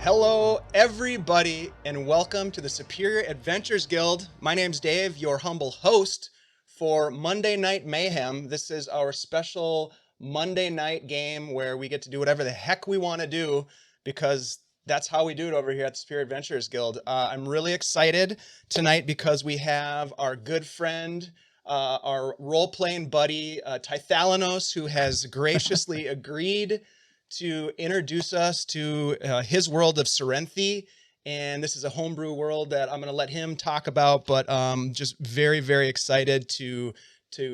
Hello, everybody, and welcome to the Superior Adventures Guild. My name's Dave, your humble host for Monday Night Mayhem. This is our special Monday night game where we get to do whatever the heck we want to do because that's how we do it over here at the Superior Adventures Guild. I'm really excited tonight because we have our good friend, our role-playing buddy, Taithalonos, who has graciously agreed to introduce us to his world of Cyrenthe. And this is a homebrew world that I'm going to let him talk about, but just very, very excited to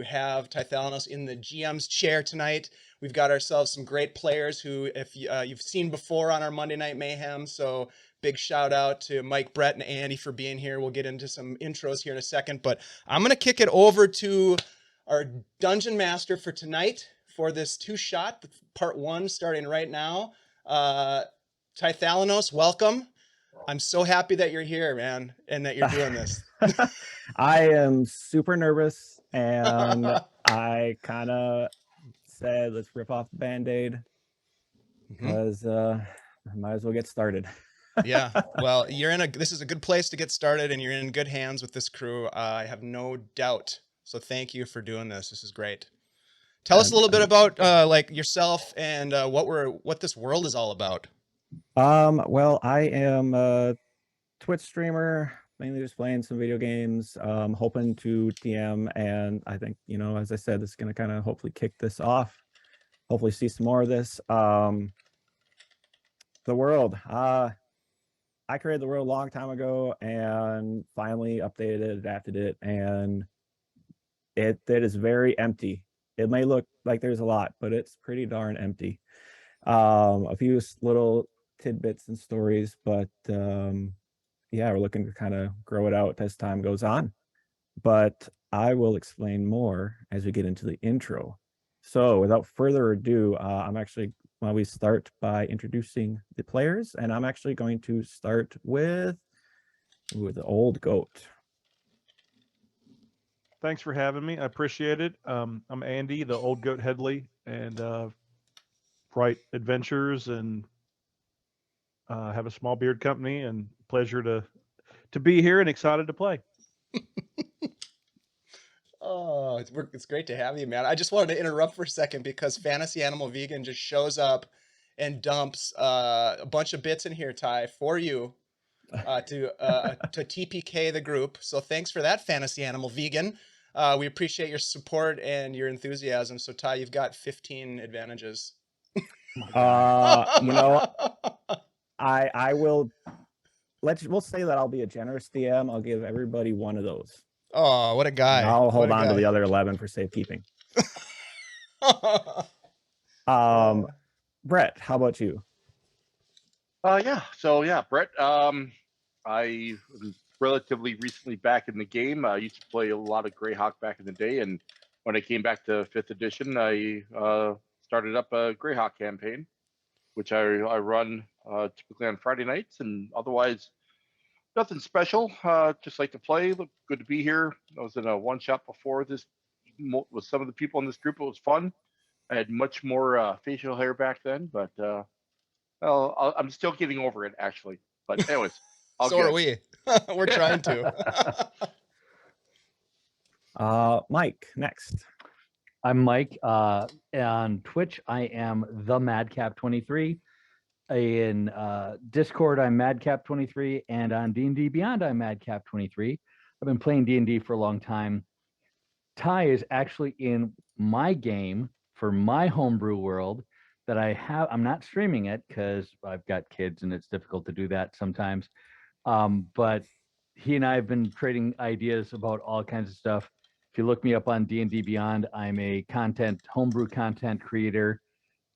have Taithalonos in the GM's chair tonight. We've got ourselves some great players who, if you've seen before on our Monday Night Mayhem, so big shout out to Mike, Brett, and Andy for being here. We'll get into some intros here in a second, but I'm going to kick it over to our Dungeon Master for tonight for this two-shot, part one, starting right now. Taithalonos, welcome. I'm so happy that you're here, man, and that you're doing this. I am super nervous, and I kind of said, let's rip off the Band-Aid, because I might as well get started. Yeah, well, this is a good place to get started, and you're in good hands with this crew. I have no doubt. So thank you for doing this. This is great. Tell us a little bit about like yourself and what this world is all about. Well, I am a Twitch streamer, mainly just playing some video games, hoping to TM, and I think, as I said, this is going to kind of hopefully kick this off, hopefully see some more of this. The world, I created the world a long time ago and finally updated it, adapted it, and it is very empty. It may look like there's a lot, but it's pretty darn empty. A few little tidbits and stories, but yeah, we're looking to kind of grow it out as time goes on. But I will explain more as we get into the intro. So without further ado, we start by introducing the players, and I'm actually going to start with the old goat. Thanks for having me. I appreciate it. I'm Andy, the old goat Headley, and write adventures and have a small beard company. And pleasure to be here and excited to play. Oh, it's great to have you, man. I just wanted to interrupt for a second because Fantasy Animal Vegan just shows up and dumps a bunch of bits in here, Ty, for you to TPK the group. So thanks for that, Fantasy Animal Vegan. We appreciate your support and your enthusiasm. So Ty, you've got 15 advantages. I will we'll say that I'll be a generous DM. I'll give everybody one of those. Oh, what a guy. And I'll hold on to the other 11 for safekeeping. Brett, how about you? Brett, I was relatively recently back in the game. I used to play a lot of Greyhawk back in the day, and when I came back to 5th edition, I started up a Greyhawk campaign, which I run typically on Friday nights, and otherwise nothing special. Just like to play. Look, good to be here. I was in a one-shot before this with some of the people in this group. It was fun. I had much more facial hair back then, but I'm still getting over it, actually. But anyways, so are we. We're trying to. Mike, next. I'm Mike. On Twitch, I am the Madcap23. In Discord, I'm Madcap23, and on D&D Beyond, I'm Madcap23. I've been playing D&D for a long time. Ty is actually in my game for my homebrew world that I have. I'm not streaming it because I've got kids and it's difficult to do that sometimes. But he and I have been trading ideas about all kinds of stuff. If you look me up on D&D Beyond, I'm a homebrew content creator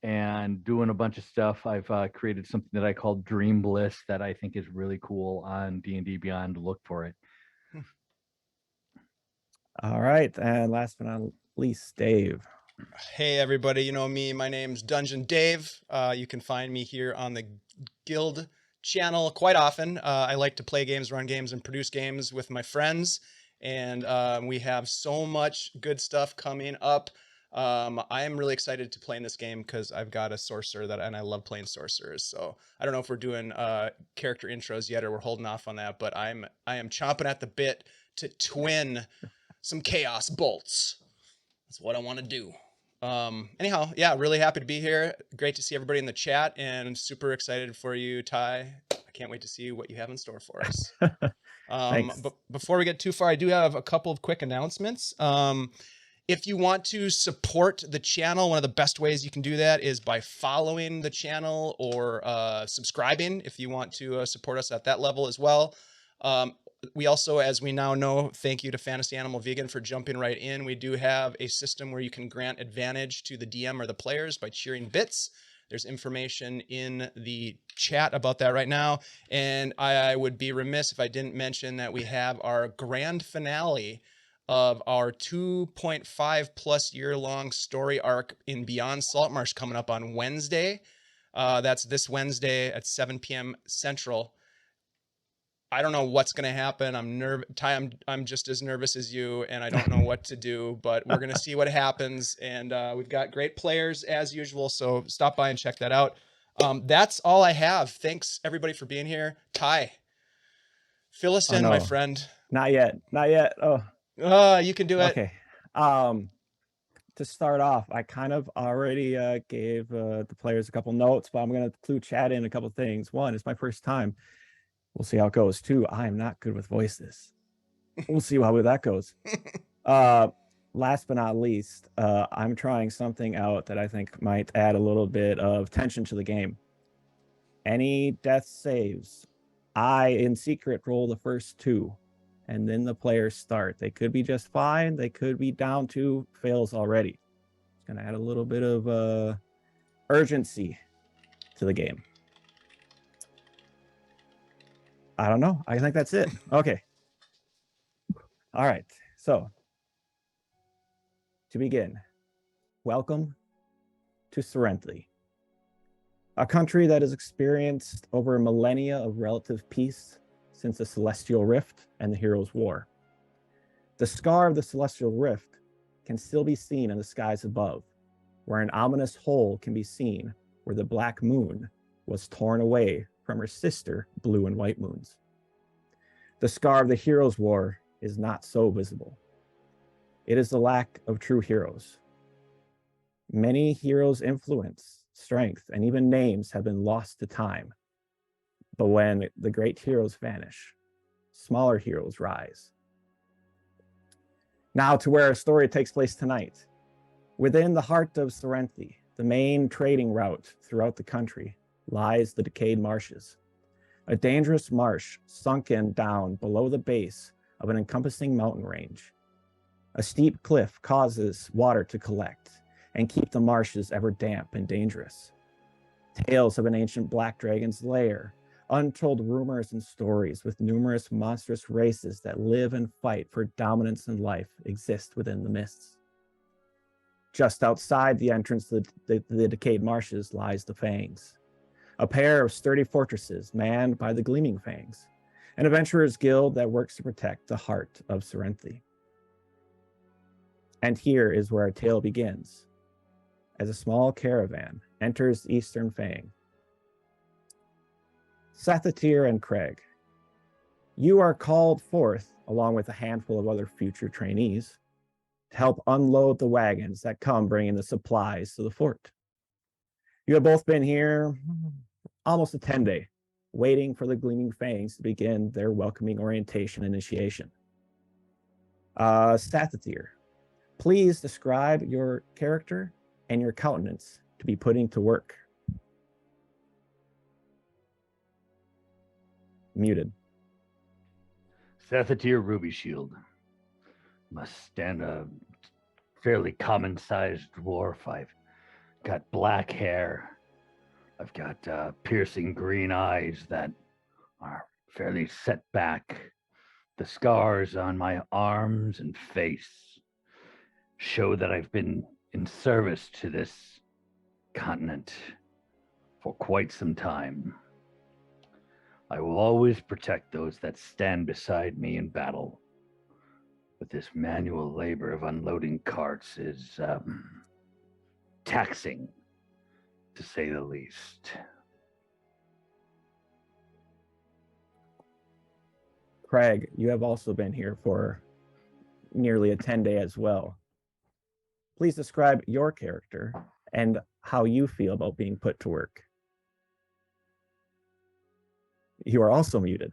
and doing a bunch of stuff. I've created something that I call Dream Bliss that I think is really cool on D&D Beyond. Look for it. All right, and last but not least, Dave. Hey everybody, you know me, my name's Dungeon Dave. You can find me here on the Guild channel quite often. I like to play games, run games, and produce games with my friends, and we have so much good stuff coming up. I am really excited to play in this game because I've got a sorcerer and I love playing sorcerers. So I don't know if we're doing character intros yet or we're holding off on that, but I am chomping at the bit to twin some chaos bolts. That's what I want to do. Anyhow, yeah, really happy to be here. Great to see everybody in the chat and super excited for you, Ty. I can't wait to see what you have in store for us. Thanks. But before we get too far, I do have a couple of quick announcements. If you want to support the channel, one of the best ways you can do that is by following the channel or subscribing if you want to support us at that level as well. We also, as we now know, thank you to Fantasy Animal Vegan for jumping right in. We do have a system where you can grant advantage to the DM or the players by cheering bits. There's information in the chat about that right now. And I would be remiss if I didn't mention that we have our grand finale of our 2.5 plus year long story arc in Beyond Saltmarsh coming up on Wednesday. That's this Wednesday at 7 p.m. Central. I don't know what's going to happen. I'm just as nervous as you, and I don't know what to do, but we're going to see what happens. And we've got great players as usual. So stop by and check that out. That's all I have. Thanks everybody for being here. Ty, fill us in, my friend. Not yet. You can do it. Okay. To start off, I kind of already gave the players a couple notes, but I'm going to clue chat in a couple things. One, it's my first time. We'll see how it goes. Two, I am not good with voices. We'll see how that goes. Last but not least, I'm trying something out that I think might add a little bit of tension to the game. Any death saves, I, in secret, roll the first two, and then the players start. They could be just fine. They could be down to fails already. It's going to add a little bit of urgency to the game. I don't know. I think that's it. Okay. All right. So, to begin, welcome to Cyrenthe, a country that has experienced over a millennia of relative peace since the Celestial Rift and the Heroes' War. The scar of the Celestial Rift can still be seen in the skies above, where an ominous hole can be seen where the black moon was torn away from her sister blue and white moons. The scar of the Heroes' War is not so visible. It is the lack of true heroes. Many heroes' influence, strength, and even names have been lost to time. But when the great heroes vanish, smaller heroes rise. Now to where our story takes place tonight. Within the heart of Cyrenthe, the main trading route throughout the country, lies the Decayed Marshes. A dangerous marsh sunken down below the base of an encompassing mountain range. A steep cliff causes water to collect and keep the marshes ever damp and dangerous. Tales of an ancient black dragon's lair, untold rumors and stories with numerous monstrous races that live and fight for dominance in life exist within the mists. Just outside the entrance to the Decayed Marshes lies the Fangs, a pair of sturdy fortresses manned by the Gleaming Fangs, an adventurer's guild that works to protect the heart of Cyrenthe. And here is where our tale begins, as a small caravan enters the Eastern Fang. Cyrenthe and Krag, you are called forth, along with a handful of other future trainees, to help unload the wagons that come bringing the supplies to the fort. You have both been here almost a 10-day, waiting for the Gleaming Fangs to begin their welcoming orientation initiation. Cyrenthe, please describe your character and your countenance to be putting to work. Muted. Cyrenthe Ruby Shield. Must stand a fairly common-sized dwarf. I've got black hair. I've got piercing green eyes that are fairly set back. The scars on my arms and face show that I've been in service to this continent for quite some time. I will always protect those that stand beside me in battle. But this manual labor of unloading carts is taxing, to say the least. Krag, you have also been here for nearly a 10-day as well. Please describe your character and how you feel about being put to work. You are also muted.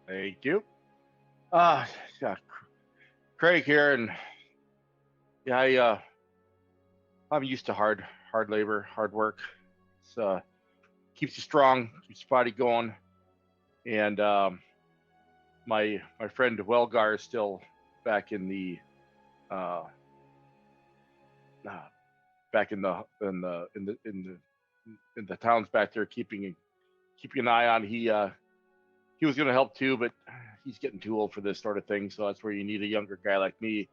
Thank you. Yeah, Craig here, and yeah, I'm used to hard labor, hard work. It's keeps you strong, keeps your body going, and my friend Welgar is still back in the towns back there, keeping an eye on. He was going to help too, but he's getting too old for this sort of thing. So that's where you need a younger guy like me,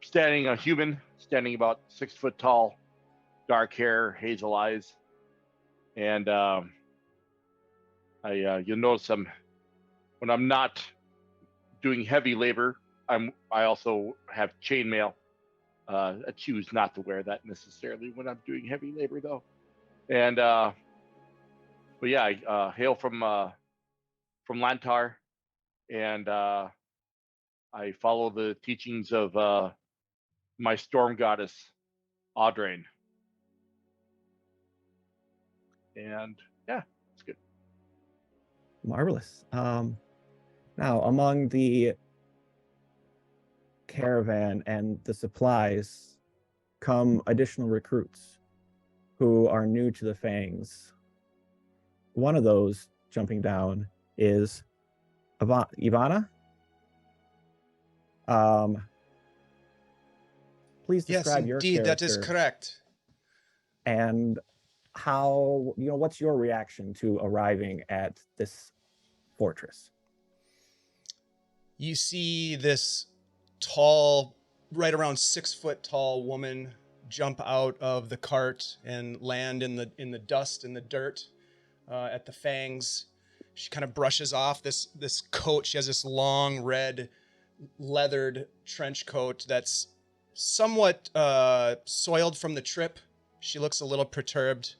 standing about 6 foot tall, dark hair, hazel eyes, and you'll notice when I'm not doing heavy labor, I also have chainmail. I choose not to wear that necessarily when I'm doing heavy labor though. And but yeah, I hail from Lantar, and I follow the teachings of my storm goddess, Audrain. And yeah, it's good. Marvelous. Now, among the caravan and the supplies come additional recruits who are new to the Fangs. One of those jumping down is Ivana. Please describe your character. Yes, indeed, that is correct. And how, what's your reaction to arriving at this fortress? You see this tall, right around 6 foot tall woman jump out of the cart and land in the dust and the dirt at the Fangs. She kind of brushes off this coat. She has this long red leathered trench coat that's somewhat soiled from the trip. She looks a little perturbed,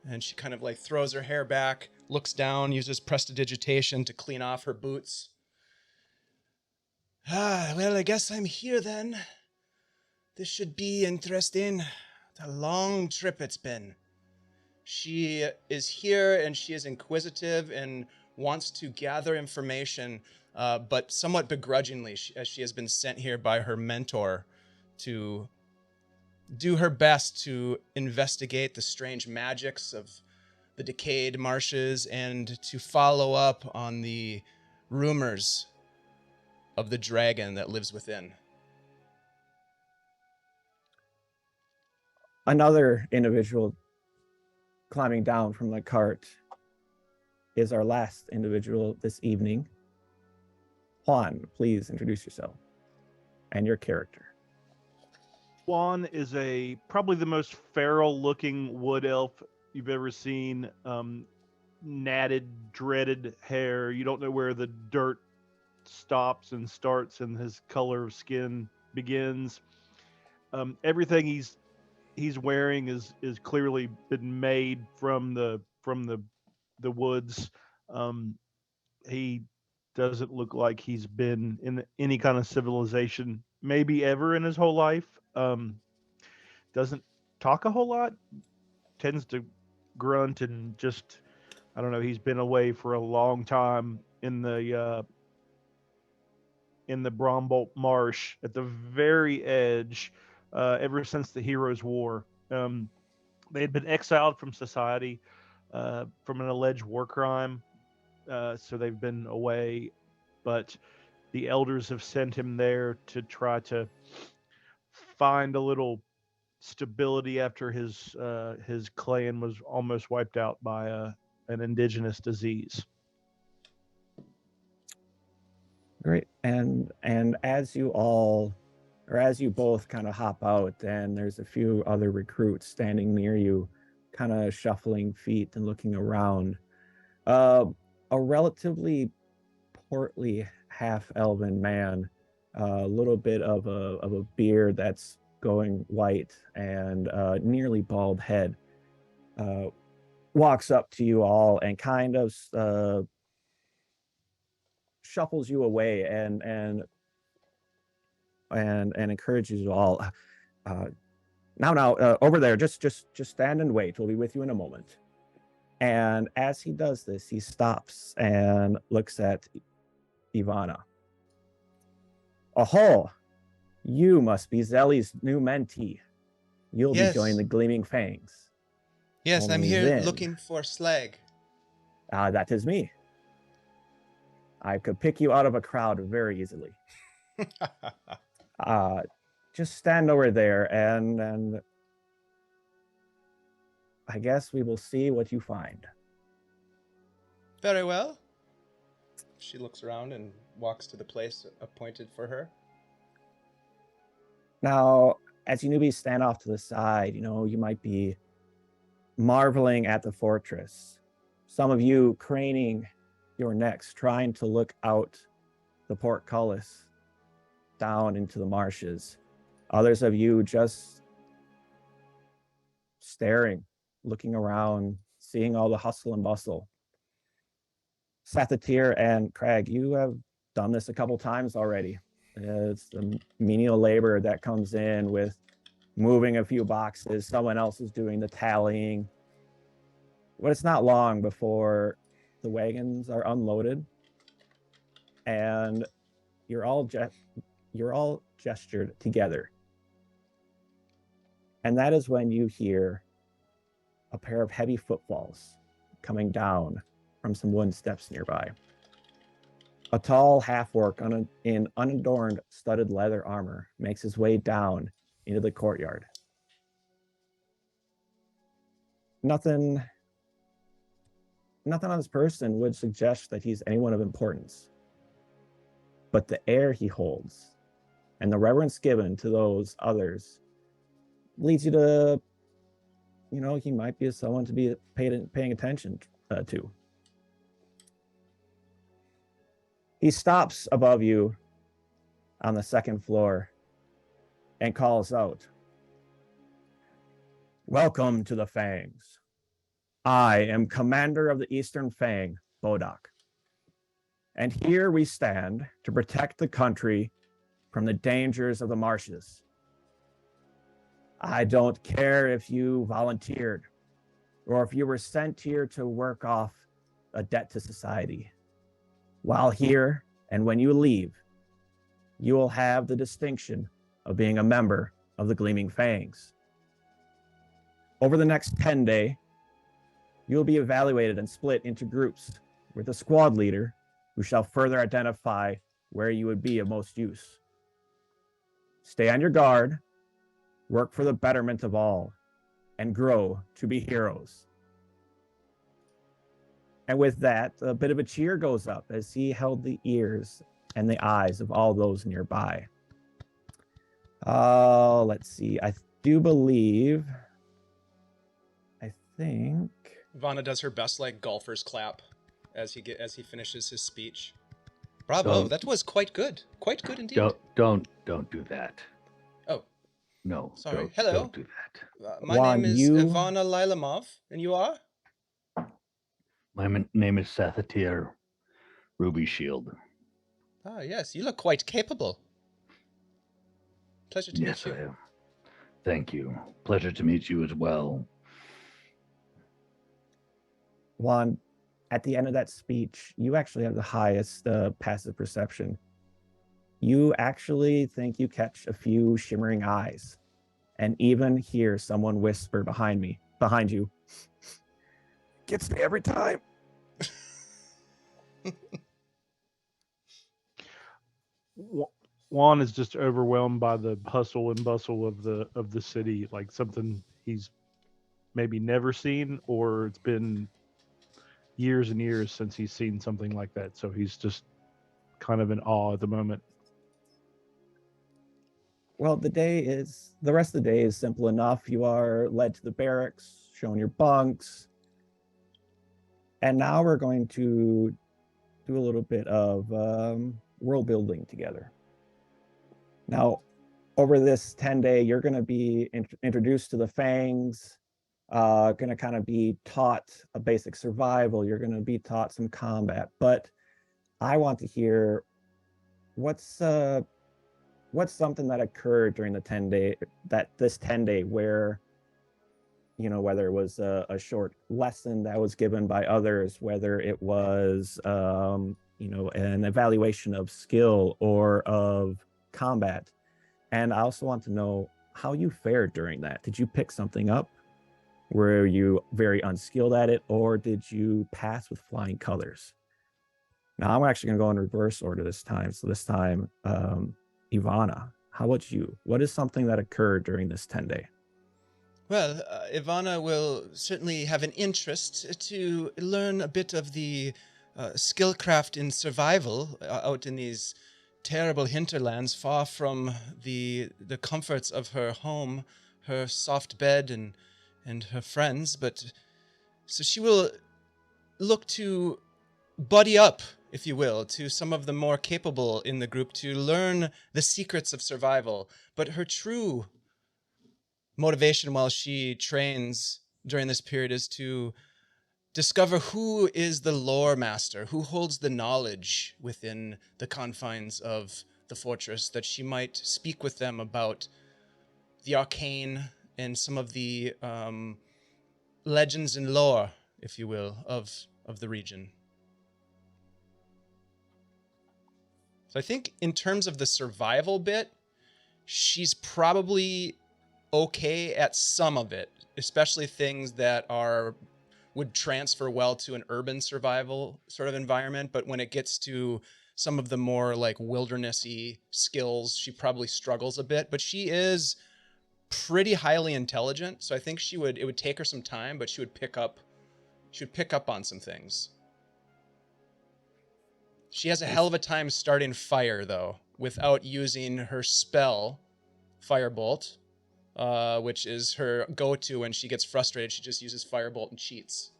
and she kind of like throws her hair back, looks down, uses prestidigitation to clean off her boots. Well, I guess I'm here then. This should be interesting. What a long trip it's been. She is here, and she is inquisitive and wants to gather information, but somewhat begrudgingly, as she has been sent here by her mentor to do her best to investigate the strange magics of the decayed marshes and to follow up on the rumors of the dragon that lives within. Another individual climbing down from the cart is our last individual this evening. Juan, please introduce yourself and your character. Juan is probably the most feral looking wood elf you've ever seen. Natted, dreaded hair. You don't know where the dirt stops and starts and his color of skin begins. Everything he's wearing is clearly been made from the woods. He doesn't look like he's been in any kind of civilization maybe ever in his whole life. Doesn't talk a whole lot, tends to grunt and just, I don't know, he's been away for a long time in the Brombolt Marsh at the very edge, ever since the Heroes' War. They had been exiled from society from an alleged war crime, so they've been away, but the elders have sent him there to try to find a little stability after his clan was almost wiped out by an indigenous disease. Great. And as you both kind of hop out, and there's a few other recruits standing near you, kind of shuffling feet and looking around. A relatively portly half-elven man a little bit of a beard that's going white, and nearly bald head, walks up to you all and kind of shuffles you away and encourages you all. Now, over there, just stand and wait. We'll be with you in a moment. And as he does this, he stops and looks at Ivana. Aho, you must be Zelly's new mentee. You'll be joining the Gleaming Fangs. Yes, I'm Only here then- looking for Slag. That is me. I could pick you out of a crowd very easily. Just stand over there and I guess we will see what you find. Very well. She looks around and walks to the place appointed for her. Now, as you newbies stand off to the side, you might be marveling at the fortress. Some of you craning your necks, trying to look out the portcullis down into the marshes. Others of you just staring, looking around, seeing all the hustle and bustle. Cyrenthe and Krag, you have done this a couple times already. It's the menial labor that comes in with moving a few boxes. Someone else is doing the tallying. But it's not long before the wagons are unloaded and you're all gestured together. And that is when you hear a pair of heavy footfalls coming down from some wooden steps nearby. A tall half-orc in unadorned studded leather armor makes his way down into the courtyard. Nothing on his person would suggest that he's anyone of importance. But the air he holds and the reverence given to those others leads you to, he might be someone to be paying attention to. He stops above you on the second floor and calls out, "Welcome to the Fangs. I am commander of the Eastern Fang, Bodak. And here we stand to protect the country from the dangers of the marshes. I don't care if you volunteered or if you were sent here to work off a debt to society. While here and when you leave, you will have the distinction of being a member of the Gleaming Fangs. Over the next 10 days, you will be evaluated and split into groups with a squad leader who shall further identify where you would be of most use. Stay on your guard, work for the betterment of all, and grow to be heroes." And with that, a bit of a cheer goes up as he held the ears and the eyes of all those nearby. Let's see. I think Ivana does her best golfer's clap as he finishes his speech. Bravo, that was quite good. Quite good indeed. Don't do that. Oh. No. Sorry. Hello. Don't do that. My Juan, name is Ivana Lilamov, and you are? My name is Cyrenthe Ruby Shield. Ah, yes, you look quite capable. Pleasure to meet you. Yes, I am. Thank you. Pleasure to meet you as well. Juan, at the end of that speech, you actually have the highest passive perception. You actually think you catch a few shimmering eyes and even hear someone whisper behind you. Gets me every time. Juan is just overwhelmed by the hustle and bustle of the city, like something he's maybe never seen, or it's been years and years since he's seen something like that. So he's just kind of in awe at the moment. Well, the rest of the day is simple enough. You are led to the barracks, shown your bunks. And now we're going to do a little bit of world building together. Now, over this 10-day, you're going to be introduced to the Fangs, going to kind of be taught a basic survival. You're going to be taught some combat. But I want to hear what's something that occurred during the 10-day where, you know, whether it was a short lesson that was given by others, whether it was, you know, an evaluation of skill or of combat. And I also want to know how you fared during that. Did you pick something up? Were you very unskilled at it, or did you pass with flying colors? Now, I'm actually going to go in reverse order this time. So this time, Ivana, how about you? What is something that occurred during this 10-day? Well, Ivana will certainly have an interest to learn a bit of the skillcraft in survival out in these terrible hinterlands, far from the comforts of her home, her soft bed, and her friends. But so she will look to buddy up, if you will, to some of the more capable in the group to learn the secrets of survival. But her true motivation while she trains during this period is to discover who is the lore master, who holds the knowledge within the confines of the fortress, that she might speak with them about the arcane and some of the legends and lore, if you will, of the region. So I think in terms of the survival bit, she's probably okay at some of it, especially things that would transfer well to an urban survival sort of environment. But when it gets to some of the more like wildernessy skills, she probably struggles a bit. But she is pretty highly intelligent, so I think it would take her some time, but she would pick up on some things. She has a hell of a time starting fire, though, without using her spell, Firebolt, which is her go-to when she gets frustrated. She just uses Firebolt and cheats.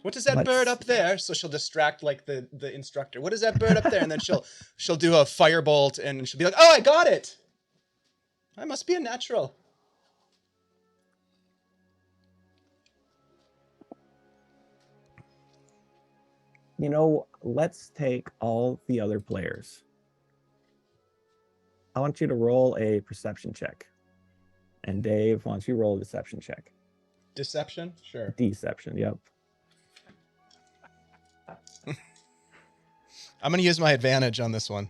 What is that bird up there? So she'll distract like the instructor. What is that bird up there? And then she'll do a Firebolt and she'll be like, "Oh, I got it! I must be a natural." You know, let's take all the other players. I want you to roll a perception check. And Dave wants you to roll a deception check. Deception? Sure. Deception, yep. I'm going to use my advantage on this one.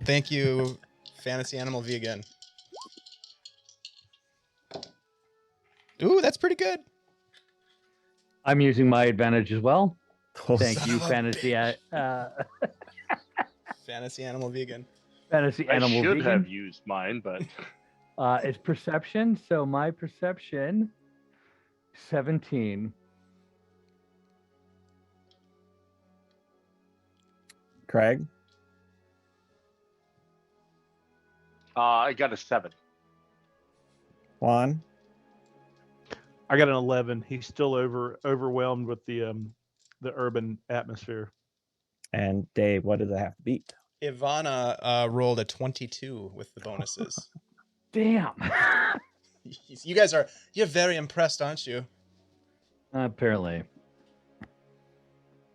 Thank you, Fantasy Animal Vegan. Ooh, that's pretty good. I'm using my advantage as well. Oh, Thank you, son of a Fantasy. Fantasy Animal Vegan. Fantasy I Animal should Vegan. have used mine, but It's perception. So my perception, 17. Krag? I got a 7. Juan? I got an 11. He's still overwhelmed with the urban atmosphere. And Dave, what did I have to beat? Ivana rolled a 22 with the bonuses. Damn. You're very impressed, aren't you? Apparently.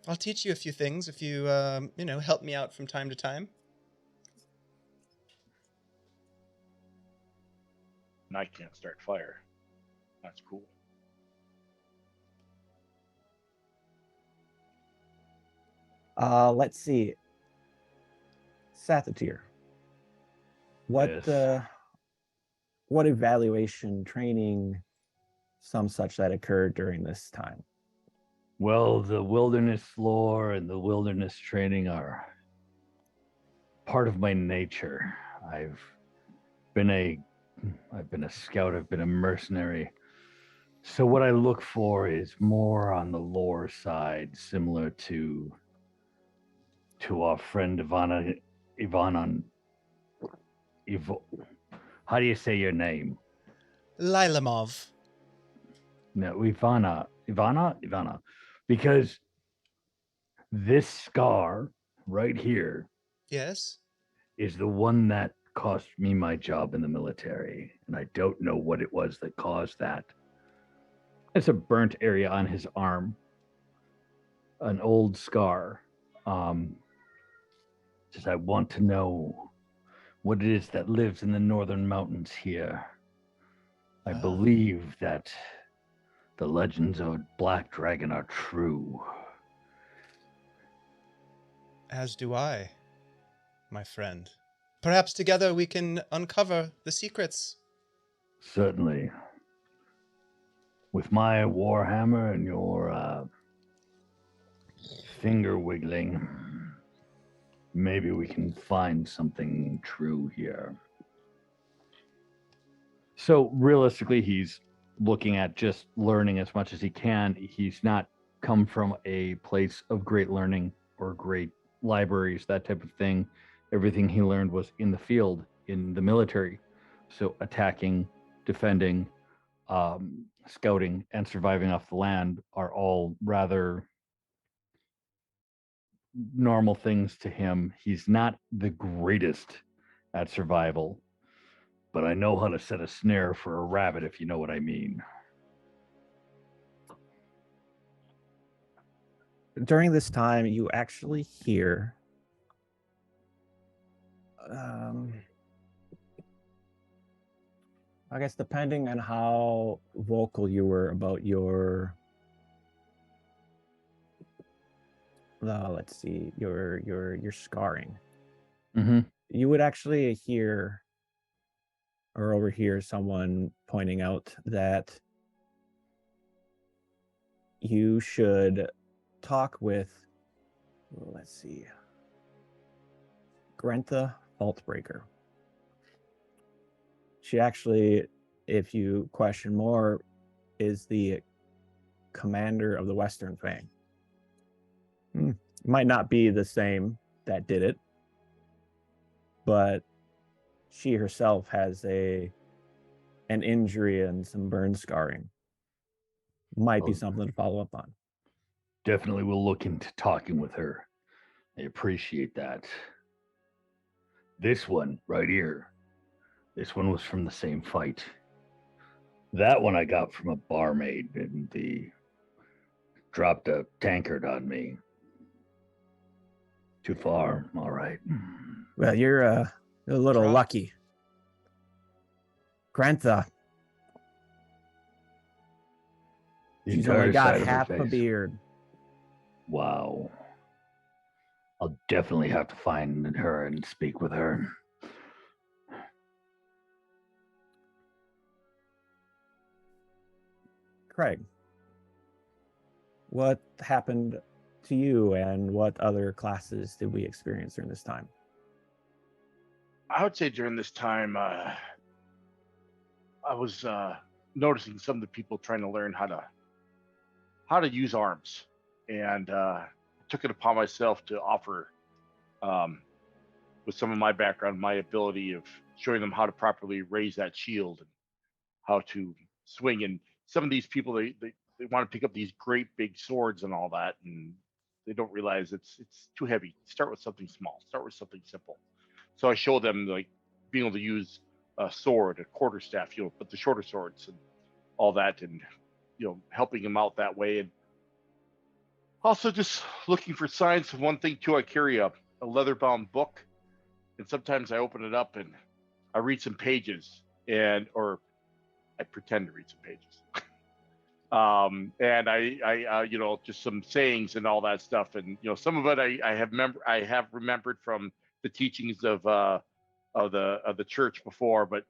I'll teach you a few things if you, help me out from time to time. And I can't start fire. That's cool. Let's see. Sathatir. What evaluation, training, some such that occurred during this time? Well, the wilderness lore and the wilderness training are part of my nature. I've been a scout, I've been a mercenary. So what I look for is more on the lore side, similar to our friend Ivana. How do you say your name? Lilamov. No, Ivana. Because This scar right here Yes. is the one that cost me my job in the military, and I don't know what it was that caused that. It's a burnt area on his arm, an old scar. Just I want to know what it is that lives in the northern mountains here. I Ah. believe that the legends of a black dragon are true. As do I, my friend. Perhaps together we can uncover the secrets. Certainly. With my warhammer and your finger wiggling, maybe we can find something true here. So realistically, he's looking at just learning as much as he can. He's not come from a place of great learning or great libraries, that type of thing. Everything he learned was in the field, in the military. So attacking, defending, scouting, and surviving off the land are all rather normal things to him. He's not the greatest at survival, but I know how to set a snare for a rabbit, if you know what I mean. During this time, you actually hear I guess depending on how vocal you were about your let's see, your scarring. Mm-hmm. You would actually hear or overhear someone pointing out that you should talk with, let's see, Cyrenthe Faultbreaker. She actually, if you question more, is the commander of the Western Fang. Might not be the same that did it, but she herself has an injury and some burn scarring. Might be something to follow up on. Definitely will look into talking with her. I appreciate that. This one right here, this one was from the same fight. That one I got from a barmaid, and they dropped a tankard on me. Too far. All right. Well, you're a little Drop. lucky. Cyrenthe, The she's entire only got side of her half a face. beard. Wow. I'll definitely have to find her and speak with her. Krag, what happened to you and what other classes did we experience during this time? I would say during this time, I was noticing some of the people trying to learn how to use arms, and took it upon myself to offer, with some of my background, my ability of showing them how to properly raise that shield and how to swing. And some of these people, they want to pick up these great big swords and all that, and they don't realize it's too heavy. Start with something small. Start with something simple. So I show them like being able to use a sword, a quarterstaff, but the shorter swords and all that, and helping them out that way. And also just looking for signs. One thing too, I carry a leather-bound book, and sometimes I open it up and I read some pages, or I pretend to read some pages. And I just some sayings and all that stuff, and some of it I have remembered from the teachings of the church before, but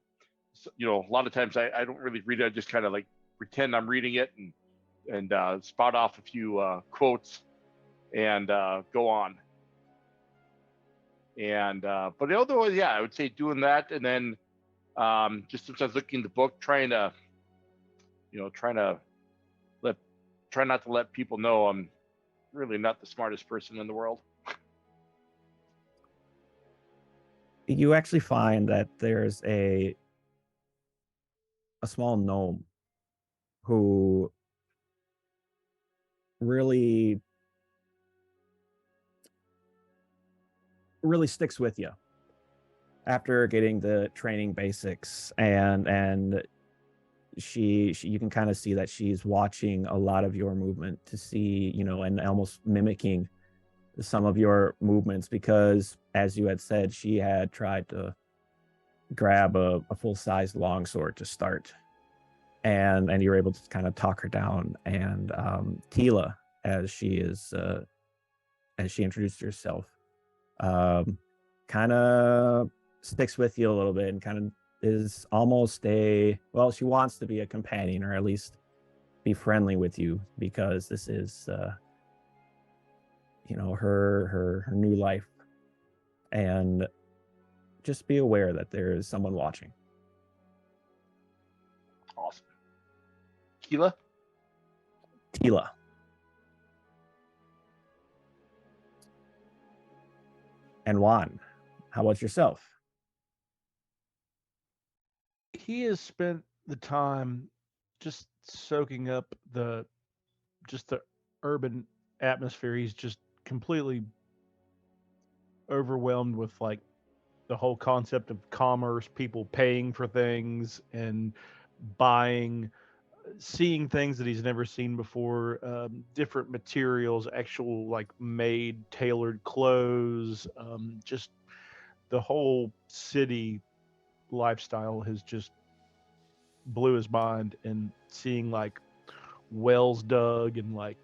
a lot of times I don't really read it. I just kind of like pretend I'm reading it and spout off a few quotes and go on. And but otherwise, yeah, I would say doing that, and then just sometimes looking at the book, trying to try not to let people know I'm really not the smartest person in the world. You actually find that there's a small gnome who really really sticks with you after getting the training basics, and she you can kind of see that she's watching a lot of your movement to see, you know, and almost mimicking some of your movements, because as you had said, she had tried to grab a full-size longsword to start, and you were able to kind of talk her down. And Tila, as she introduced herself, kind of sticks with you a little bit and kind of is almost she wants to be a companion, or at least be friendly with you, because this is you know, her new life. And just be aware that there is someone watching. Awesome. Keela? Tila. And Juan, how about yourself? He has spent the time just soaking up the urban atmosphere. He's just completely overwhelmed with like the whole concept of commerce, people paying for things and buying, seeing things that he's never seen before, different materials, actual like made tailored clothes, just the whole city lifestyle has just blew his mind. And seeing like wells dug and like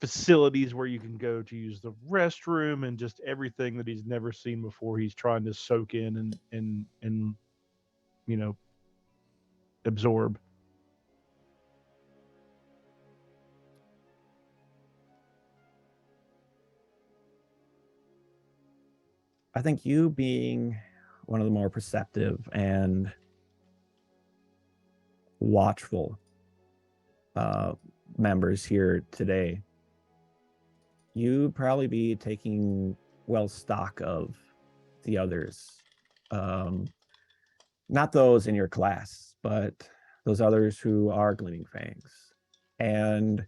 facilities where you can go to use the restroom and just everything that he's never seen before, he's trying to soak in and you know, absorb. I think you, being one of the more perceptive and watchful members here today, you'd probably be taking well stock of the others. Not those in your class, but those others who are Gleaming Fangs. And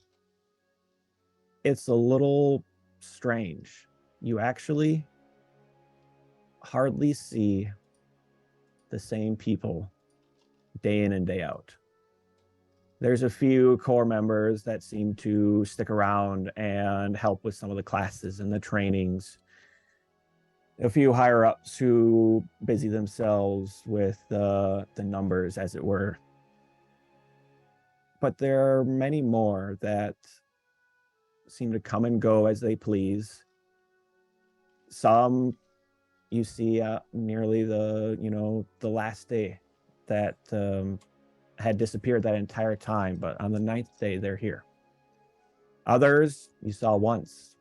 it's a little strange. You actually hardly see the same people day in and day out. There's a few core members that seem to stick around and help with some of the classes and the trainings. A few higher ups who busy themselves with the numbers, as it were. But there are many more that seem to come and go as they please. Some you see nearly the last day that had disappeared that entire time, but on the 9th day they're here. Others you saw once,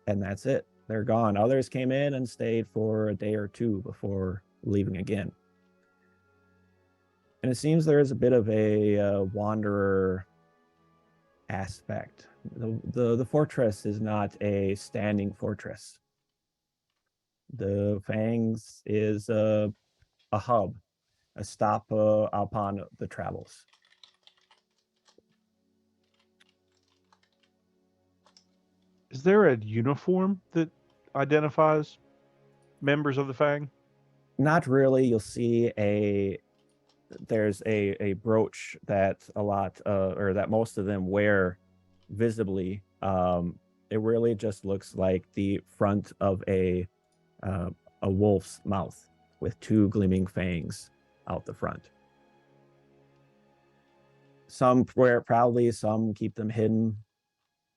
and that's it. They're gone. Others came in and stayed for a day or two before leaving again. And it seems there is a bit of a wanderer aspect. The fortress is not a standing fortress. The Fangs is a hub, a stop upon the travels. Is there a uniform that identifies members of the Fang? Not really. You'll see there's a brooch that that most of them wear visibly. It really just looks like the front of a wolf's mouth with 2 gleaming fangs out the front. Some wear it proudly, some keep them hidden.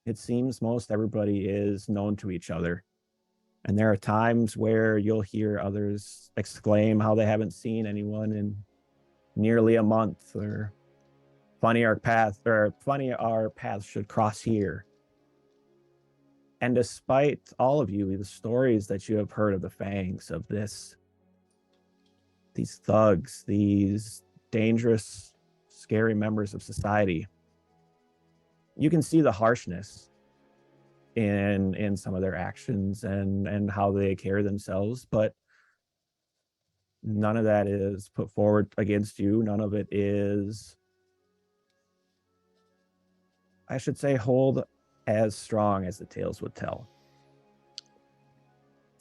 It seems most everybody is known to each other. And there are times where you'll hear others exclaim how they haven't seen anyone in nearly a month, or funny our paths should cross here. And despite all of you, the stories that you have heard of the Fangs, of these thugs, these dangerous, scary members of society, you can see the harshness in some of their actions and how they carry themselves, but none of that is put forward against you. None of it is, I should say, hold as strong as the tales would tell.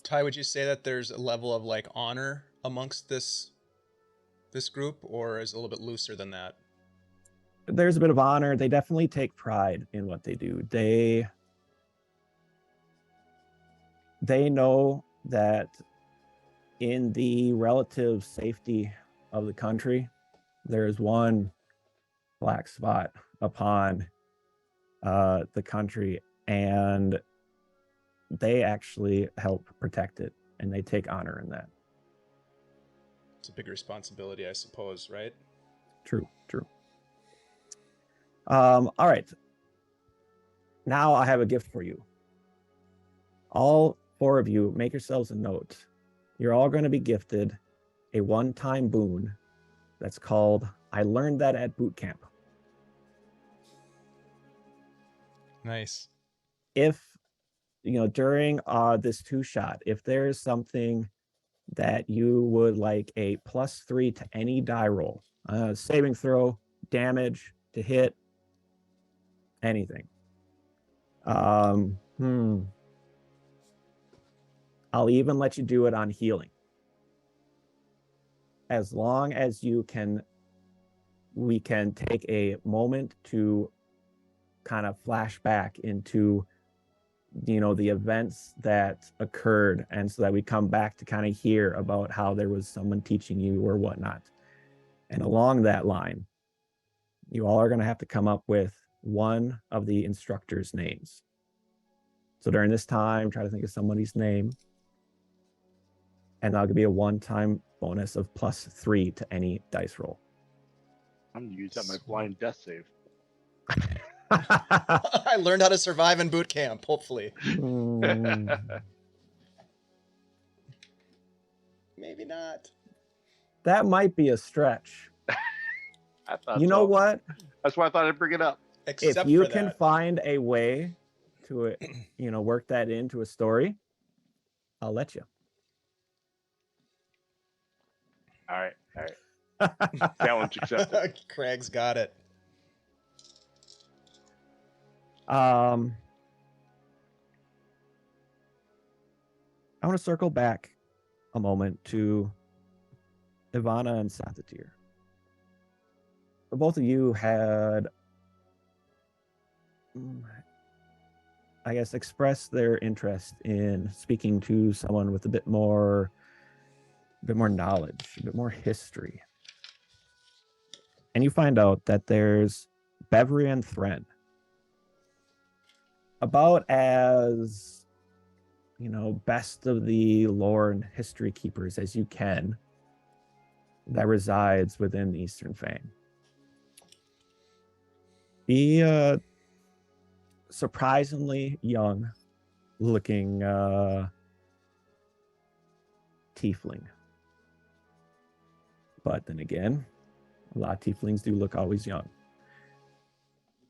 Ty, would you say that there's a level of like honor amongst this group, or is it a little bit looser than that? There's a bit of honor. They definitely take pride in what they do. They know that in the relative safety of the country, there's one black spot upon the country, and they actually help protect it, and they take honor in that. It's a big responsibility, I suppose, right? True. All right. Now I have a gift for you. All 4 of you, make yourselves a note. You're all going to be gifted a one-time boon that's called I Learned That at Boot Camp. Nice. If, during this 2-shot, if there's something that you would like a +3 to any die roll, saving throw, damage, to hit, anything. I'll even let you do it on healing. As long as we can take a moment to kind of flash back into, the events that occurred, and so that we come back to kind of hear about how there was someone teaching you or whatnot. And along that line, you all are going to have to come up with one of the instructors' names. So during this time, try to think of somebody's name. And that'll be a one-time bonus of +3 to any dice roll. I'm going to use that my blind death save. I learned how to survive in boot camp, hopefully. Maybe not. That might be a stretch. I thought You know so. what? That's why I thought I'd bring it up. Except If you for can that. find a way to, work that into a story, I'll let you. All right. Challenge accepted. Krag's got it. I want to circle back a moment to Ivana and Sathatir. Both of you had, I guess, expressed their interest in speaking to someone with a bit more knowledge, a bit more history. And you find out that there's Bevrian Thren, about as, best of the lore and history keepers as you can, that resides within the Eastern Fang. He surprisingly young looking tiefling. But then again, a lot of tieflings do look always young.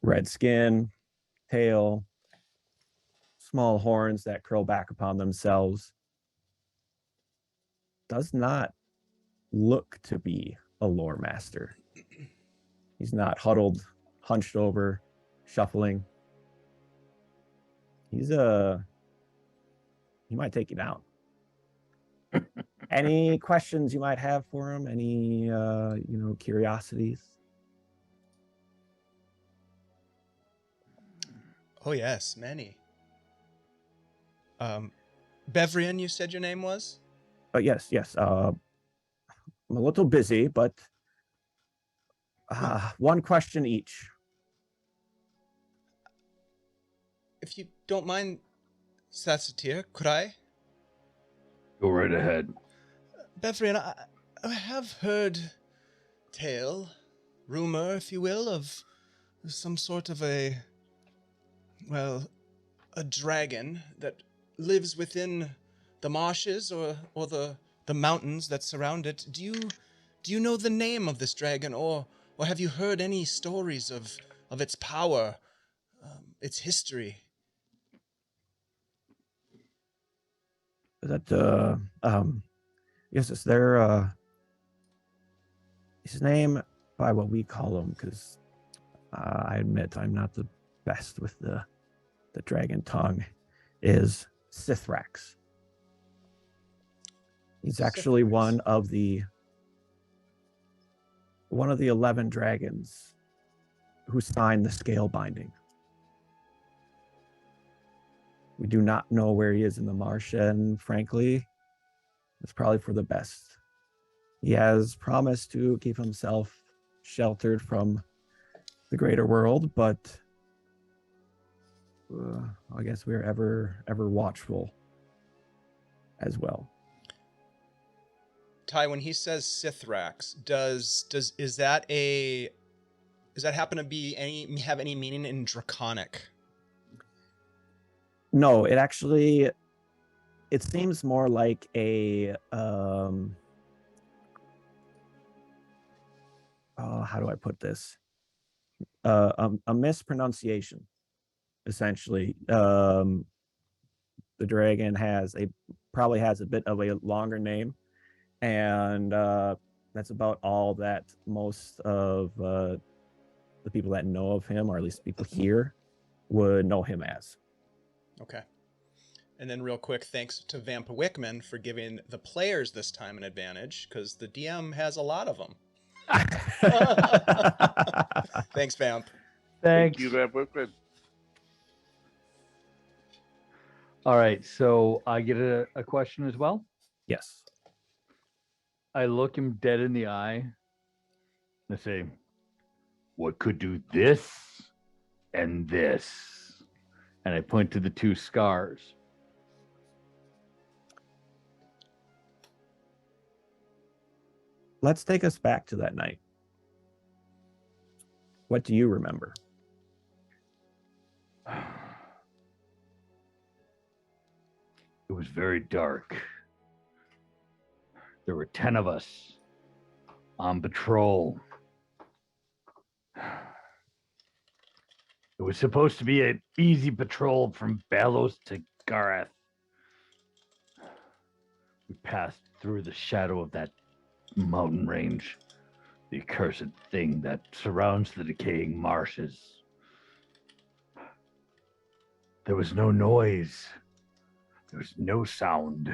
Red skin, tail, small horns that curl back upon themselves. Does not look to be a lore master. He's not huddled, hunched over, shuffling. He might take you down. Any questions you might have for him? Any curiosities? Oh yes, many. Bevrian, you said your name was? Yes. I'm a little busy, but one question each. If you don't mind, Sathatir, could I? Go right ahead. Bevrian, I have heard tale, rumor, if you will, of some sort of a dragon that lives within the marshes or the mountains that surround it. Do you know the name of this dragon, or have you heard any stories of its power, its history? That yes, it's their his name, by what we call him, because I admit I'm not the best with the dragon tongue, is Sithrax. He's actually one of the 11 dragons who signed the scale binding. We do not know where he is in the marsh, and frankly, it's probably for the best. He has promised to keep himself sheltered from the greater world, but I guess we're ever watchful as well. Ty, when he says Sithrax, does that happen to be have any meaning in Draconic? No, it seems more like a how do I put this? A mispronunciation, essentially. The dragon probably has a bit of a longer name, and that's about all that most of the people that know of him, or at least people here, would know him as. Okay. And then real quick, thanks to Vamp Wickman for giving the players this time an advantage, because the DM has a lot of them. Thanks, Vamp. Thanks. Thank you, man. Good. All right, so I get a question as well. Yes. I look him dead in the eye and I say, what could do this and this? And I point to the two scars. Let's take us back to that night. What do you remember? It was very dark. There were 10 of us on patrol. It was supposed to be an easy patrol from Ballor to Gareth. We passed through the shadow of that mountain range, the accursed thing that surrounds the decaying marshes. There was no noise. There was no sound.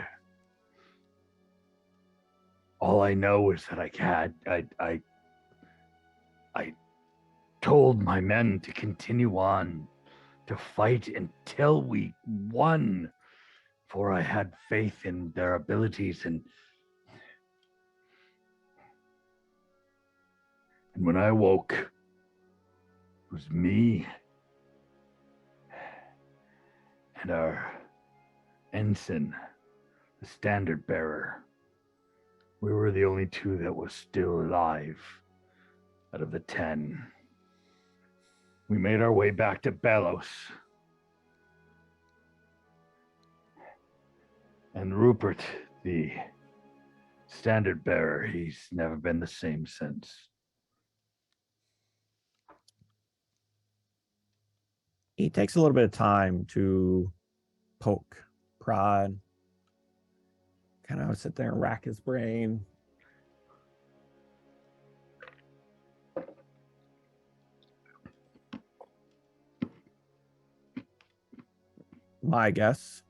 All I know is that I told my men to continue on, to fight until we won, for I had faith in their abilities, and when I woke, it was me and our ensign, the standard bearer. We were the only two that was still alive out of the 10. We made our way back to Ballor. And Rupert, the standard bearer, he's never been the same since. He takes a little bit of time to poke, prod, kind of sit there and rack his brain. My guess.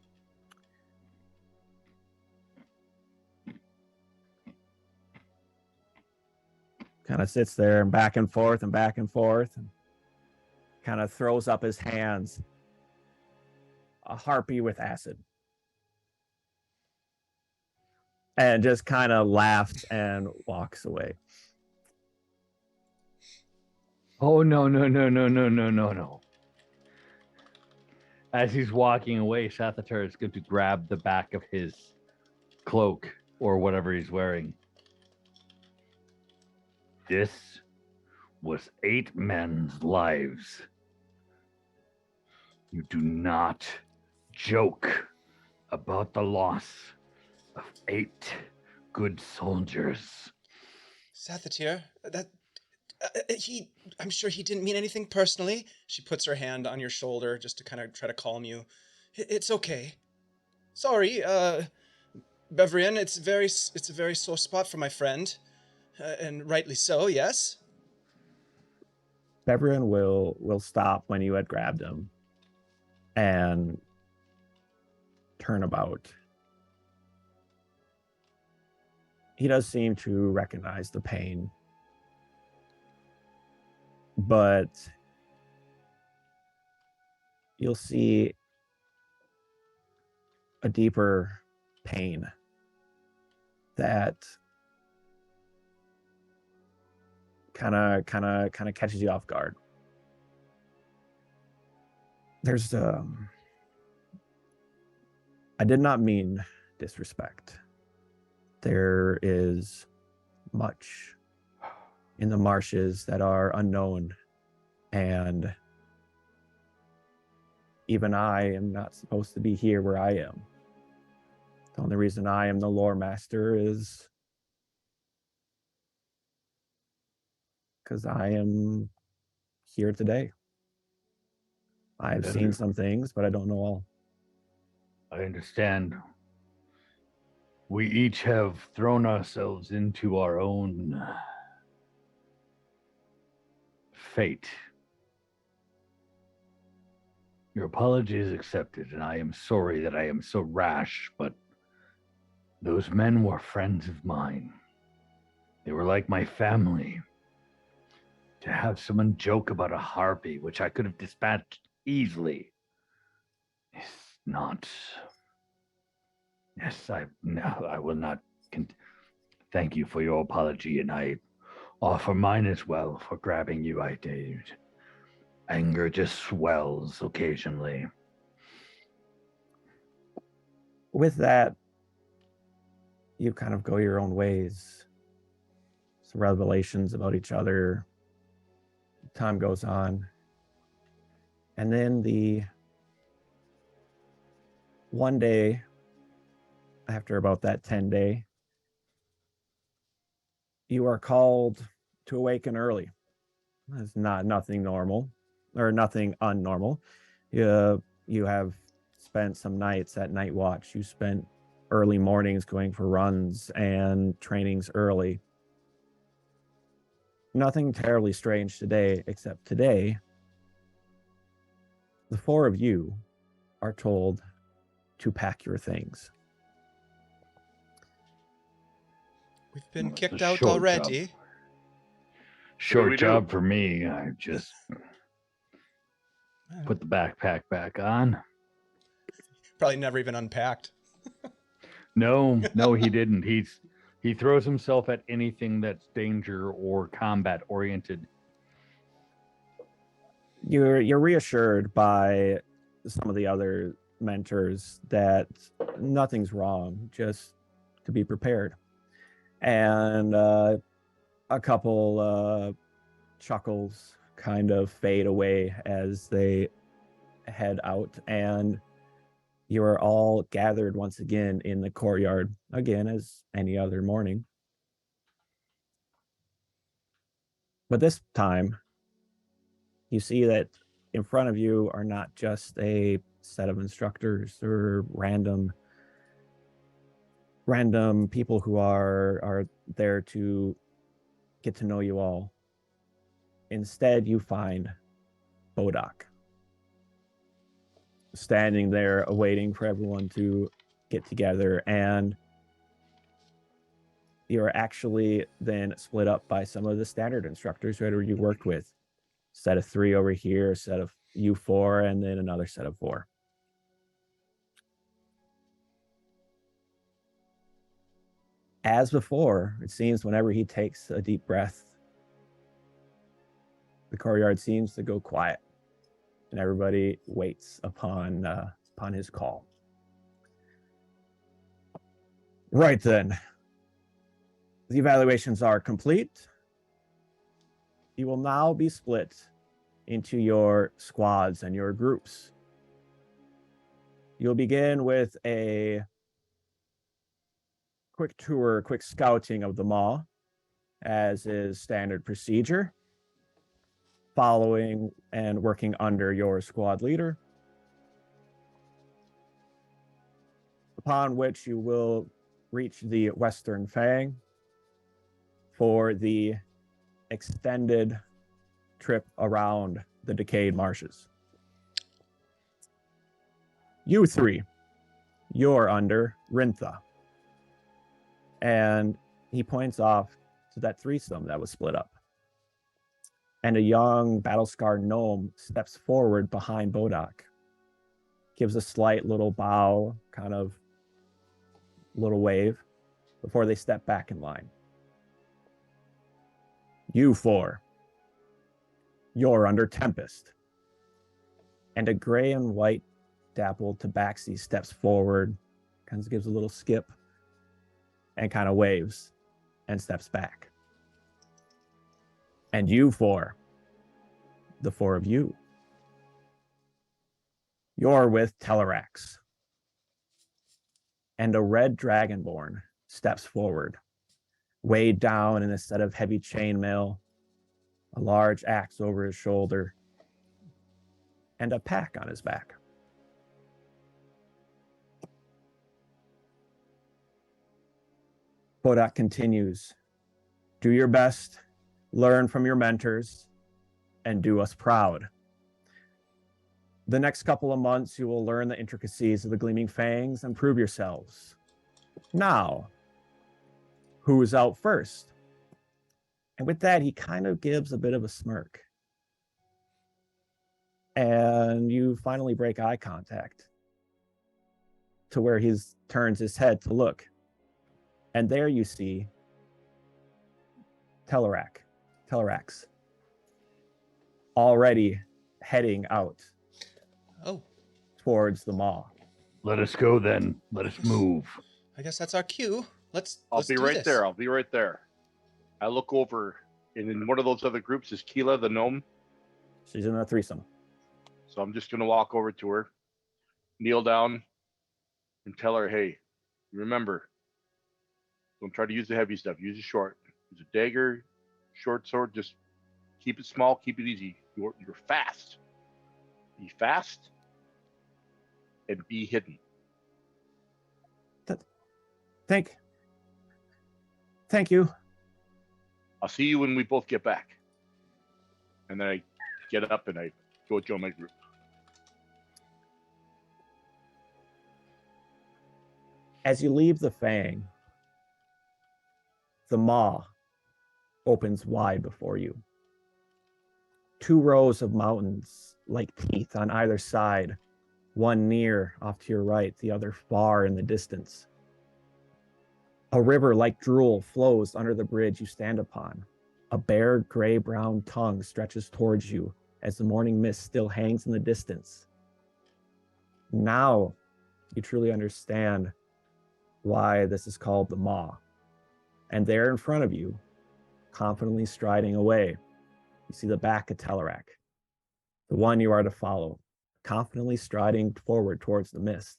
Kind of sits there and back and forth and kind of throws up his hands. A harpy with acid. And just kind of laughs and walks away. Oh, no. As he's walking away, Sathatar is going to grab the back of his cloak or whatever he's wearing. This was 8 men's lives. You do not joke about the loss of 8 good soldiers. Sathatir, I'm sure he didn't mean anything personally. She puts her hand on your shoulder just to kind of try to calm you. It's okay. Sorry, Bevrian, it's a very sore spot for my friend. And rightly so, yes? Bevrian will stop when you had grabbed him and turn about. he does seem to recognize the pain, but you'll see a deeper pain that kind of catches you off guard. There's I did not mean disrespect. There is much in the marshes that are unknown, and even I am not supposed to be here where I am. The only reason I am the lore master is because I am here today. I've seen some things, but I don't know all. I understand. We each have thrown ourselves into our own fate. Your apology is accepted, and I am sorry that I am so rash, but those men were friends of mine. They were like my family. To have someone joke about a harpy, which I could have dispatched easily, is not... Yes, I will not. Thank you for your apology, and I offer mine as well for grabbing you. I did. Anger just swells occasionally. With that, you kind of go your own ways. Some revelations about each other. Time goes on. And then the one day, after about that 10-day, you are called to awaken early. It's nothing normal, or nothing unnormal. You have spent some nights at night watch. You spent early mornings going for runs and trainings early. Nothing terribly strange today, except today, the four of you are told to pack your things. We've been Well, it's kicked a out short already. job. Short we job do? for me. I just put the backpack back on. Probably never even unpacked. No, he didn't. He throws himself at anything that's danger or combat oriented. You're reassured by some of the other mentors that nothing's wrong, just to be prepared. And a couple chuckles kind of fade away as they head out, and you are all gathered once again in the courtyard, again as any other morning. But this time, you see that in front of you are not just a set of instructors or random people who are there to get to know you all. Instead, you find Bodak standing there awaiting for everyone to get together, and you're actually then split up by some of the standard instructors who you worked with. Set of 3 over here, set of you 4, and then another set of 4. As before, it seems whenever he takes a deep breath, the courtyard seems to go quiet, and everybody waits upon his call. Right then, the evaluations are complete. You will now be split into your squads and your groups. You'll begin with a quick tour, quick scouting of the maw, as is standard procedure, following and working under your squad leader, upon which you will reach the Western Fang for the extended trip around the decayed marshes. You 3, you're under Cyrenthe. And he points off to that threesome that was split up. And a young battle-scarred gnome steps forward behind Bodak, gives a slight little bow, kind of little wave, before they step back in line. You four, you're under Tempest. And a gray and white dappled tabaxi steps forward, kind of gives a little skip, and kind of waves and steps back. And you four, the four of you, you're with Telerax. And a red dragonborn steps forward, weighed down in a set of heavy chainmail, a large axe over his shoulder, and a pack on his back. Bodak continues, do your best, learn from your mentors, and do us proud. The next couple of months, you will learn the intricacies of the Gleaming Fangs and prove yourselves. Now, who is out first? And with that, he kind of gives a bit of a smirk. And you finally break eye contact to where he turns his head to look. And there you see Telerax, already heading out towards the maw. Let us go then. Let us move. I guess that's our cue. I'll be right there. I'll be right there. I look over, and in one of those other groups is Keela, the gnome. She's in a threesome. So I'm just going to walk over to her, kneel down, and tell her, hey, remember, don't try to use the heavy stuff. Use the short. Use a dagger, short sword. Just keep it small. Keep it easy. You're fast. Be fast and be hidden. Thank you. I'll see you when we both get back. And then I get up and I go join my group. As you leave the Fang, the maw opens wide before you. 2 rows of mountains like teeth on either side, one near off to your right, the other far in the distance. A river like drool flows under the bridge you stand upon. A bare gray-brown tongue stretches towards you as the morning mist still hangs in the distance. Now you truly understand why this is called the maw. And there in front of you, confidently striding away, you see the back of Telerac, the one you are to follow, confidently striding forward towards the mist.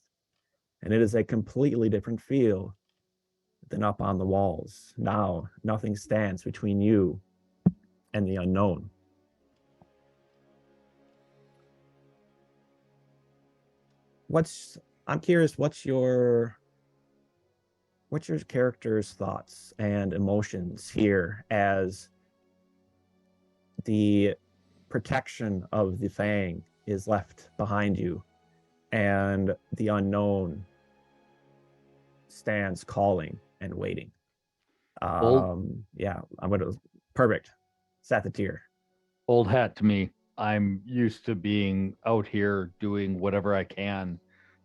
And it is a completely different feel than up on the walls. Now, nothing stands between you and the unknown. I'm curious, what's your character's thoughts and emotions here as the protection of the Fang is left behind you and the unknown stands calling and waiting? Yeah, perfect. Sathatir. Old hat to me. I'm used to being out here doing whatever I can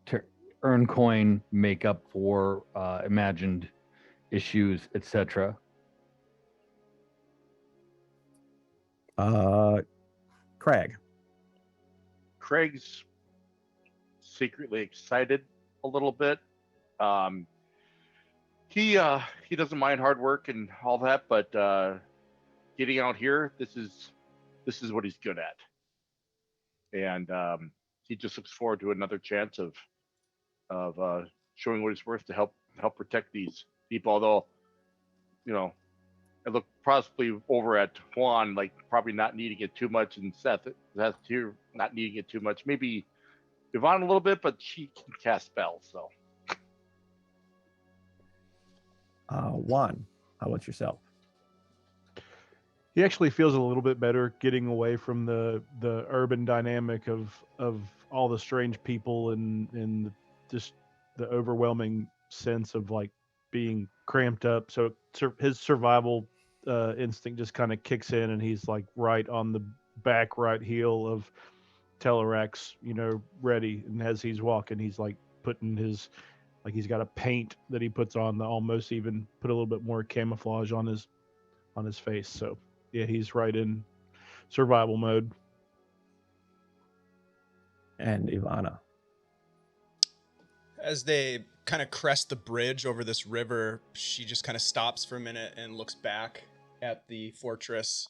to earn coin, make up for imagined issues, etc. Krag. Craig's secretly excited a little bit. He doesn't mind hard work and all that, but getting out here, this is what he's good at, and he just looks forward to another chance of showing what he's worth to help protect these people. Although, I look possibly over at Juan, like probably not needing it too much, and Seth here not needing it too much. Maybe Yvonne a little bit, but she can cast spells, so. Juan, how about yourself? He actually feels a little bit better getting away from the urban dynamic of all the strange people and just the overwhelming sense of like being cramped up. So his survival instinct just kind of kicks in, and he's like right on the back right heel of Telerex, ready. And as he's walking, he's like putting his, like he's got a paint that he puts on that almost even put a little bit more camouflage on his face. So yeah, he's right in survival mode. And Ivana. As they kind of crest the bridge over this river, she just kind of stops for a minute and looks back at the fortress,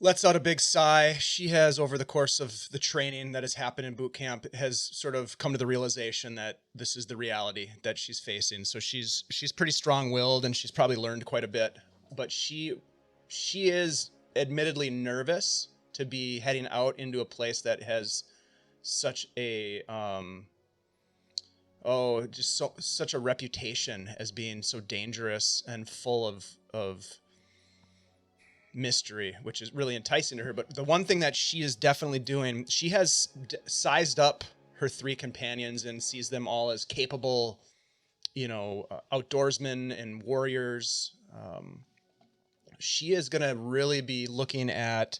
lets out a big sigh. She has, over the course of the training that has happened in boot camp, has sort of come to the realization that this is the reality that she's facing. So she's pretty strong-willed, and she's probably learned quite a bit, but she is admittedly nervous to be heading out into a place that has such a such a reputation as being so dangerous and full of mystery, which is really enticing to her. But the one thing that she is definitely doing, she has sized up her 3 companions and sees them all as capable, outdoorsmen and warriors. She is going to really be looking at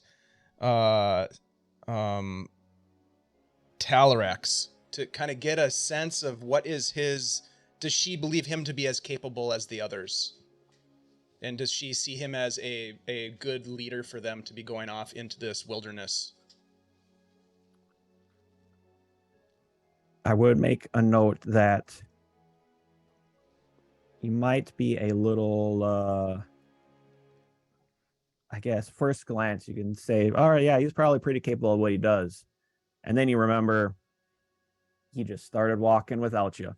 Talarex to kind of get a sense of what is does she believe him to be as capable as the others? And does she see him as a good leader for them to be going off into this wilderness? I would make a note that he might be a little, I guess, first glance, you can say, all right, yeah, he's probably pretty capable of what he does. And then you remember he just started walking without you.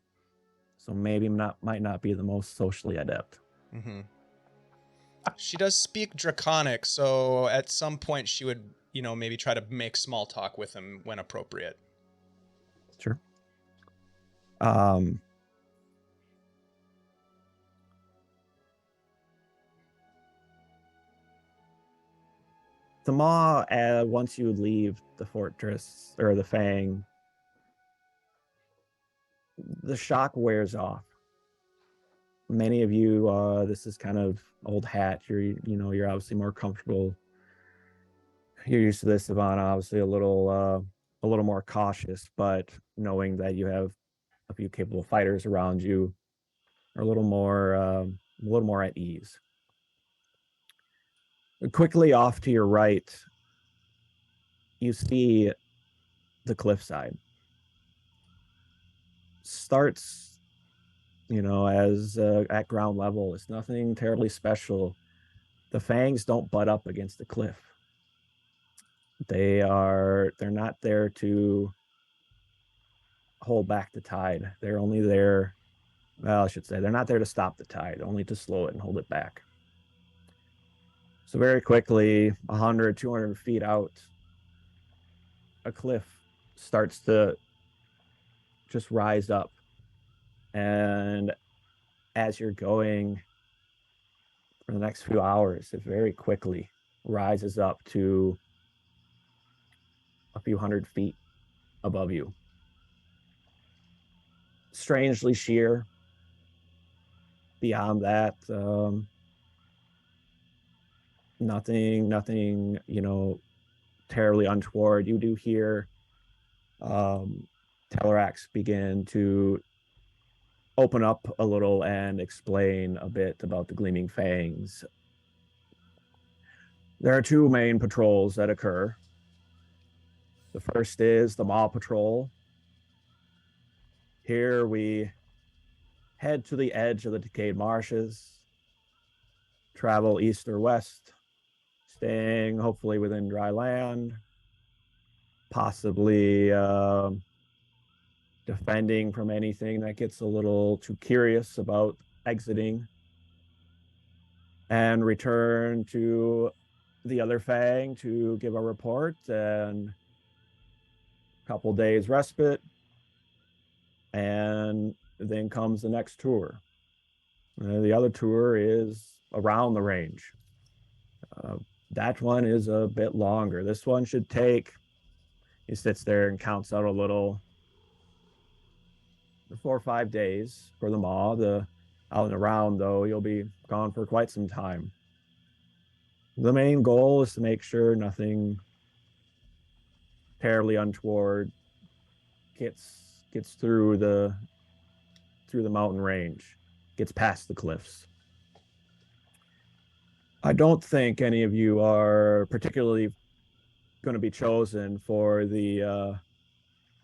So maybe might not be the most socially adept. Mm-hmm. She does speak Draconic, so at some point she would, maybe try to make small talk with him when appropriate. Sure. The maw, once you leave the fortress or the Fang, the shock wears off. Many of you, this is kind of old hat. You're obviously more comfortable. You're used to this, Ivana. Obviously, a little more cautious, but knowing that you have a few capable fighters around you, are a little more at ease. Quickly off to your right, you see the cliffside. Starts, as at ground level. It's nothing terribly special. The Fangs don't butt up against the cliff. They're not there to hold back the tide. They're only there, well, I should say, they're not there to stop the tide, only to slow it and hold it back. So very quickly, 100, 200 feet out, a cliff starts to just rise up. And as you're going for the next few hours, it very quickly rises up to a few hundred feet above you. Strangely sheer. Beyond that, nothing, terribly untoward. You do hear Telerex begin to open up a little and explain a bit about the Gleaming Fangs. There are 2 main patrols that occur. The first is the Maw Patrol. Here we head to the edge of the Decayed Marshes, travel east or west, staying hopefully within dry land, possibly defending from anything that gets a little too curious about exiting, and return to the other Fang to give a report and a couple days respite, and then comes the next tour. The other tour is around the range. That one is a bit longer. This one should take, he sits there and counts out a little, 4 or 5 days for the Maw. The out and around, though, you'll be gone for quite some time. The main goal is to make sure nothing terribly untoward gets through the mountain range, gets past the cliffs. I don't think any of you are particularly going to be chosen for the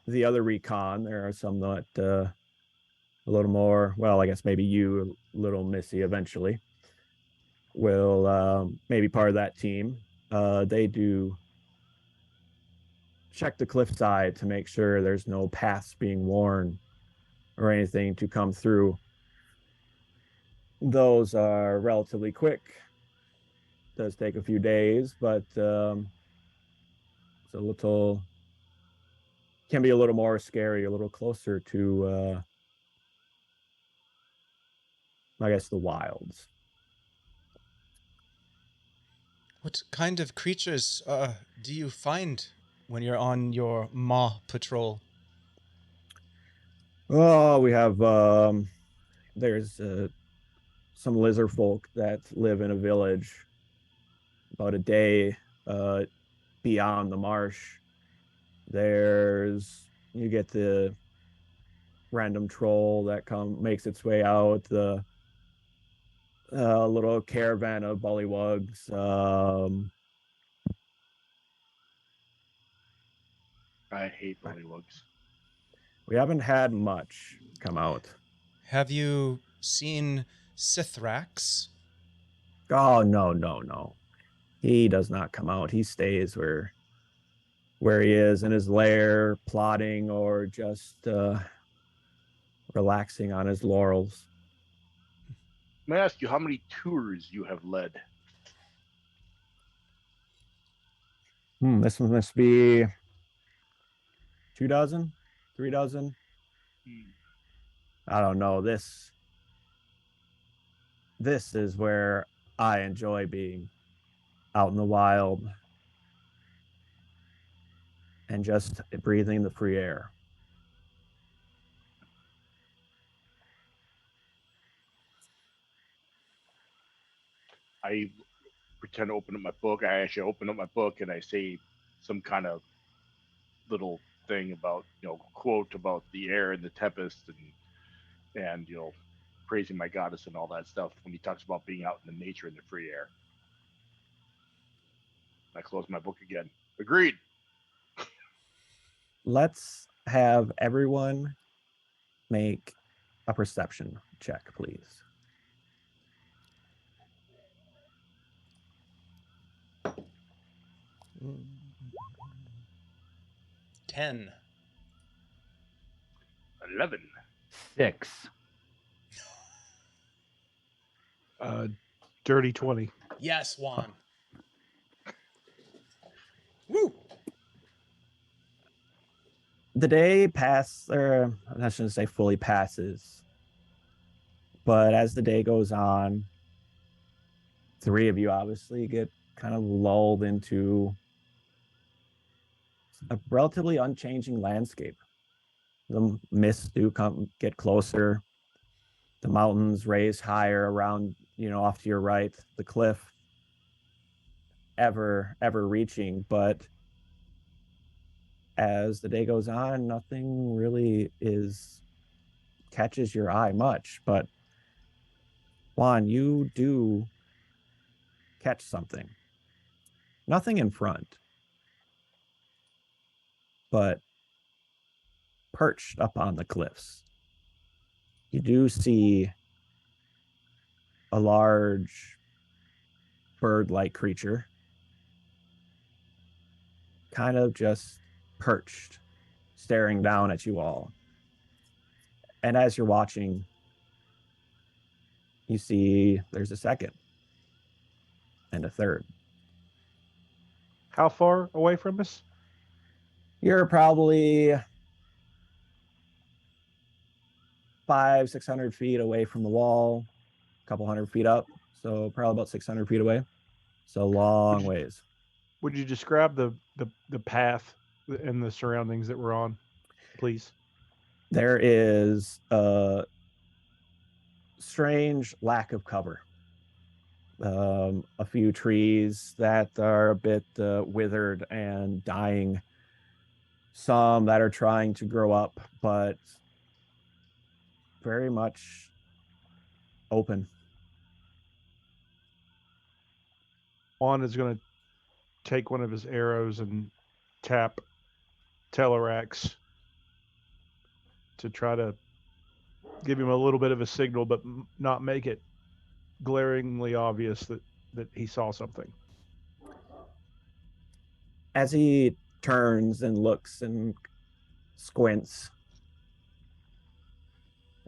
other recon. There are some that a little more, well, I guess maybe you, little Missy, eventually will maybe part of that team. They do check the cliffside to make sure there's no paths being worn or anything to come through. Those are relatively quick. Does take a few days, but it's a little, can be a little more scary, a little closer to I guess the wilds. What kind of creatures do you find when you're on your Maw patrol? Oh, we have there's some lizard folk that live in a village about a day beyond the marsh. You get the random troll that makes its way out, the little caravan of bullywugs. I hate bullywugs. We haven't had much come out. Have you seen Sithrax? Oh, no. He does not come out. He stays where he is in his lair, plotting or just relaxing on his laurels. May I ask you how many tours you have led? This one must be 2 dozen, 3 dozen. I don't know. This is where I enjoy being, out in the wild and just breathing the free air. I pretend to open up my book. I actually open up my book and I say some kind of little thing about, quote about the air and the tempest and praising my goddess and all that stuff when he talks about being out in the nature and the free air. I close my book again. Agreed. Let's have everyone make a perception check, please. Mm. 10. 11. 6. Dirty 20. Yes, Juan. Woo! The day I shouldn't say fully passes, but as the day goes on, 3 of you obviously get kind of lulled into a relatively unchanging landscape. The mists do get closer. The mountains raise higher around, off to your right, the cliff ever reaching, but as the day goes on, nothing really catches your eye much. But Juan, you do catch something. Nothing in front, but perched up on the cliffs, you do see a large bird-like creature kind of just perched, staring down at you all. And as you're watching, you see there's a second and a third. How far away from us? You're probably 500-600 feet away from the wall, a couple hundred feet up, so probably about 600 feet away. So long ways. Would you describe the path and the surroundings that we're on, please? There is a strange lack of cover. A few trees that are a bit withered and dying. Some that are trying to grow up, but very much open. Juan is going to take one of his arrows and tap Telerex to try to give him a little bit of a signal, but not make it glaringly obvious that he saw something. As he turns and looks and squints,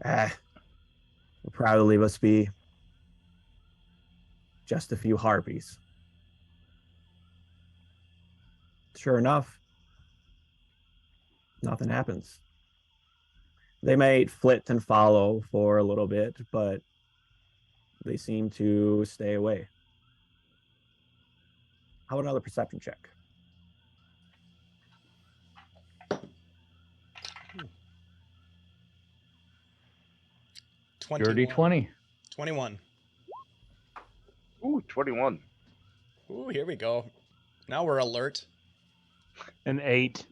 will probably must be just a few harpies. Sure enough, nothing happens. They may flit and follow for a little bit, but they seem to stay away. How about another perception check? Dirty 20. 21. Ooh, 21. Ooh, here we go. Now we're alert. An 8.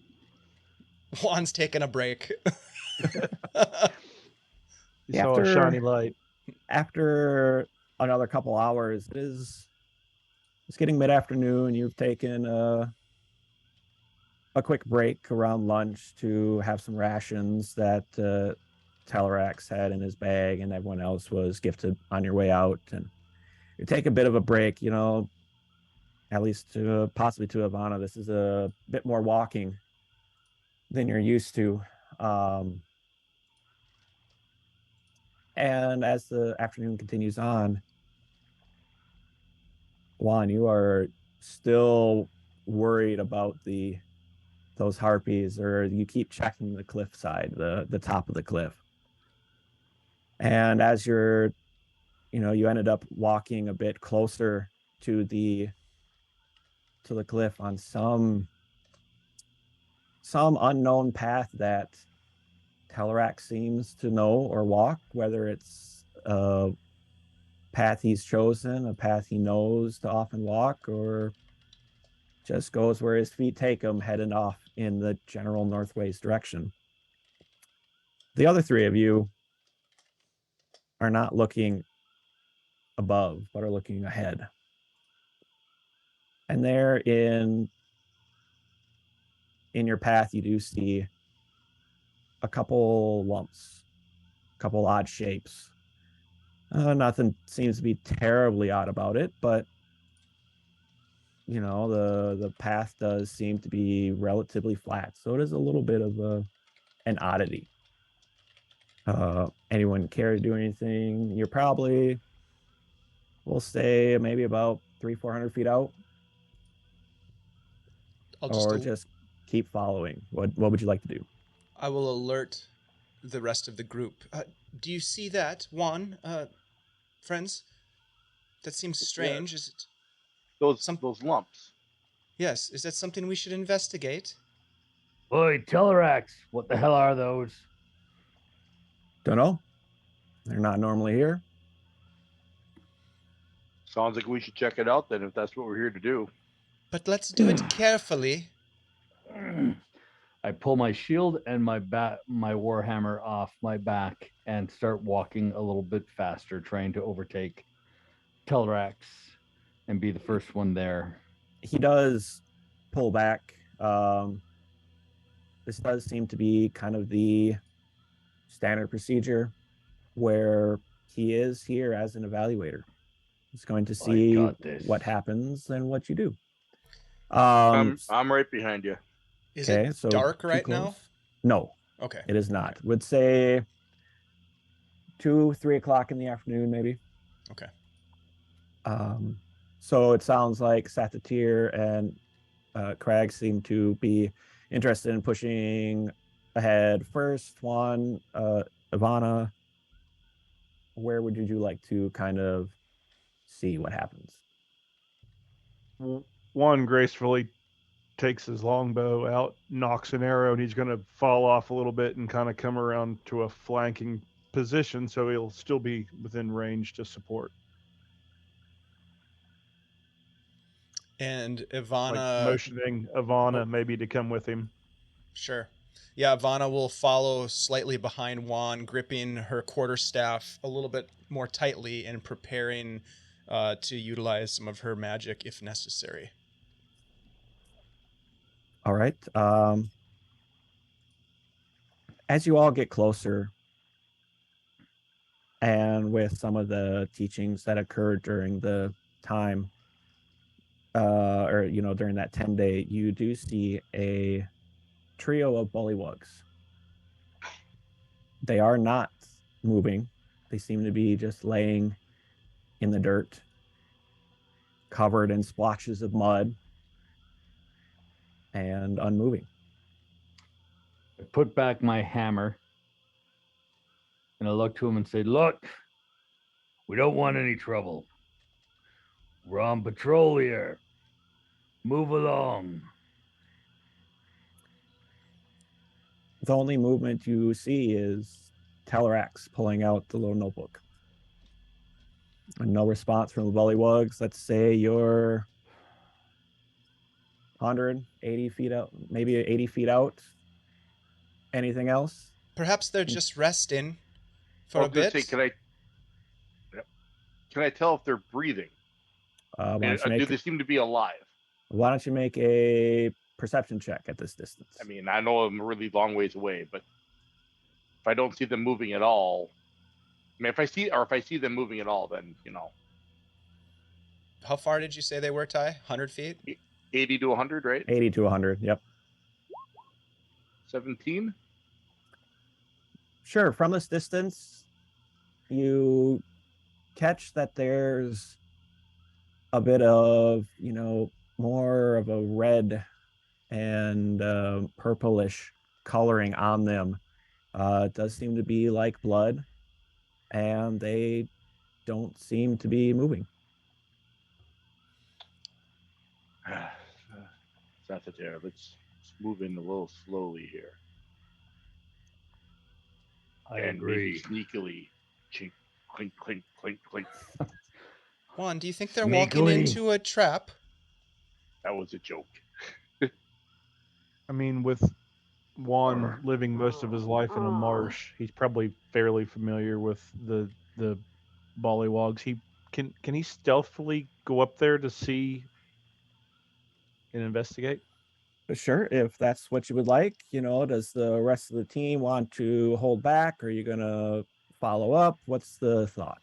Juan's taking a break. You saw a shiny light. After another couple hours, it's getting mid-afternoon. You've taken a quick break around lunch to have some rations that Telerex had in his bag and everyone else was gifted on your way out. And you take a bit of a break, you know, at least to possibly to Ivana. This is a bit more walking than you're used to. And as the afternoon continues on, Juan, you are still worried about those harpies, or you keep checking the cliff side, the top of the cliff. And as you ended up walking a bit closer to the cliff on some unknown path that Telerex seems to know or walk, whether it's a path he's chosen, a path he knows to often walk, or just goes where his feet take him, heading off in the general northwest direction. The other three of you are not looking above, but are looking ahead. And there in your path, you do see a couple lumps, a couple odd shapes. Nothing seems to be terribly odd about it, but you know, the path does seem to be relatively flat, so it is a little bit of an oddity. Anyone care to do anything? You're probably, we'll say, maybe about 300-400 feet out, or just keep following. What would you like to do? I will alert the rest of the group. Do you see that, Juan? Friends? That seems strange. Yeah. Is it those lumps? Yes. Is that something we should investigate? Oi, Telerex, what the hell are those? Don't know. They're not normally here. Sounds like we should check it out then, if that's what we're here to do. But let's do it carefully. I pull my shield and my warhammer off my back and start walking a little bit faster, trying to overtake Telerex and be the first one there. He does pull back. This does seem to be kind of the standard procedure where he is here as an evaluator. He's going to see what happens and what you do. I'm right behind you. Is it so dark right now? No. Okay. It is not. Would say 2-3 o'clock in the afternoon, maybe. Okay. So it sounds like Cyrenthe and Krag seem to be interested in pushing ahead first. Juan, Ivana, where would you like to kind of see what happens? Juan gracefully takes his longbow out, knocks an arrow, and he's going to fall off a little bit and kind of come around to a flanking position, so he'll still be within range to support. And Like Ivana, motioning Ivana maybe to come with him. sure. Yeah, Ivana will follow slightly behind Juan, gripping her quarterstaff a little bit more tightly and preparing to utilize some of her magic if necessary. All right. As you all get closer, and with some of the teachings that occurred during the time, or during that 10-day, you do see a trio of bullywugs. They are not moving. They seem to be just laying in the dirt, covered in splotches of mud, and unmoving. I put back my hammer and I look to him and say, "Look, we don't want any trouble. We're on patrol here. Move along." The only movement you see is Telerax pulling out the little notebook. And no response from the bullywugs. Let's say you're 180 feet out, maybe 80 feet out. Anything else? Perhaps they're just resting for I a was gonna bit. say, can I tell if they're breathing? Why don't you Do make they seem to be alive? Why don't you make a perception check at this distance? I mean, I know I'm a really long ways away, but if I don't see them moving at all, I mean, if I see them moving at all, then How far did you say they were, Ty? 100 feet? 80 to 100, right? 80 to 100. Yep. 17. Sure. From this distance, you catch that there's a bit of, more of a red and purplish coloring on them. It does seem to be like blood, and they don't seem to be moving. Cyrenthe, let's move in a little slowly here. I and agree. maybe sneakily, chink, clink, clink, clink, clink. Juan, do you think they're walking Sneakily. into a trap? That was a joke. I mean, with Juan living most of his life in a marsh, he's probably fairly familiar with the bollywogs. He can he stealthily go up there to see and investigate? Sure, if that's what you would like. Does the rest of the team want to hold back? Are you going to follow up? What's the thought?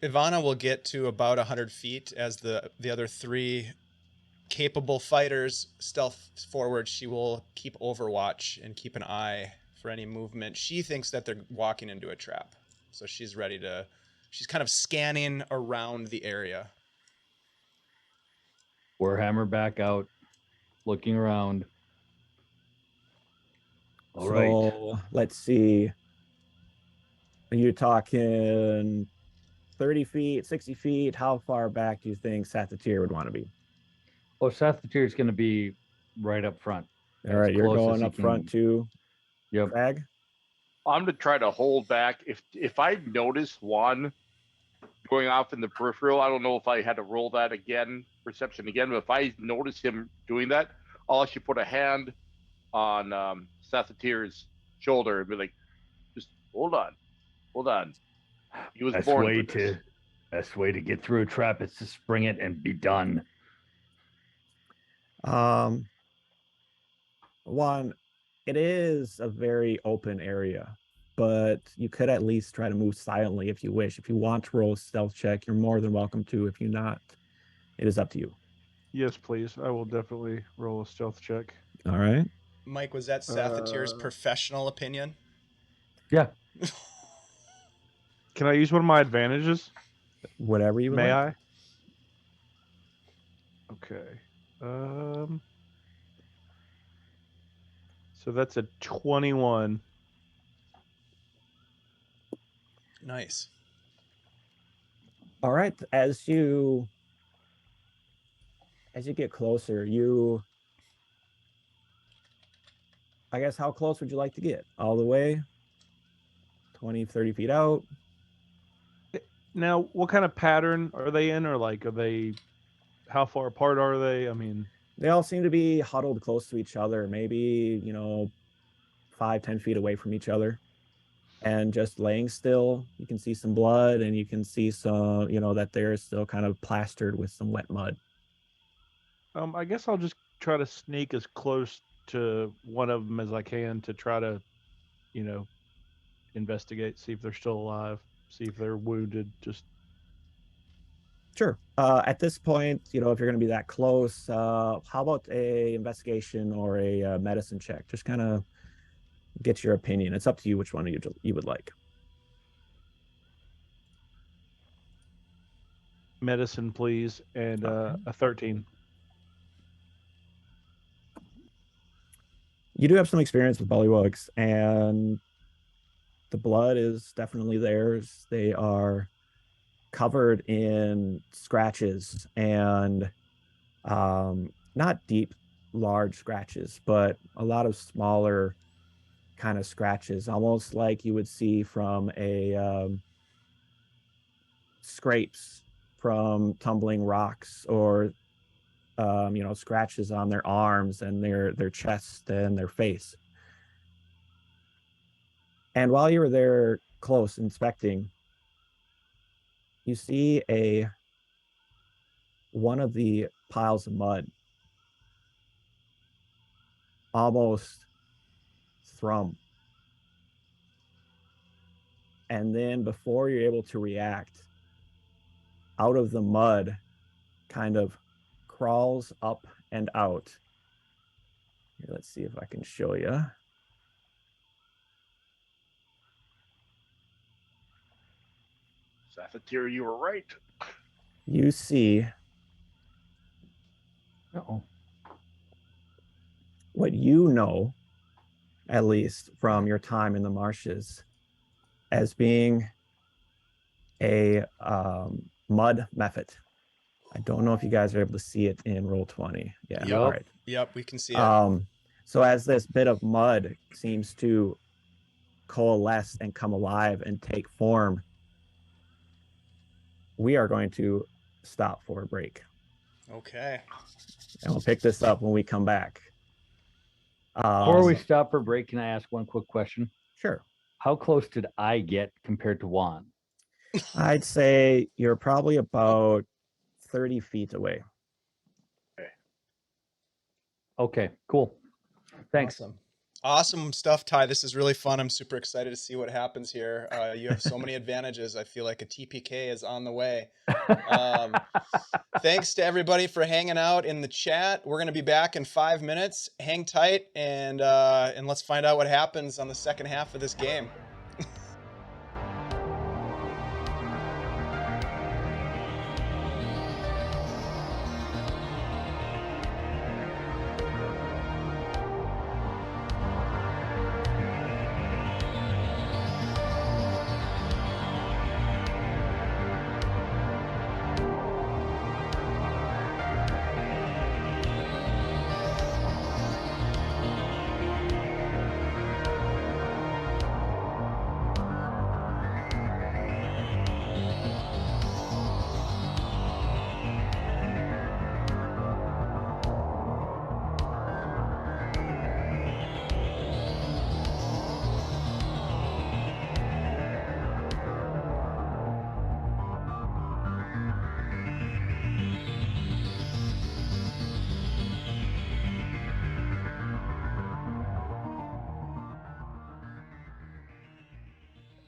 Ivana will get to about 100 feet as the other three capable fighters stealth forward. She will keep overwatch and keep an eye for any movement. She thinks that they're walking into a trap. So she's ready to, she's kind of scanning around the area. Warhammer back out, looking around. All right. So let's see. You're talking 30 feet, 60 feet. How far back do you think Sathatir would want to be? Oh, Sathatir is going to be right up front. All right, you're close as going he up front can. to Yep. Krag. I'm gonna try to hold back. If I notice one going off in the peripheral, I don't know if I had to roll that again, perception again, but if I notice him doing that, I'll actually put a hand on Sathatir's shoulder and be like, just hold on. He was born for this. Best way to get through a trap is to spring it and be done. One, it is a very open area, but you could at least try to move silently if you wish. If you want to roll a stealth check, you're more than welcome to. If you're not, it is up to you. Yes, please. I will definitely roll a stealth check. All right. Mike, was that Sathatir's professional opinion? Yeah. Can I use one of my advantages? Whatever you would May like. I? Okay. So that's a 21. Nice. All right. As you get closer, I guess, how close would you like to get? All the way? 20, 30 feet out. Now, what kind of pattern are they in, or like, how far apart are they? I mean, They all seem to be huddled close to each other, maybe, 5-10 feet away from each other, and just laying still. You can see some blood, and you can see some, that they're still kind of plastered with some wet mud. I guess I'll just try to sneak as close to one of them as I can to try to, investigate, see if they're still alive, see if they're wounded. Just Sure. At this point, if you're going to be that close, how about a investigation or a medicine check? Just kind of get your opinion. It's up to you which one you would like. medicine, please, and a 13. You do have some experience with bullywugs, and the blood is definitely theirs. They are covered in scratches, and not deep, large scratches, but a lot of smaller kind of scratches, almost like you would see from a scrapes from tumbling rocks, or scratches on their arms and their chest and their face. And while you were there close inspecting, you see one of the piles of mud almost thrum. And then before you're able to react, out of the mud kind of crawls up and out. Here, let's see if I can show you. Safatir, you were right. You see what you know, at least from your time in the marshes, as being a mud mephit. I don't know if you guys are able to see it in Roll20. Yeah, Yep. all right. Yep, we can see it. So as this bit of mud seems to coalesce and come alive and take form, we are going to stop for a break. Okay. And we'll pick this up when we come back. Before we stop for break, can I ask one quick question? Sure. How close did I get compared to Juan? I'd say you're probably about 30 feet away. Okay, cool. Thanks. Awesome stuff, Ty. This is really fun. I'm super excited to see what happens here. You have so many advantages. I feel like a TPK is on the way. Thanks to everybody for hanging out in the chat. We're going to be back in 5 minutes. Hang tight, and let's find out what happens on the second half of this game.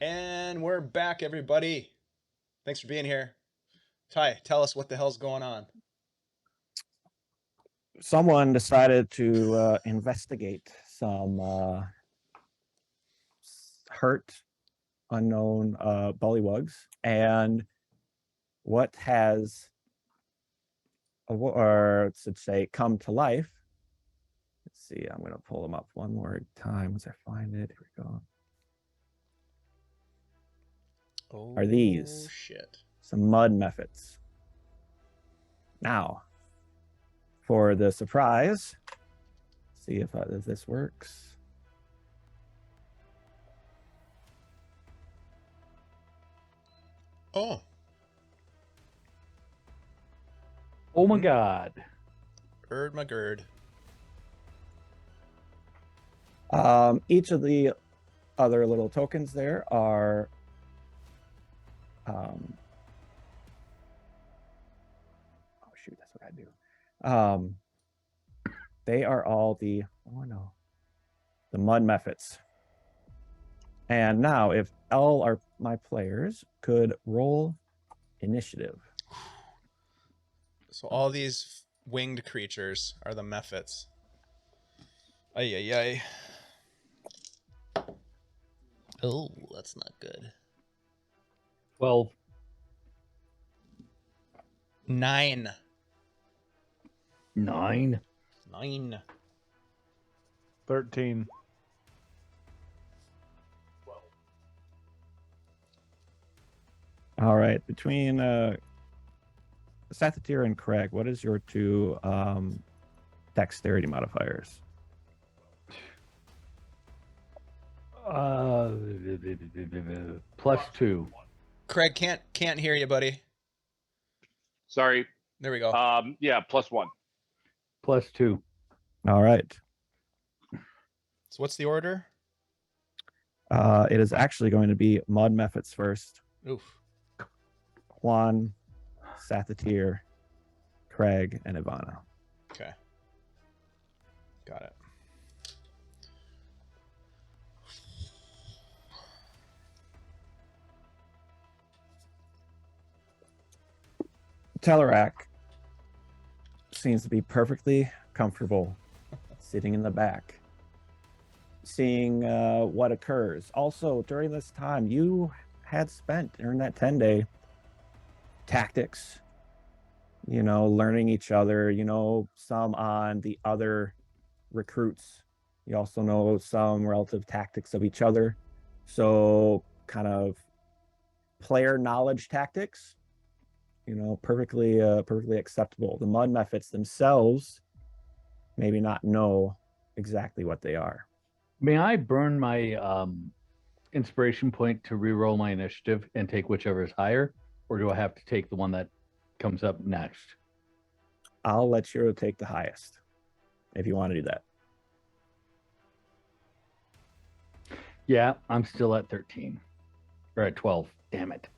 And we're back, everybody. Thanks for being here. Ty, tell us what the hell's going on. Someone decided to investigate some hurt, unknown bullywugs, and what has, or should say, come to life. Let's see, I'm going to pull them up one more time as I find it. Here we go. Are these some mud mephits. Now, for the surprise, see if this works. Oh. Oh my God. Erd my gird. Each of the other little tokens there are oh shoot, that's what I do. They are all the mud methods. And now if all our my players could roll initiative. So all these winged creatures are the mephits. Ay, ay, ay. Oh, that's not good. 12. 9. 9. 9. 13. All right, between Cyrenthe and Krag, what is your two dexterity modifiers? +2. Craig can't hear you, buddy. Sorry. There we go. Yeah, +1. +2. All right. So what's the order? It is actually going to be Mud Mephits first. Oof. Juan, Cyrenthe, Krag, and Ivana. Okay. Got it. Telerak seems to be perfectly comfortable sitting in the back, seeing what occurs. Also, during this time, you had spent during that 10-day tactics, learning each other, some on the other recruits. You also know some relative tactics of each other. So kind of player knowledge tactics, perfectly acceptable. The mud methods themselves maybe not know exactly what they are. May I burn my inspiration point to reroll my initiative and take whichever is higher? Or do I have to take the one that comes up next? I'll let you take the highest if you want to do that. Yeah, I'm still at 13. Or at 12. Damn it.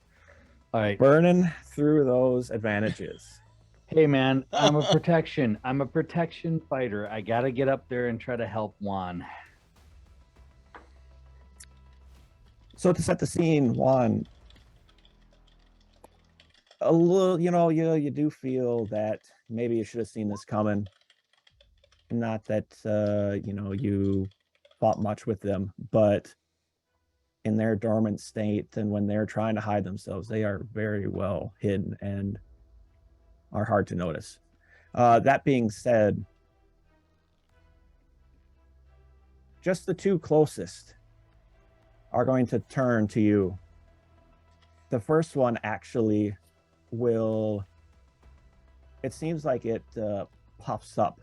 All right. Burning through those advantages. Hey, man, I'm a protection. I'm a protection fighter. I got to get up there and try to help Juan. So to set the scene, Juan, a little, you do feel that maybe you should have seen this coming. Not that, you fought much with them, but in their dormant state and when they're trying to hide themselves, they are very well hidden and are hard to notice. That being said, just the two closest are going to turn to you. The first one actually it seems like it puffs up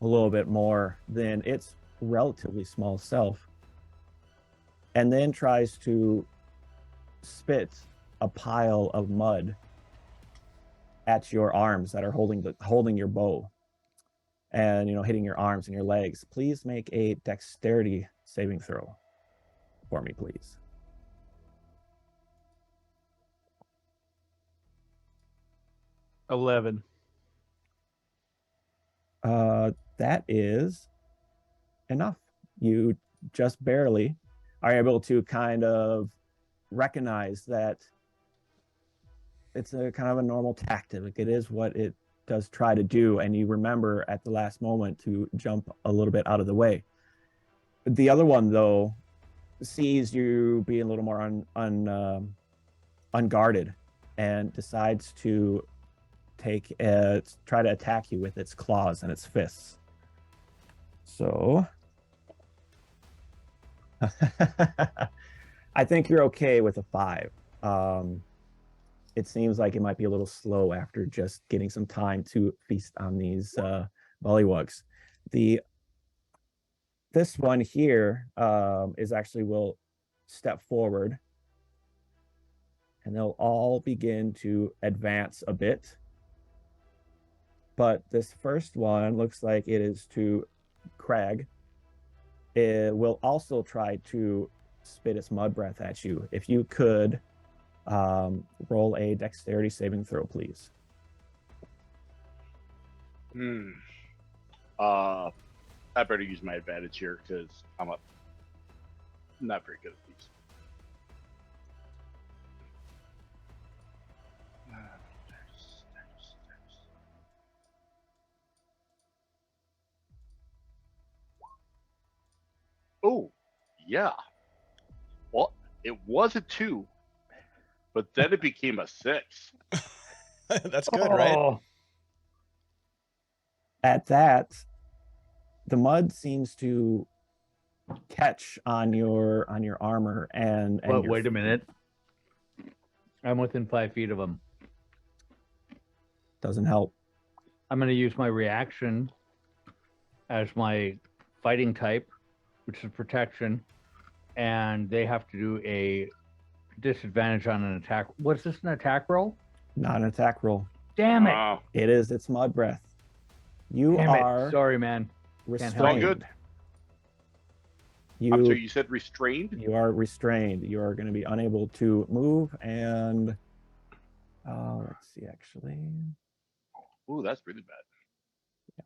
a little bit more than its relatively small self, and then tries to spit a pile of mud at your arms that are holding your bow, and hitting your arms and your legs. Please make a dexterity saving throw for me, please. $11. That is enough. You just barely are able to kind of recognize that it's a kind of a normal tactic. It is what it does try to do, and you remember at the last moment to jump a little bit out of the way. The other one, though, sees you being a little more unguarded and decides to try to attack you with its claws and its fists. So I think you're okay with a 5. It seems like it might be a little slow after just getting some time to feast on these bullywugs. This one here will step forward and they'll all begin to advance a bit. But this first one looks like it is to Krag. It will also try to spit its mud breath at you. If you could roll a dexterity saving throw, please. I better use my advantage here because I'm not very good at these. Oh, yeah. Well, it was a 2, but then it became a 6. That's good, right? Oh, At that, the mud seems to catch on your armor and but your, wait a minute. I'm within 5 feet of him. doesn't help. I'm going to use my reaction as my fighting type, which is protection, and they have to do a disadvantage on an attack. What's this, an attack roll? Not an attack roll. Damn it! Wow. It is its mud breath. You Damn are it! Sorry, man. restrained. help. All good. You, I'm sorry, you said restrained? you are restrained. You are going to be unable to move, and let's see, actually. Ooh, that's really bad.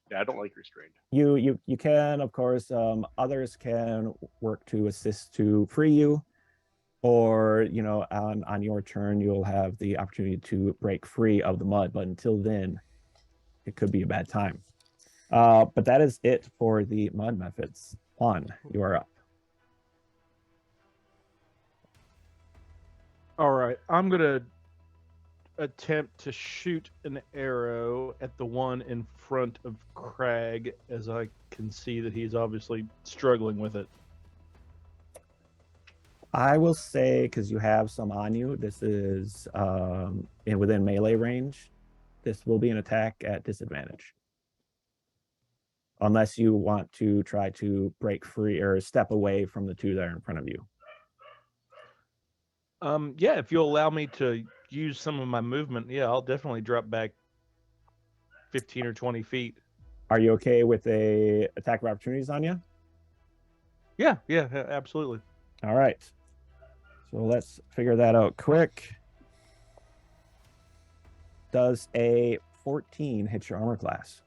Yeah, I don't like restrained. You can, of course, others can work to assist to free you, or on your turn you'll have the opportunity to break free of the mud, but until then it could be a bad time. But that is it for the mud methods. Juan, you are up. All right, I'm gonna attempt to shoot an arrow at the one in front of Krag, as I can see that he's obviously struggling with it. I will say, because you have some on you, this is within melee range. This will be an attack at disadvantage. Unless you want to try to break free or step away from the two that are in front of you. Yeah, if you'll allow me to use some of my movement, yeah, I'll definitely drop back 15 or 20 feet. Are you okay with a attack of opportunities on you? Yeah, absolutely. All right. So let's figure that out quick. Does a 14 hit your armor class?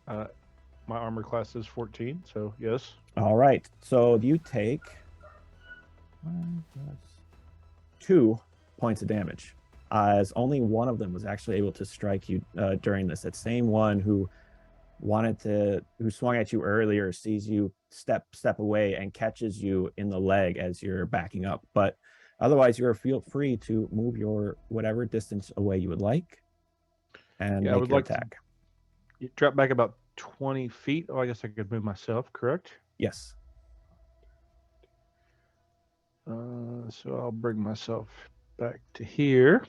My armor class is 14, so yes. All right. So you take 2 points of damage, as only one of them was actually able to strike you during this. That same one who swung at you earlier sees you step away and catches you in the leg as you're backing up. But otherwise, you're feel free to move your whatever distance away you would like and Yeah, I make would your like to- attack. You drop back about 20 feet. Oh, I guess I could move myself, correct? Yes. So I'll bring myself back to here,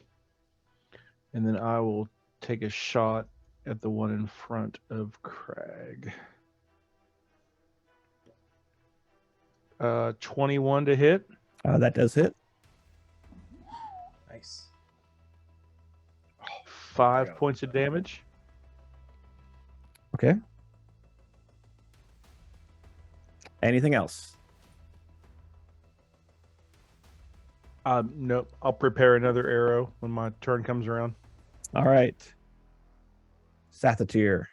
and then I will take a shot at the one in front of Krag. 21 to hit. That does hit. Nice. 5 points of damage. Okay. Anything else? Nope. I'll prepare another arrow when my turn comes around. All right. Sathatir,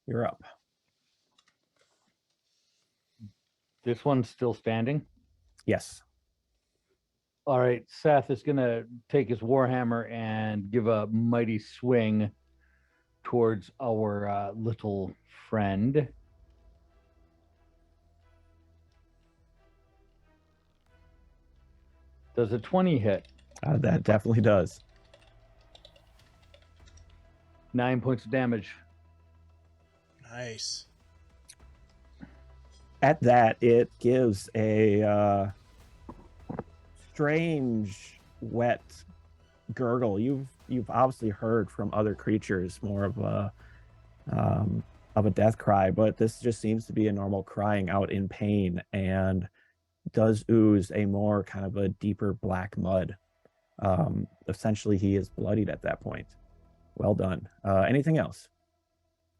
you're up. This one's still standing. Yes. All right, Seth is going to take his warhammer and give a mighty swing towards our little friend. Does a 20 hit? That definitely does. 9 points of damage. Nice. At that, it gives a strange, wet gurgle. You've obviously heard from other creatures more of a death cry, but this just seems to be a normal crying out in pain, and does ooze a more kind of a deeper black mud Essentially, he is bloodied at that point. Well done. Anything else?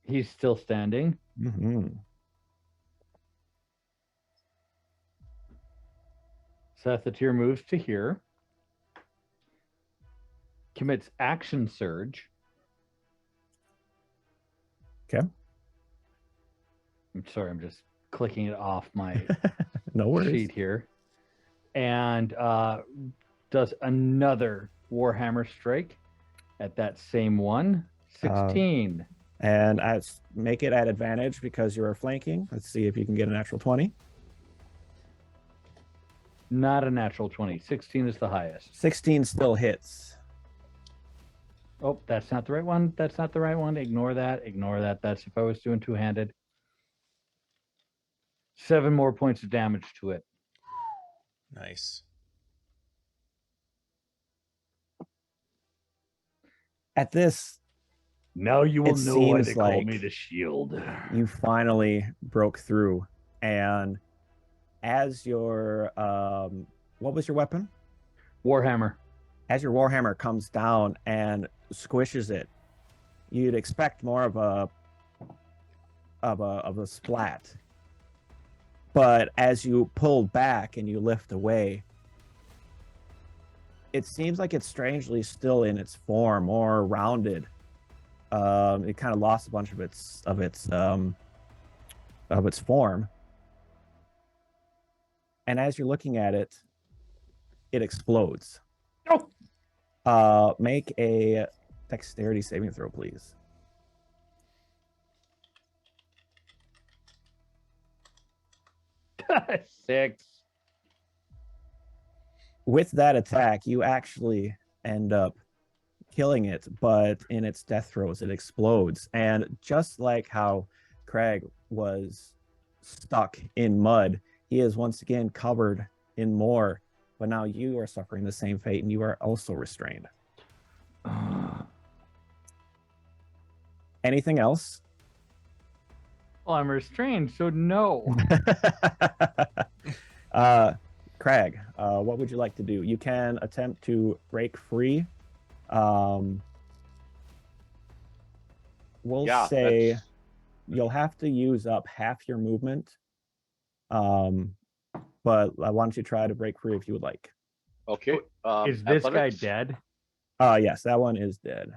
He's still standing. Mm-hmm. Cyrenthe moves to here. Commits action surge. Okay. I'm sorry, I'm just clicking it off my No worries. sheet here. And does another Warhammer strike at that same one. 16. And make it at advantage because you are flanking. Let's see if you can get a natural 20. Not a natural 20. 16 is the highest. 16 still hits. Oh, that's not the right one. That's not the right one. Ignore that. Ignore that. That's if I was doing two-handed. 7 more points of damage to it. Nice. At this, Now you will It know why seems they call like me the shield. you finally broke through. And as your, what was your weapon? Warhammer. As your Warhammer comes down and squishes it, you'd expect more of a splat. But as you pull back and you lift away, it seems like it's strangely still in its form, more rounded. It kind of lost a bunch of its form. And as you're looking at it, it explodes. Make a dexterity saving throw, please. Six. With that attack, you actually end up killing it, but in its death throes, it explodes. And just like how Krag was stuck in mud, he is once again covered in more. But now you are suffering the same fate, and you are also restrained. Anything else? Well, I'm restrained, so no. Krag, what would you like to do? You can attempt to break free. We'll say you'll have to use up half your movement. But why don't you try to break free if you would like? Okay. Is this athletics? guy dead? Yes, that one is dead.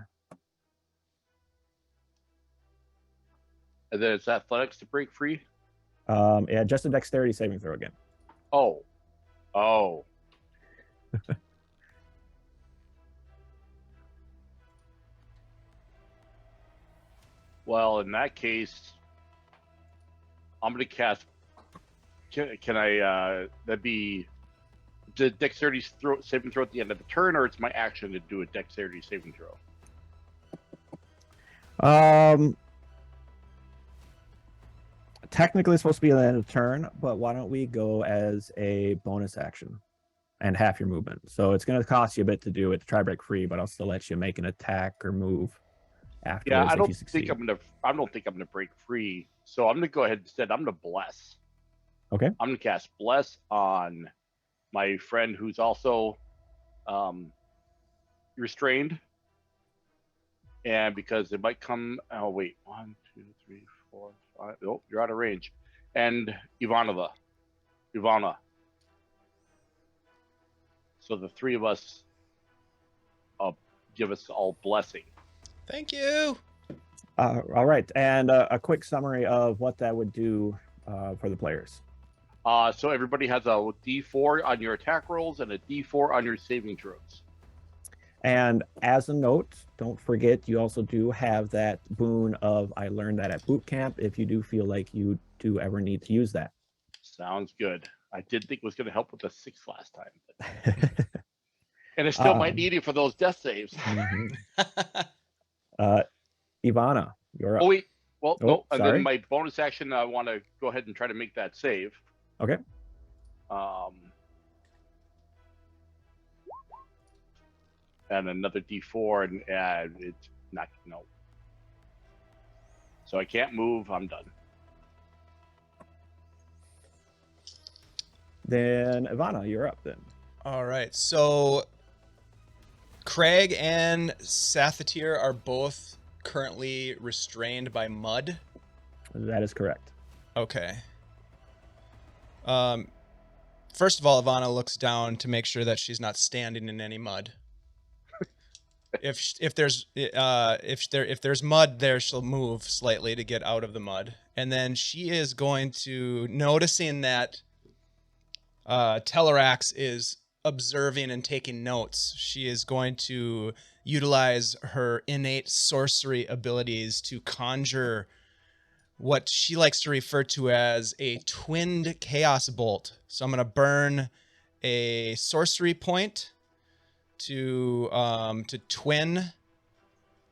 And then it's athletics to break free. Yeah, just a dexterity saving throw again. Oh. Well, in that case, I'm going to cast. Can I? That be the dexterity saving throw at the end of the turn, or it's my action to do a dexterity saving throw? Technically, it's supposed to be at the end of the turn, but why don't we go as a bonus action and half your movement? So it's going to cost you a bit to do it to try to break free, but I'll still let you make an attack or move afterwards. Yeah, I if you don't succeed. think I'm gonna break free. So I'm gonna go ahead instead. I'm gonna bless. Okay. I'm gonna cast bless on my friend who's also restrained, and because it might come. Oh wait, 1, 2, 3, 4, 5. Oh, you're out of range. And Ivana. So the three of us give us all blessing. Thank you. All right, and a quick summary of what that would do for the players. So everybody has a D4 on your attack rolls and a D4 on your saving throws. And as a note, don't forget you also do have that boon of I learned that at boot camp if you do feel like you do ever need to use that. Sounds good. I did think it was going to help with the 6 last time. But... and I still might need it for those death saves. Ivana, you're up. Oh, wait. Well, no. And sorry. then my bonus action, I want to go ahead and try to make that save. Okay. And another D4, and it's not, no. So I can't move. I'm done. Then Ivana, you're up then. All right. So Krag and Cyrenthe are both currently restrained by mud. That is correct. Okay. First of all, Ivana looks down to make sure that she's not standing in any mud. If there's mud there, she'll move slightly to get out of the mud, and then she is going to, noticing that Tellerax is observing and taking notes, she is going to utilize her innate sorcery abilities to conjure what she likes to refer to as a twinned chaos bolt. So I'm going to burn a sorcery point to twin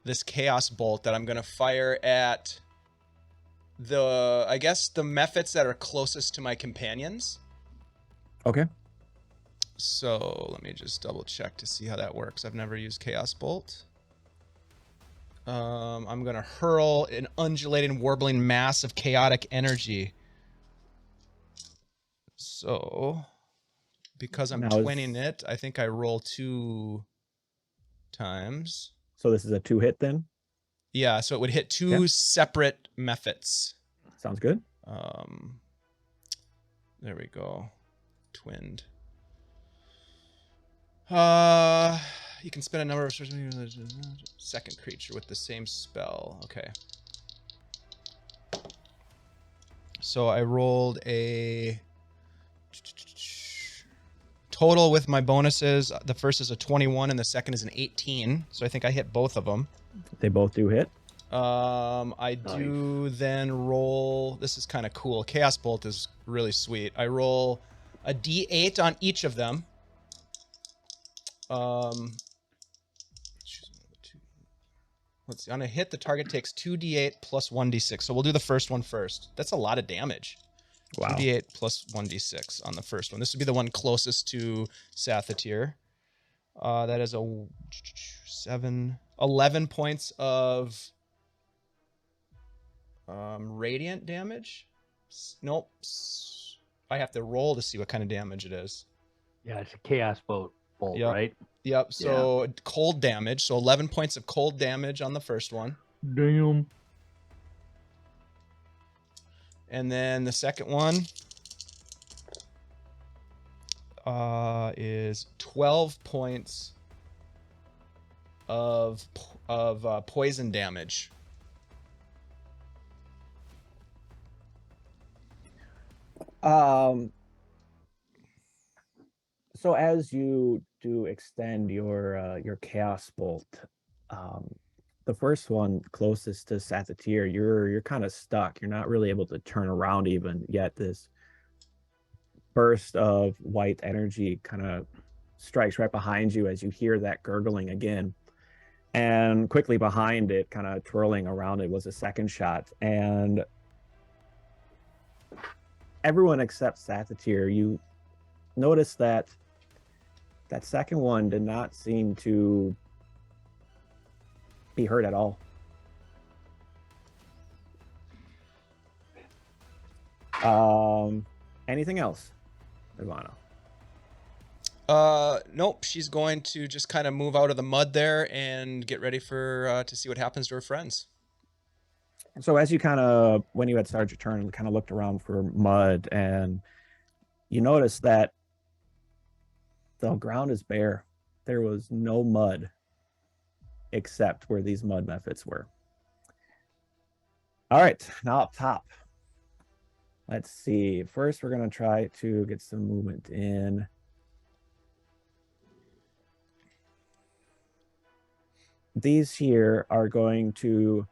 this chaos bolt that I'm going to fire at the mephits that are closest to my companions. Okay. So let me just double check to see how that works. I've never used chaos bolt. I'm going to hurl an undulating, warbling mass of chaotic energy. So, because I'm twinning it, I think I roll 2 times. So this is a 2-hit then? Yeah, so it would hit 2 separate mephits. Sounds good. There we go. Twinned. You can spend a number of second creature with the same spell. Okay. So I rolled a total with my bonuses. The first is a 21 and the second is an 18. So I think I hit both of them. They both do hit. I do then roll. This is kind of cool. Chaos Bolt is really sweet. I roll a D8 on each of them. Let's see. On a hit, the target takes 2d8 plus 1d6. So we'll do the first one first. That's a lot of damage. Wow. 2d8 plus 1d6 on the first one. This would be the one closest to Cyrenthe. That is 11 points of radiant damage. Nope. I have to roll to see what kind of damage it is. Yeah, it's a chaos bolt, Yep. right? Yep. So cold damage. So 11 points of cold damage on the first one. Damn. And then the second one is 12 points of poison damage. So as you do extend your chaos bolt, the first one closest to Cyrenthe, you're kind of stuck. You're not really able to turn around even yet. This burst of white energy kind of strikes right behind you as you hear that gurgling again. And quickly behind it, kind of twirling around it, was a second shot. And everyone except Cyrenthe, you notice that that second one did not seem to be hurt at all. Anything else, Ivana? Nope. She's going to just kind of move out of the mud there and get ready for to see what happens to her friends. So as you kind of, when you had started your turn, kind of looked around for mud, and you noticed that the ground is bare. There was no mud except where these mud mephits were. All right, now up top. Let's see. First, we're going to try to get some movement in. These here are going to,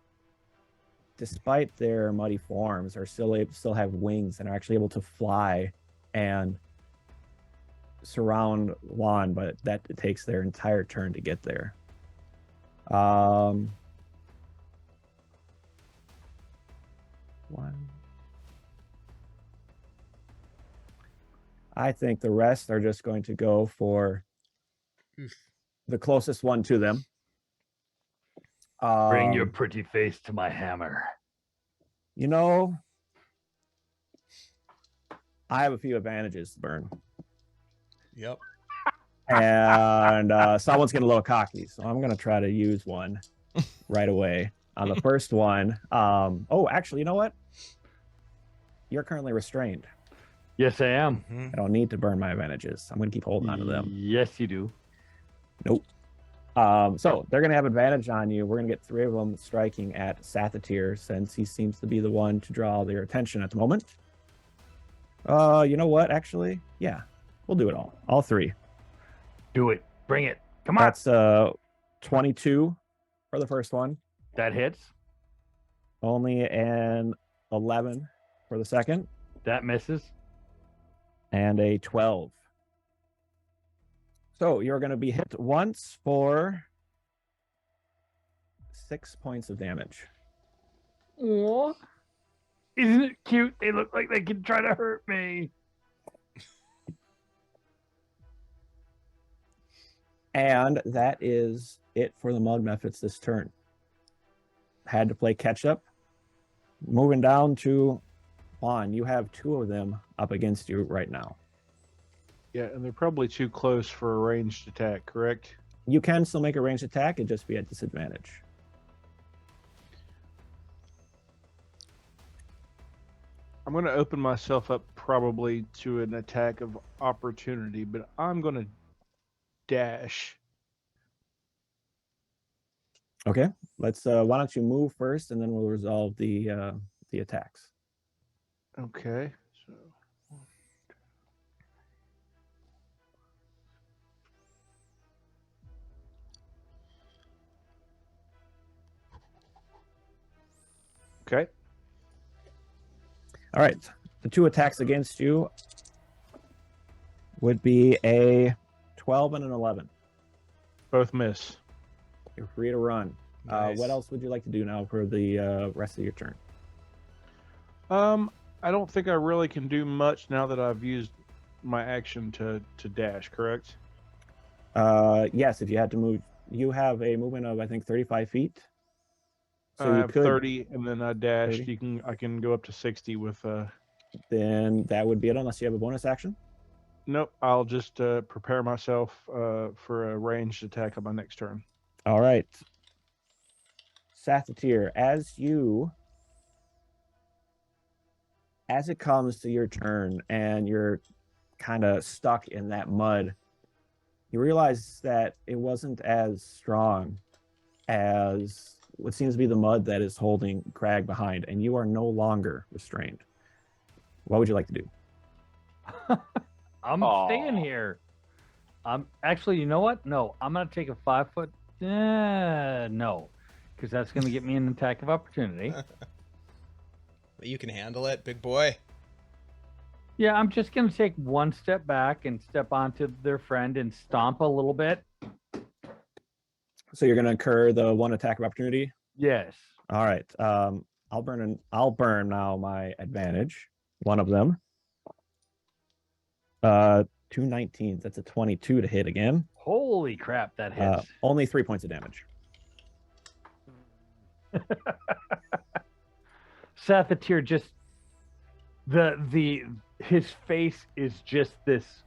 despite their muddy forms, are still have wings and are actually able to fly and surround Juan, but that it takes their entire turn to get there. One. I think the rest are just going to go for the closest one to them. Bring your pretty face to my hammer. You know, I have a few advantages, Burn. Yep. And someone's getting a little cocky, so I'm gonna try to use one right away on the first one. Oh, actually, you know what? You're currently restrained. Yes, I am. I don't need to burn my advantages. I'm gonna keep holding on to them. Yes, you do. Nope. So they're gonna have advantage on you. We're gonna get 3 of them striking at Cyrenthe, since he seems to be the one to draw their attention at the moment. You know what? Actually, yeah, we'll do it all 3. Do it. Bring it. Come on. That's 22 for the first one. That hits. Only an 11 for the second, That misses. and a 12. So you're going to be hit once for 6 points of damage. Aw. Isn't it cute? They look like they can try to hurt me. And that is it for the Mug Methods this turn. Had to play catch up. Moving down to Juan, you have 2 of them up against you right now. Yeah, and they're probably too close for a ranged attack, correct? You can still make a ranged attack, it'd just be at disadvantage. I'm going to open myself up probably to an attack of opportunity, but I'm going to dash. Okay, let's. Why don't you move first, and then we'll resolve the attacks. Okay, so okay. All right, the 2 attacks against you would be a 12 and an 11. Both miss. You're free to run. Nice. What else would you like to do now for the rest of your turn? I don't think I really can do much now that I've used my action to dash, correct? Yes, if you had to move, you have a movement of I think 35 feet. So I you have could 30, and then I dashed. 30? I can go up to 60 with. Then that would be it, unless you have a bonus action. Nope, I'll just prepare myself for a ranged attack on my next turn. All right, Cyrenthe, as it comes to your turn and you're kind of stuck in that mud, you realize that it wasn't as strong as what seems to be the mud that is holding Krag behind, and you are no longer restrained. What would you like to do? I'm staying here. Actually, you know what? No, I'm gonna take a 5 foot. No, because that's gonna get me an attack of opportunity. But you can handle it, big boy. Yeah, I'm just gonna take 1 step back and step onto their friend and stomp a little bit. So you're going to incur the 1 attack of opportunity. Yes. All right. I'll burn now my advantage. One of them. 2 19s. That's a 22 to hit again. Holy crap, that hits. Only 3 points of damage. Cyrenthe just his face is just this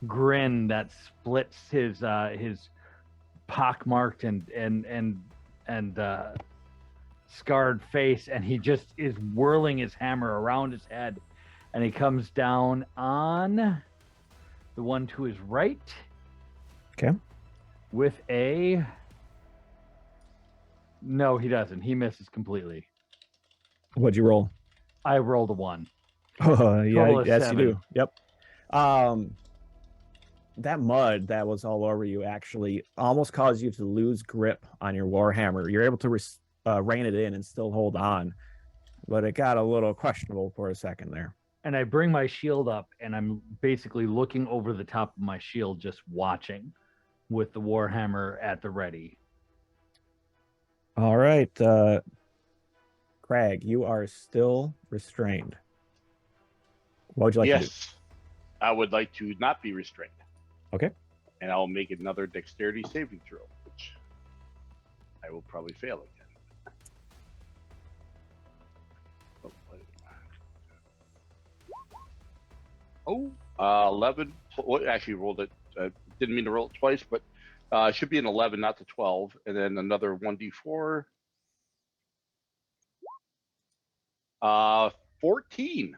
grin that splits his pockmarked and scarred face, and he just is whirling his hammer around his head, and he comes down on the one to his right. Okay. With a no, he doesn't. He misses completely. What'd you roll? I rolled a 1. Oh, yeah, Total of yes, 7. you do. Yep. That mud that was all over you actually almost caused you to lose grip on your warhammer. You're able to rein it in and still hold on, but it got a little questionable for a second there. And I bring my shield up, and I'm basically looking over the top of my shield, just watching with the warhammer at the ready. All right, Krag, you are still restrained. What would you like to do? Yes, I would like to not be restrained. Okay. And I'll make another dexterity saving throw, which I will probably fail again. Oh, 11. Well, actually rolled it didn't mean to roll it twice, but it should be an 11, not the 12, and then another 1d4. 14.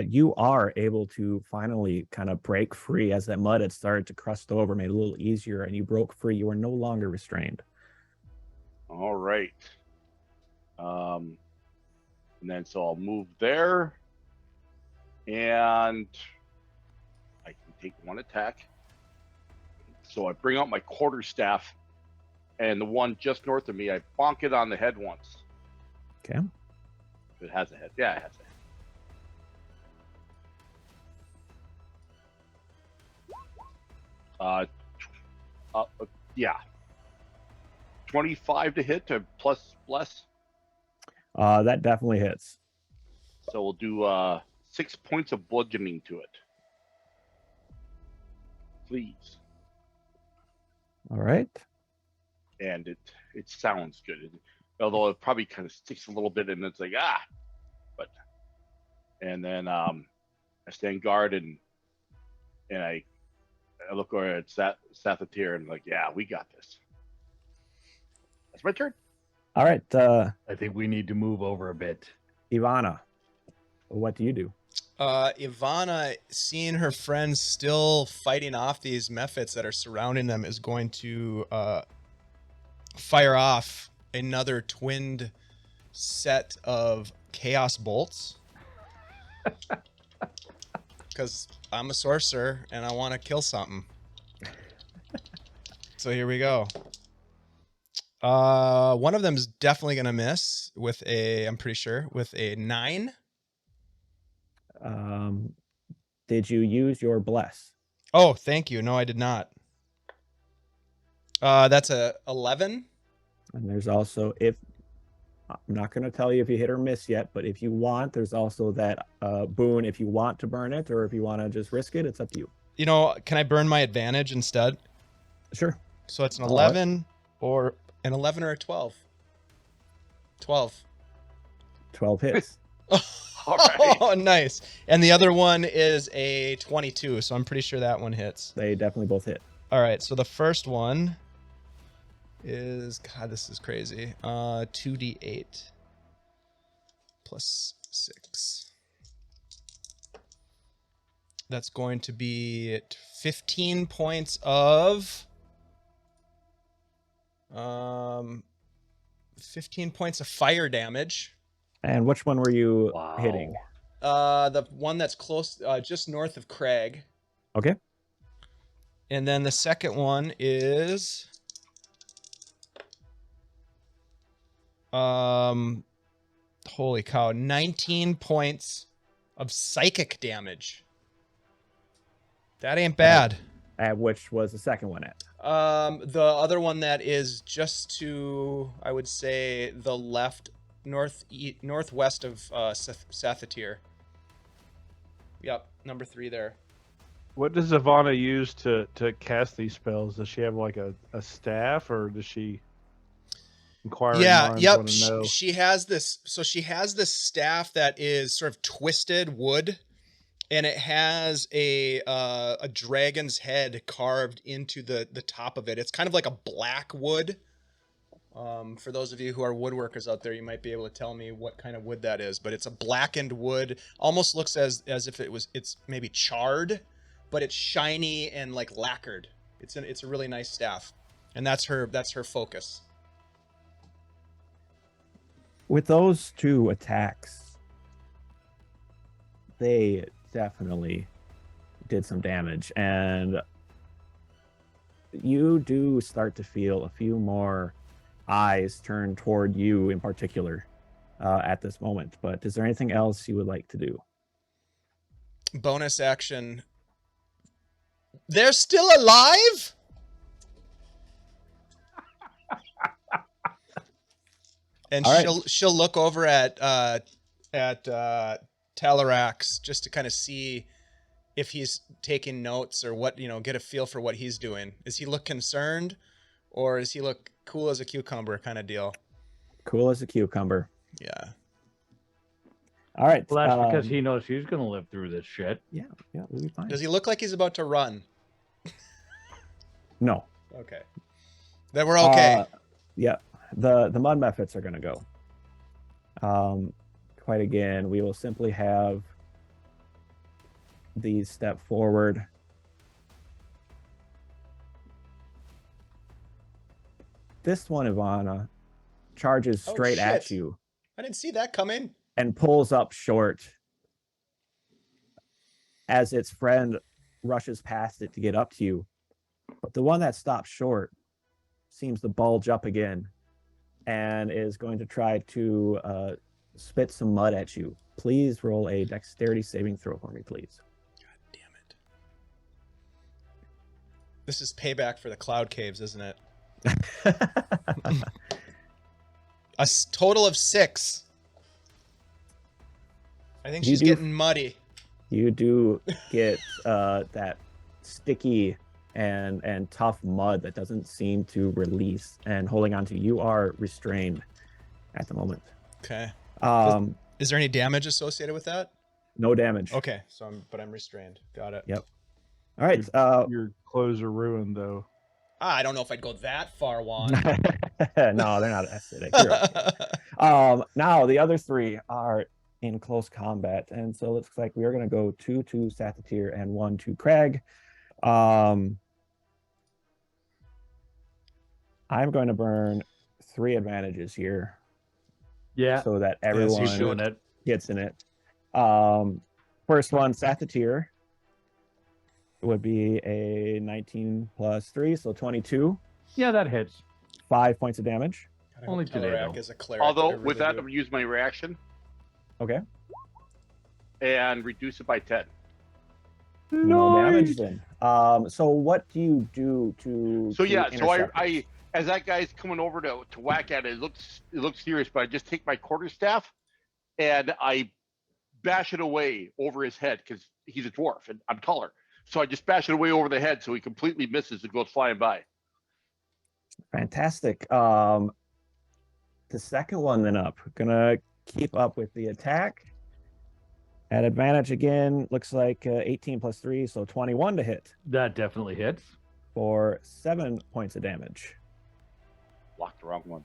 You are able to finally kind of break free as that mud had started to crust over, made it a little easier, and you broke free. You are no longer restrained. All right. And then so I'll move there, and I can take one attack. So I bring out my quarterstaff, and the one just north of me, I bonk it on the head once. Okay. It has a head. Yeah, it has a head. Yeah. 25 to hit to plus bless. That definitely hits. So we'll do 6 points of bludgeoning to it. Please. All right. And it sounds good. Although it probably kind of sticks a little bit and it's like, but and then I stand guard and I look over at Cyrenthe and like, yeah, we got this. That's my turn. All right. I think we need to move over a bit. Ivana, what do you do? Ivana, seeing her friends still fighting off these mephits that are surrounding them, is going to fire off another twinned set of chaos bolts. Because I'm a sorcerer and I want to kill something. So here we go. One of them is definitely going to miss with I'm pretty sure, with a 9. Did you use your bless? Oh, thank you. No, I did not. That's a 11. And there's also, if I'm not going to tell you if you hit or miss yet, but if you want, there's also that boon if you want to burn it or if you want to just risk it. It's up to you. You know, can I burn my advantage instead? Sure. So it's an 11 or an 11 or a 12. 12. 12 hits. All right. Oh, nice. And the other one is a 22, so I'm pretty sure that one hits. They definitely both hit. All right, so the first one is, God, this is crazy. 2d8 plus 6. That's going to be 15 points of 15 points of fire damage. And which one were you Wow. hitting? The one that's close, just north of Krag. Okay. And then the second one is holy cow, 19 points of psychic damage. That ain't bad. At which was the second one at? The other one that is just to, I would say, the left, northwest of Cyrenthe. Yep, number 3 there. What does Ivana use to cast these spells? Does she have like a staff, or does she inquire? Yeah, yep. Know? She has this. So she has this staff that is sort of twisted wood, and it has a dragon's head carved into the top of it. It's kind of like a black wood. For those of you who are woodworkers out there, you might be able to tell me what kind of wood that is. But it's a blackened wood. Almost looks as if it's maybe charred, but it's shiny and like lacquered. It's a really nice staff, and that's her focus. With those two attacks, they definitely did some damage, and you do start to feel a few more eyes turn toward you in particular at this moment. But is there anything else you would like to do? Bonus action. They're still alive? And she'll look over at Talarax just to kind of see if he's taking notes or what, get a feel for what he's doing. Does he look concerned, or does he look cool as a cucumber kind of deal? Cool as a cucumber. Yeah. All right. Well, that's because he knows he's going to live through this shit. Yeah, we'll be fine. Does he look like he's about to run? No. Okay. Then we're okay. Yeah. The mud methods are going to go. Quite again, we will simply have these step forward. This one, Ivana, charges straight at shit. you I didn't see that coming. and pulls up short as its friend rushes past it to get up to you. But the one that stops short seems to bulge up again and is going to try to spit some mud at you. Please roll a dexterity saving throw for me, please. God damn it. This is payback for the cloud caves, isn't it? A total of 6. I think she's getting muddy. You do get that sticky and tough mud that doesn't seem to release and holding on to you. You are restrained at the moment. Okay. Is there any damage associated with that? No damage. Okay, so I'm restrained. Got it. Yep. All right. Your clothes are ruined, though. I don't know if I'd go that far, Juan. No, they're not acidic. You're okay. Now the other 3 are in close combat, and so it looks like we are going to go 2 to Cyrenthe and 1 to Krag. I'm going to burn 3 advantages here. Yeah. So that Yes, everyone you should. Doing it. gets in it. First one, Cyrenthe, would be a 19 plus 3, so 22. Yeah, that hits. 5 points of damage. Gotta go Only today, Telerak though. as a cleric. I Although really with that, do. I would use my reaction Okay. and reduce it by 10. No damage then. So what do you do to? So yeah, so intercept I this? as that guy's coming over to whack at it, it looks serious, but I just take my quarterstaff and I bash it away over his head because he's a dwarf and I'm taller. So I just bash it away over the head so he completely misses and goes flying by. Fantastic. The second one then up. Gonna keep up with the attack. At advantage again, looks like 18 plus 3, so 21 to hit That definitely hits. for 7 points of damage. Locked the wrong one.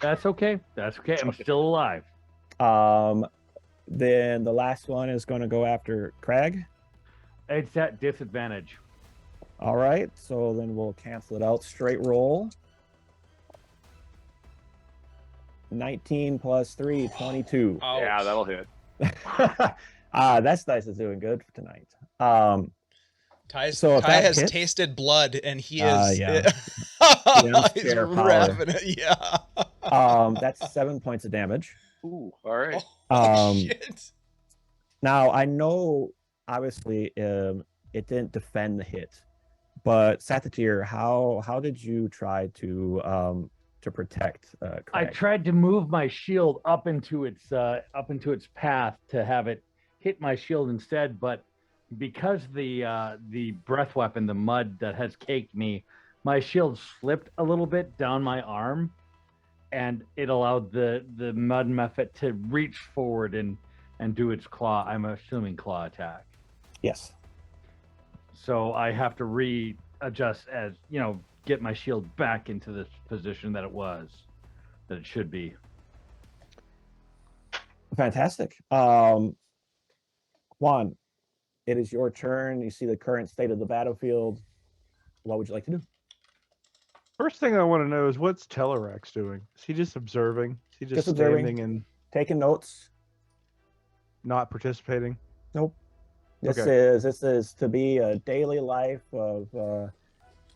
That's okay. That's okay. I'm still alive. Then the last one is going to go after Krag. It's at disadvantage. All right, so then we'll cancel it out. Straight roll. 19 plus 3, 22. Ouch. Yeah, that'll hit. That's dice is doing good for tonight. Ty, So if Ty that has hits- tasted blood, and he is. Yeah. He's Spare power. revving it. Yeah. That's 7 points of damage. Ooh, all right. Oh, Um, shit. Now I know, obviously, it didn't defend the hit, but Cyrenthe, how did you try to protect I Krag? tried to move my shield up into its path to have it hit my shield instead, but because the breath weapon, the mud that has caked me, my shield slipped a little bit down my arm, and it allowed the mud mephit to reach forward and do its claw. I'm assuming claw attack. Yes. So I have to readjust as get my shield back into the position that it should be. Fantastic. Juan, it is your turn. You see the current state of the battlefield. What would you like to do? First thing I want to know is what's Telerex doing? Is he just observing? Is he just observing. standing and Taking notes. not participating? Nope. This Okay. is to be a daily life of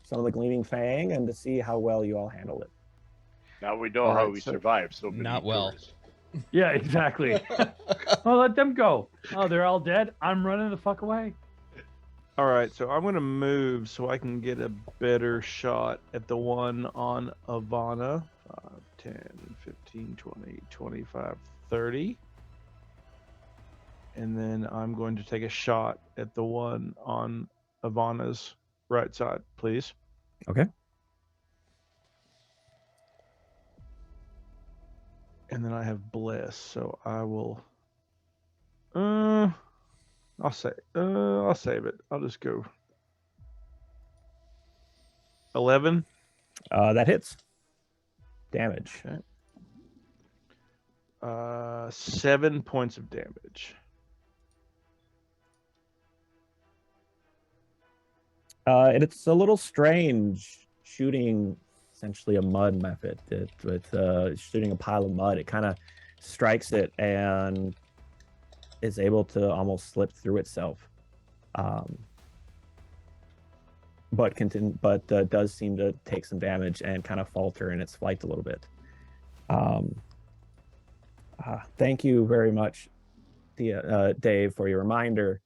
some of the Gleaming Fang and to see how well you all handle it. Now we know All how right, we so- survived. So many Not well. tours. Yeah, exactly. Well, let them go. Oh, they're all dead. I'm running the fuck away. All right, so I'm going to move so I can get a better shot at the one on Ivana. 5, 10, 15, 20, 25, 30. And then I'm going to take a shot at the one on Ivana's right side, please. Okay. And then I have Bliss, so I will... I'll save it. I'll just go. 11. That hits. Damage. 7 points of damage. It's a little strange shooting essentially a mud method with shooting a pile of mud. It kind of strikes it and is able to almost slip through itself. But does seem to take some damage and kind of falter in its flight a little bit. Thank you very much, Dave, for your reminder.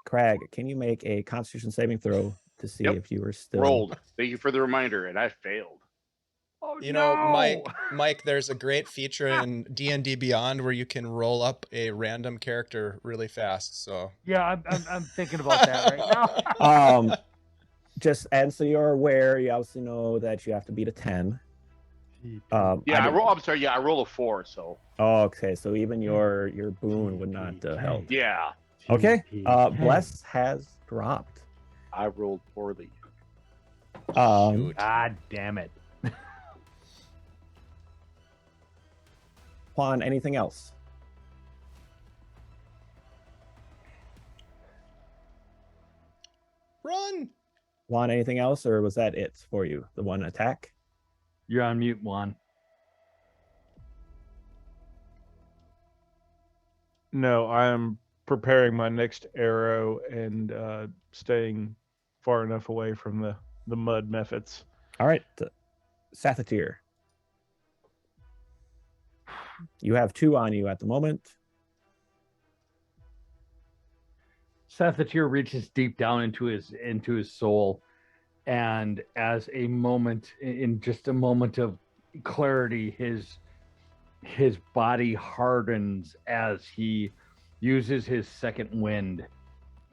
Krag, can you make a Constitution saving throw to see Yep. if you were still Rolled. Thank you for the reminder, and I failed. Oh, You no! know, Mike, there's a great feature in D&D Beyond where you can roll up a random character really fast. So Yeah, I'm thinking about that right now. Just and so you're aware, you obviously know that you have to beat a 10. Yeah, I'm sorry. Yeah, I roll a 4. So. Oh, okay, so even your boon would not help. Yeah, Okay, Bless has dropped. I rolled poorly. Shoot. God damn it. Juan, anything else? Run. Juan, anything else, or was that it for you? The one attack? You're on mute, Juan. No, I am preparing my next arrow and staying far enough away from the mud methods. All right, Sathatir. You have 2 on you at the moment. Sathatir reaches deep down into his soul, and as a moment, in just a moment of clarity, his body hardens as he uses his second wind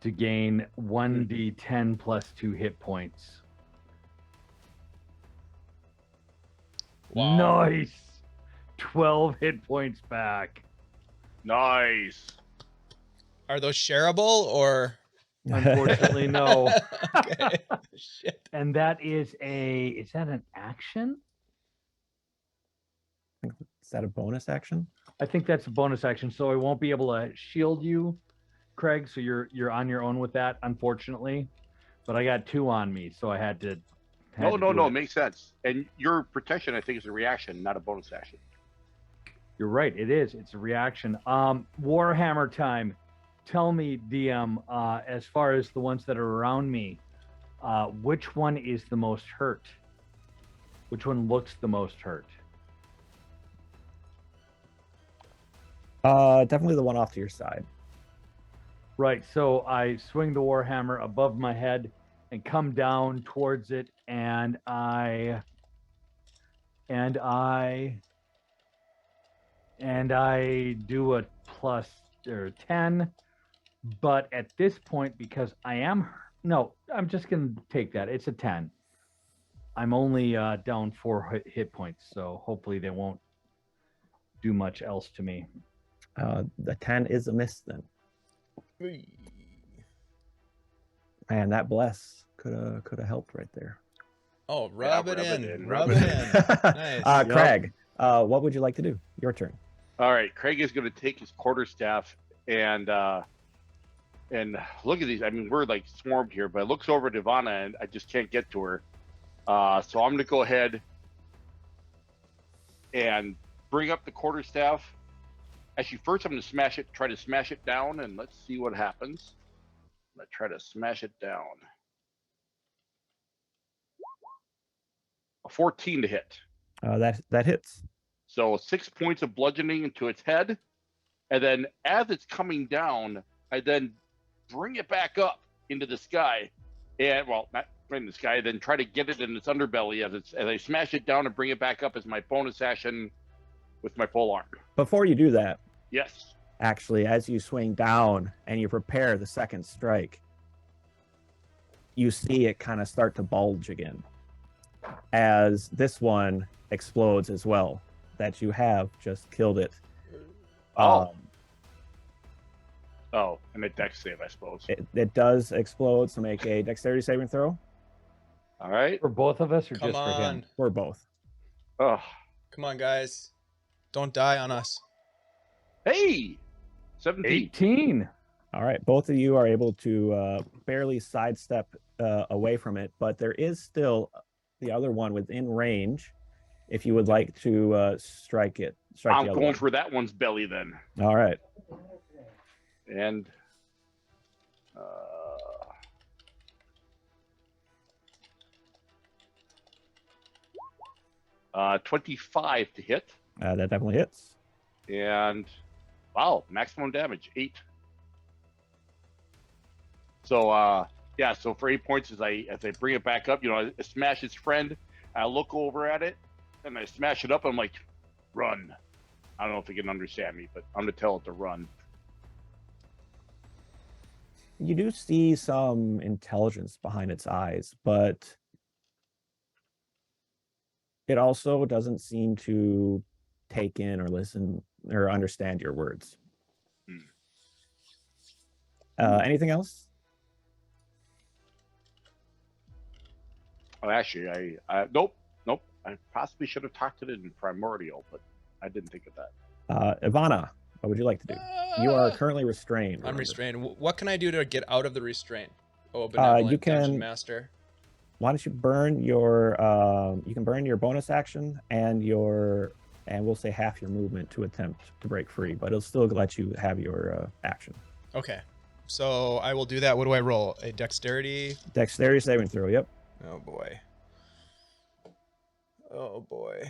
to gain 1d10 plus 2 hit points. Wow. Nice. 12 hit points back. Nice. Are those shareable or? Unfortunately, no. Okay. Shit. And that is that an action? Is that a bonus action? I think that's a bonus action, so I won't be able to shield you, Craig. So you're on your own with that, unfortunately. But I got 2 on me, so I had to. No, do it it. makes sense. And your protection, I think, is a reaction, not a bonus action. You're right. It is. It's a reaction. Warhammer time. Tell me, DM, as far as the ones that are around me, which one is the most hurt? Which one looks the most hurt? Definitely the one off to your side. Right. So I swing the Warhammer above my head and come down towards it, and I do a plus or 10. But at this point, because I'm just gonna take that. It's a 10. I'm only down 4 hit points, so hopefully they won't do much else to me. The 10 is a miss then. Man, that bless could have helped right there. Oh, rub Yeah, it in. rub Rub it it in. Nice. Krag, what would you like to do? Your turn. All right, Craig is going to take his quarterstaff and look at these. I mean, we're like swarmed here, but it looks over to Ivana and I just can't get to her. So I'm going to go ahead and bring up the quarterstaff. Actually, first I'm going to try to smash it down, and let's see what happens. I'm going to try to smash it down. A 14 to hit. That hits. So 6 points of bludgeoning into its head. And then as it's coming down, I then bring it back up into the sky. And, well, not right in the sky, then try to get it in its underbelly as I smash it down and bring it back up as my bonus action with my pole arm. Before you do that, Yes. actually, as you swing down and you prepare the second strike, you see it kind of start to bulge again as this one explodes as well, that you have just killed it. Oh, and a dex save, I suppose. It does explode, so make a dexterity saving throw. All right. For both of us or Come just for him? on. Or both. Oh, Come on, guys. Don't die on us. hey, 17. 18. All right, both of you are able to barely sidestep away from it, but there is still the other one within range. If you would like to strike it, strike I'm the other going one. for that one's belly then. All right. And 25 to hit. That definitely hits. And wow, maximum damage 8. So yeah, so for 8 points as I bring it back up, I smash its friend. I look over at it and I smash it up. I'm like, run. I don't know if it can understand me, but I'm gonna tell it to run. You do see some intelligence behind its eyes, but it also doesn't seem to take in or listen or understand your words. Anything else? Oh, actually, I nope. I possibly should have talked to it in primordial, but I didn't think of that. Ivana, what would you like to do? You are currently restrained. I'm remember. restrained. What can I do to get out of the restraint? Oh, You benevolent can- dungeon master. Why don't you burn your you can burn your bonus action and we'll say half your movement to attempt to break free, but it'll still let you have your action. Okay. So I will do that. What do I roll? A dexterity? Dexterity saving throw, yep. Oh boy. Oh boy.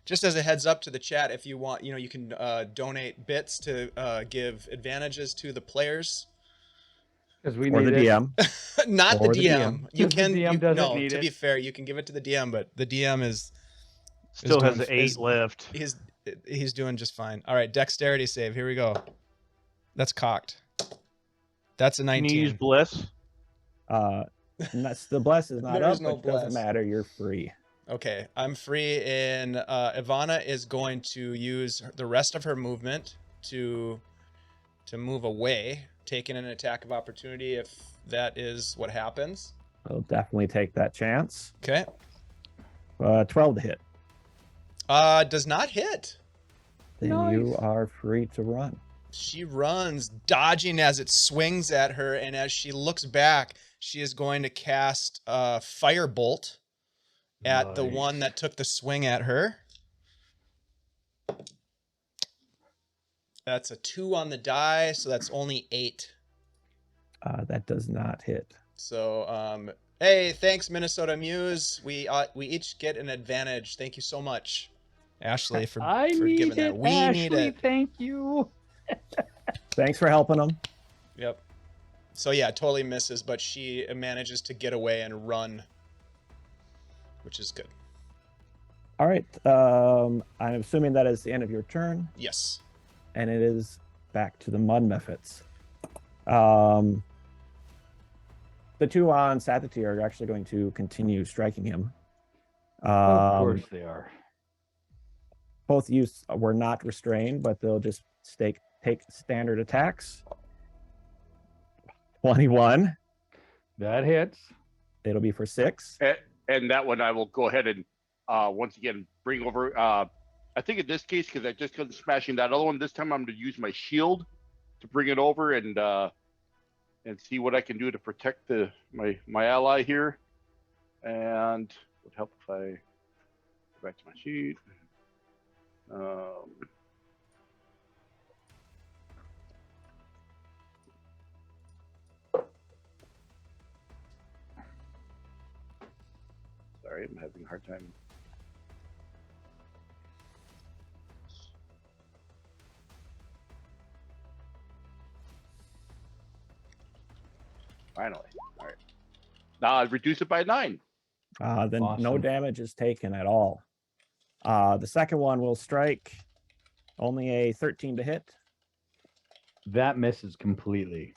Just as a heads up to the chat, if you want, you can donate bits to give advantages to the players. Because we Or need the it. DM. Not Or the the DM. DM. You 'Cause the can. DM doesn't no, need to it. be fair, you can give it to the DM, but the DM is Still has doing- 8 is- left. he's doing just fine. All right, dexterity save. Here we go. That's cocked. That's a Can you use 19. bliss? The bless is not There up, is no but it doesn't bless. matter. You're free. Okay, I'm free, and Ivana is going to use the rest of her movement to move away, taking an attack of opportunity if that is what happens. I'll definitely take that chance. Okay. 12 to hit. Does not hit. Then you Nice. are free to run. She runs, dodging as it swings at her, and as she looks back, she is going to cast Firebolt at the one that took the swing at her. That's a 2 on the die, so that's only 8. That does not hit. So, hey, thanks, Minnesota Muse. We each get an advantage. Thank you so much, Ashley, for need giving that. it, We Ashley, need it. Thank you. Thanks for helping them. Yep. So yeah, totally misses, but she manages to get away and run, which is good. All right. I'm assuming that is the end of your turn, Yes. and it is back to the mud mephits. The two on Cyrenthe are actually going to continue striking him. Of course they are. Both of you were not restrained, but they'll just take standard attacks. 21. That hits. It'll be for 6. And that one I will go ahead and once again bring over. I think in this case, because I just got smashing that other one, this time I'm going to use my shield to bring it over and see what I can do to protect my ally here. And it would help if I go back to my sheet. Sorry, I'm having a hard time. Finally. All right. Now I reduce it by 9. Then no Awesome. damage is taken at all. The second one will strike. Only a 13 to hit. That misses completely.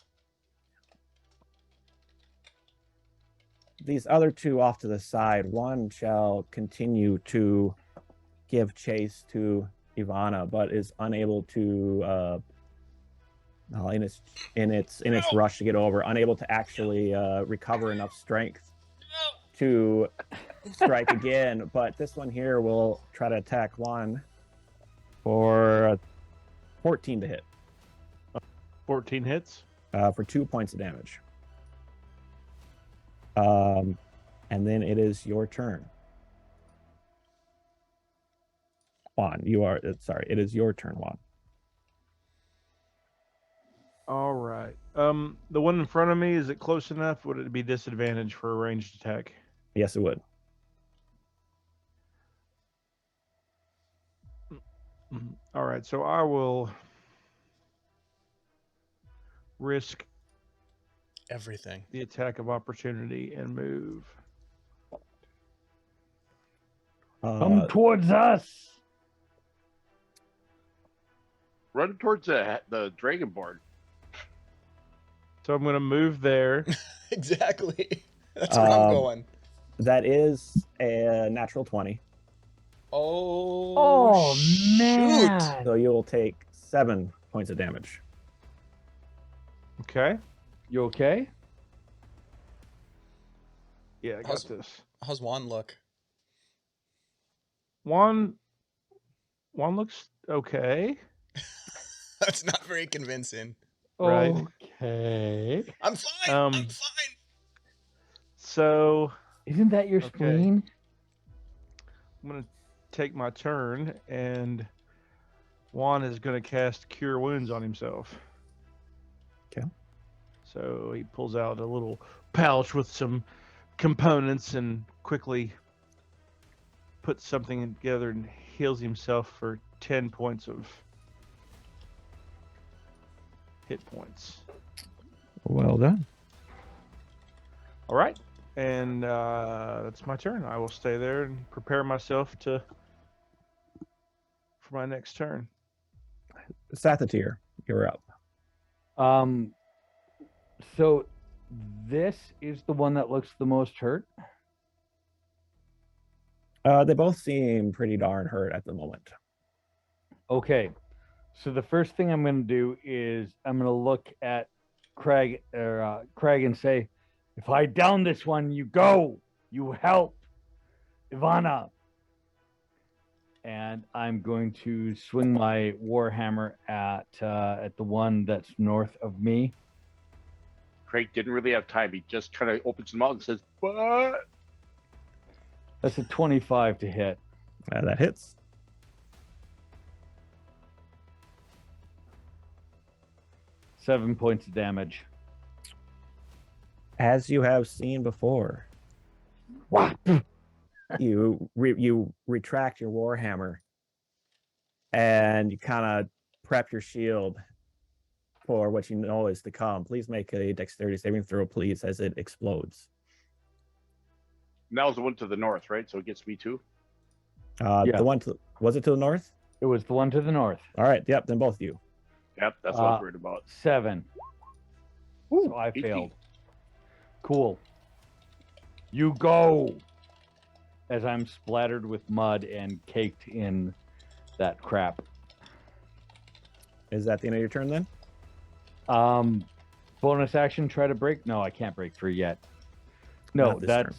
These other two off to the side, one shall continue to give chase to Ivana, but is unable to in its rush to get over, unable to actually recover enough strength to strike again, but this one here will try to attack Juan for 14 to hit 14 hits. for 2 points of damage. And then it is your turn. Juan, it is your turn, Juan. All right. The one in front of me, is it close enough? Would it be disadvantage for a ranged attack? Yes, it would. All right, so I will risk Everything. the attack of opportunity and move. Come towards us. Run towards the Dragonborn. So I'm going to move there. Exactly. That's where I'm going. That is a natural 20. Oh, man. So you'll take 7 points of damage. Okay. You okay? Yeah, I got this. How's Juan look? Juan looks okay. That's not very convincing. Right. Okay. I'm fine. I'm fine. So Isn't that your Okay. spleen? I'm going to take my turn, and Juan is going to cast Cure Wounds on himself. Okay. So he pulls out a little pouch with some components and quickly puts something together and heals himself for 10 points of hit points. Well done. All right. And that's my turn. I will stay there and prepare myself for my next turn. Cyrenthe, you're up. So this is the one that looks the most hurt. They both seem pretty darn hurt at the moment. Okay. So the first thing I'm going to do is I'm going to look at Krag and say, if I down this one, you go, you help Ivana. And I'm going to swing my warhammer at the one that's north of me. Craig didn't really have time. He just kind of opens his mouth and says, "What?" That's a 25 to hit. That hits. Seven points of damage. As you have seen before, you retract your warhammer and you kind of prep your shield for what you know is to come. Please make a dexterity saving throw, please, as it explodes. And that was the one to the north, right? So it gets me too. Yeah. The one was it to the north? It was the one to the north. All right. Yep. Then both of you. Yep, that's what I was worried about. 7. So I 18. failed. Cool. You go. As I'm splattered with mud and caked in that crap. Is that the end of your turn then? Bonus action, try to break? No, I can't break free yet. No, Not this turn.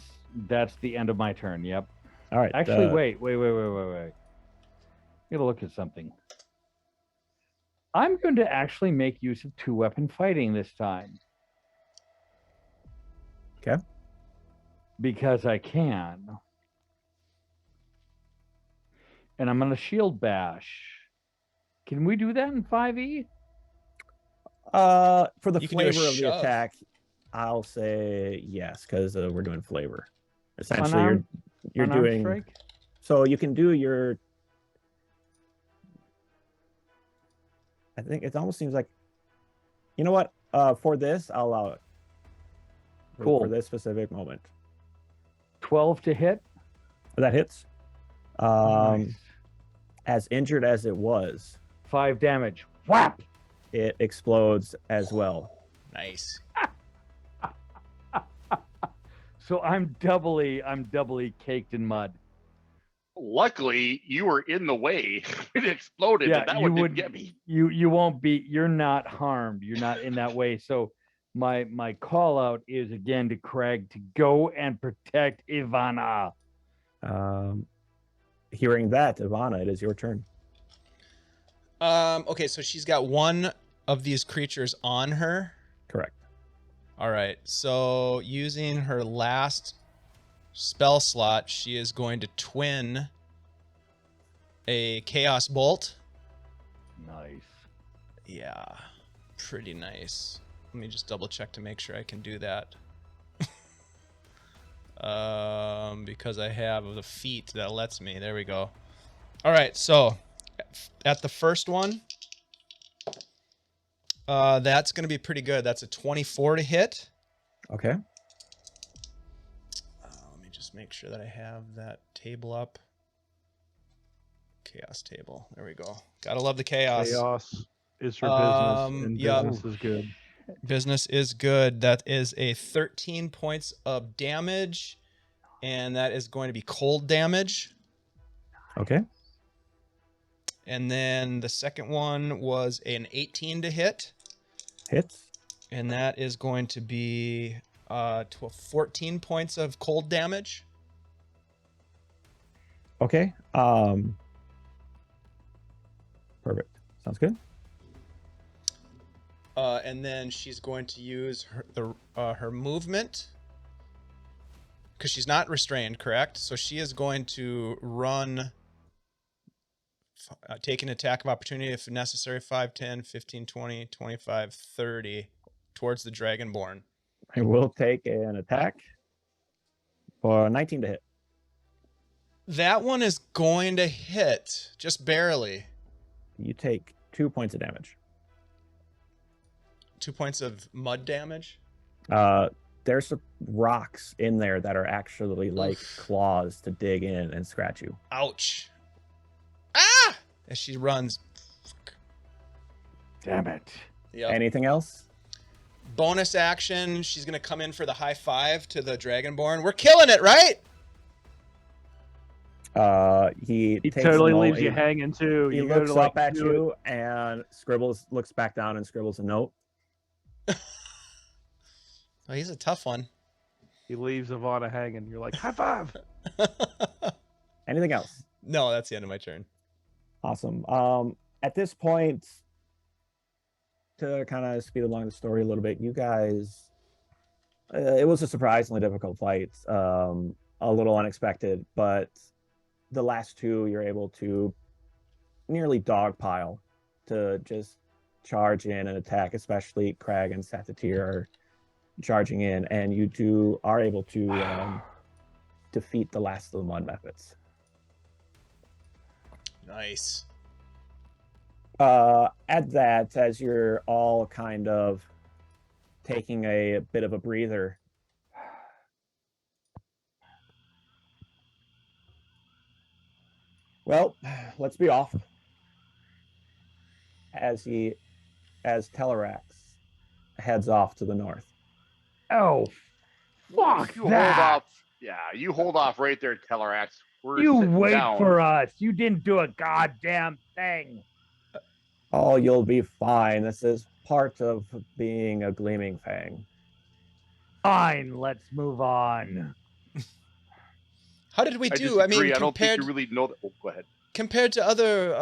that's the end of my turn. Yep. All right. Actually, wait. I gotta look at something. I'm going to actually make use of 2-weapon fighting this time. Okay. Because I can. And I'm going to shield bash. Can we do that in 5e? For the You can do a flavor of the shove. attack, I'll say yes, because we're doing flavor. Essentially, Unarmed- you're unarmed doing. strike? So you can do your. I think it almost seems like. You know what? For this, I'll allow it. Cool. For this specific moment, 12 to hit. that hits. Nice. As injured as it was, 5 damage. Whap! it explodes as well. Nice. So I'm doubly caked in mud. Luckily, you were in the way. It exploded, Yeah, and that you one didn't would get me. You won't be. You're not harmed. You're not in that way. So my call out is again to Krag to go and protect Ivana. Hearing that, Ivana, it is your turn. Okay, so she's got one of these creatures on her. Correct. All right, so using her last spell slot, she is going to twin a Chaos Bolt. Nice. Yeah, pretty nice. Let me just double check to make sure I can do that. Because I have the feat that lets me. There we go. All right, so at the first one, that's going to be pretty good. That's a 24 to hit. Okay. Let me just make sure that I have that table up. Chaos table. There we go. Gotta love the chaos. Chaos is her business, and yeah. business is good. Business is good. That is a 13 points of damage, and that is going to be cold damage. Okay. And then the second one was an 18 to hit, Hits. and that is going to be 14 points of cold damage. Okay. Perfect. Sounds good. And then she's going to use her movement, because she's not restrained, correct? So she is going to run, take an attack of opportunity if necessary, 5, 10, 15, 20, 25, 30, towards the Dragonborn. I will take an attack for 19 to hit. That one is going to hit, just barely. You take 2 points of damage. 2 points of mud damage. There's some rocks in there that are actually like claws to dig in and scratch you. Ouch. Ah! As she runs. Damn it. Yep. Anything else? Bonus action, she's going to come in for the high five to the Dragonborn. We're killing it, right? He takes totally a moment- leaves you hanging too. He You go looks to, up like, at do it. you and looks back down and scribbles a note. Oh, he's a tough one. He leaves Ivana hanging. You're like, high five. Anything else? No, that's the end of my turn. Awesome. At this point, to kind of speed along the story a little bit, you guys, it was a surprisingly difficult fight, a little unexpected, but the last two you're able to nearly dogpile to just charge in and attack, especially Krag and Cyrenthe are charging in, and you are able to defeat the last of the mud methods. Nice. At that, as you're all kind of taking a bit of a breather, well, let's be off. As Telerax heads off to the north. Oh, fuck You hold that. off. Yeah, you hold off right there, Tellerax. We're You sitting wait down. for us. You didn't do a goddamn thing. Oh, you'll be fine. This is part of being a Gleaming Fang. Fine, let's move on. How did we I do? I disagree. mean, I don't think compared you really know that. Oh, go ahead. compared to other,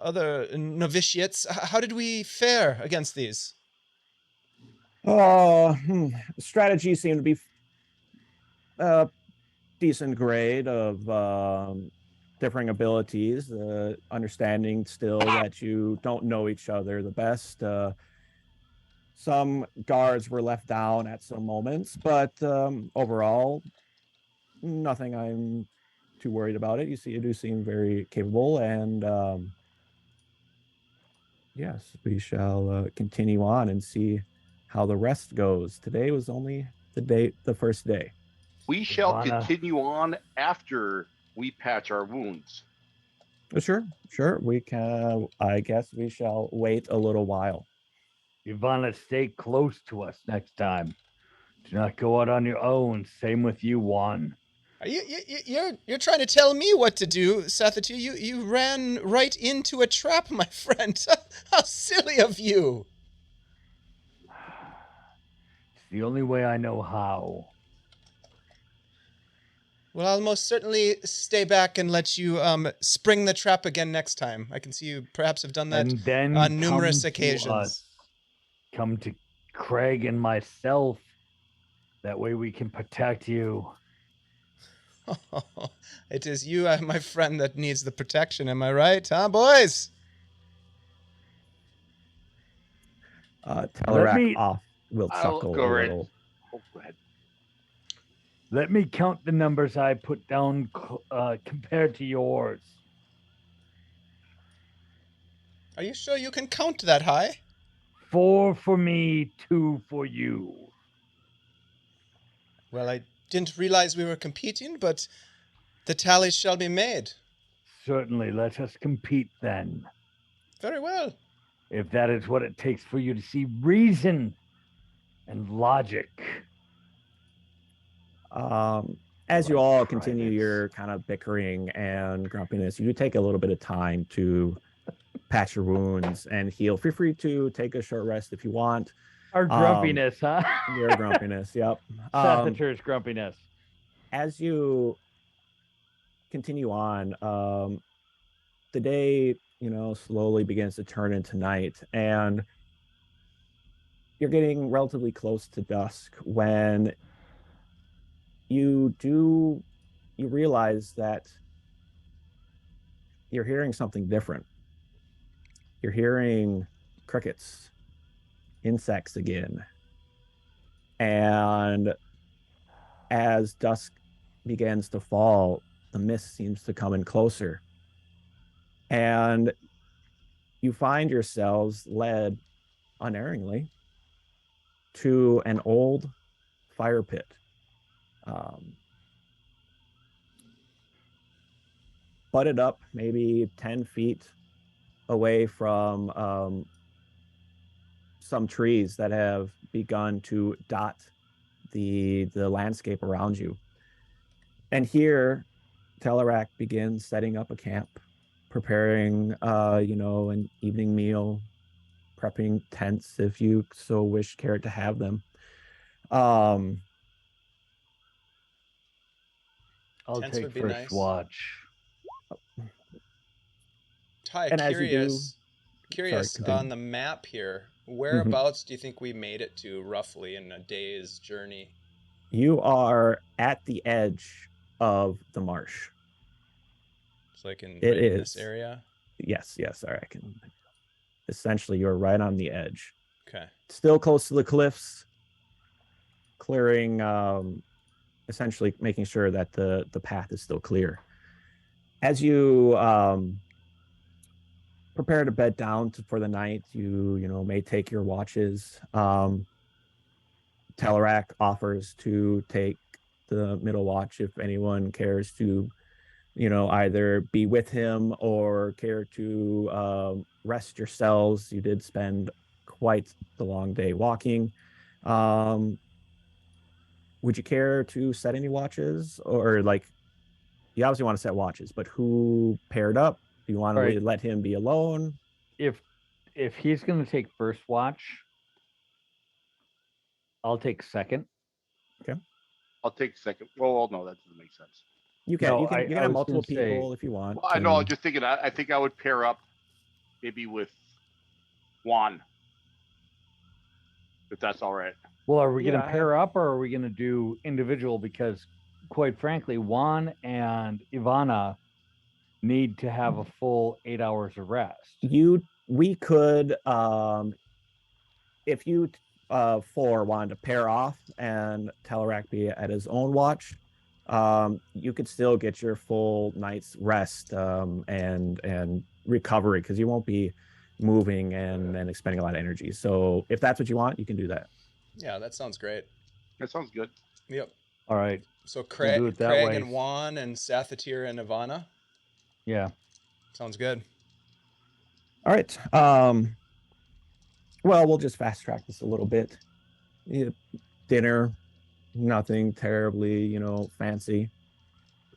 other novitiates, how did we fare against these? Strategy seemed to be decent grade of differing abilities. Understanding still that you don't know each other the best. Some guards were left down at some moments, but overall, nothing I'm too worried about it. You do seem very capable, and yes, we shall continue on and see how the rest goes. Today was only the first day. We shall Ivana. continue on after we patch our wounds. Sure. We can. I guess we shall wait a little while. Ivana, stay close to us next time. Do not go out on your own. Same with you, Juan. You're trying to tell me what to do, Cyrenthe. You ran right into a trap, my friend. How silly of you. the only way I know how. Well, I'll most certainly stay back and let you spring the trap again next time. I can see you perhaps have done that And then on numerous come to occasions. us. Come to Krag and myself. That way we can protect you. It is you, my friend, that needs the protection. Am I right, huh, boys? Telerak me- off will I'll chuckle go a right. little. Oh, go ahead. Let me count the numbers I put down compared to yours. Are you sure you can count that high? 4 for me, 2 for you. Well, I didn't realize we were competing, but the tallies shall be made. Certainly, let us compete then. Very well. If that is what it takes for you to see reason and logic. As you Like all continue privates. your kind of bickering and grumpiness, you take a little bit of time to patch your wounds and heal. Feel free to take a short rest if you want. Our grumpiness, huh? Your grumpiness, yep. Sathiter's grumpiness. As you continue on, the day, slowly begins to turn into night, and you're getting relatively close to dusk when you realize that you're hearing something different. You're hearing crickets, insects again. And as dusk begins to fall, the mist seems to come in closer. And you find yourselves led unerringly to an old fire pit. Butted up maybe 10 feet away from some trees that have begun to dot the landscape around you. And here, Telerak begins setting up a camp, preparing, an evening meal, prepping tents if you so wish, care to have them. I'll Tents take would be first nice. watch. Ty, And as you do- curious continue. on the map here, whereabouts do you think we made it to roughly in a day's journey? You are at the edge of the marsh. It's like in this is. area? Yes, sorry, I can. Essentially, you're right on the edge. Okay. Still close to the cliffs, clearing, essentially making sure that the path is still clear. As you prepare to bed down for the night, you may take your watches. Telerak offers to take the middle watch if anyone cares to, either be with him or care to rest yourselves. You did spend quite the long day walking. Would you care to set any watches, or you obviously want to set watches, but who paired up? Do you want to let him be alone? If he's going to take first watch, I'll take second. I'll take second. Well, no, that doesn't make sense. You can. No, you can I have was multiple gonna say- people if you want. Well, I know. I was just thinking. I think I would pair up, maybe with Juan, if that's all right. Well, are we going to Yeah. pair up or are we going to do individual? Because, quite frankly, Juan and Ivana need to have a full 8 hours of rest. We could, if you four wanted to pair off and Telerak be at his own watch, you could still get your full night's rest and recovery, because you won't be moving and expending a lot of energy. So if that's what you want, you can do that. Yeah, that sounds great. That sounds good. Yep. All right. So do Krag, it that Krag way. and Juan and Sathatir and Ivana. Yeah. Sounds good. All right. Well, we'll just fast track this a little bit. Dinner, nothing terribly, fancy.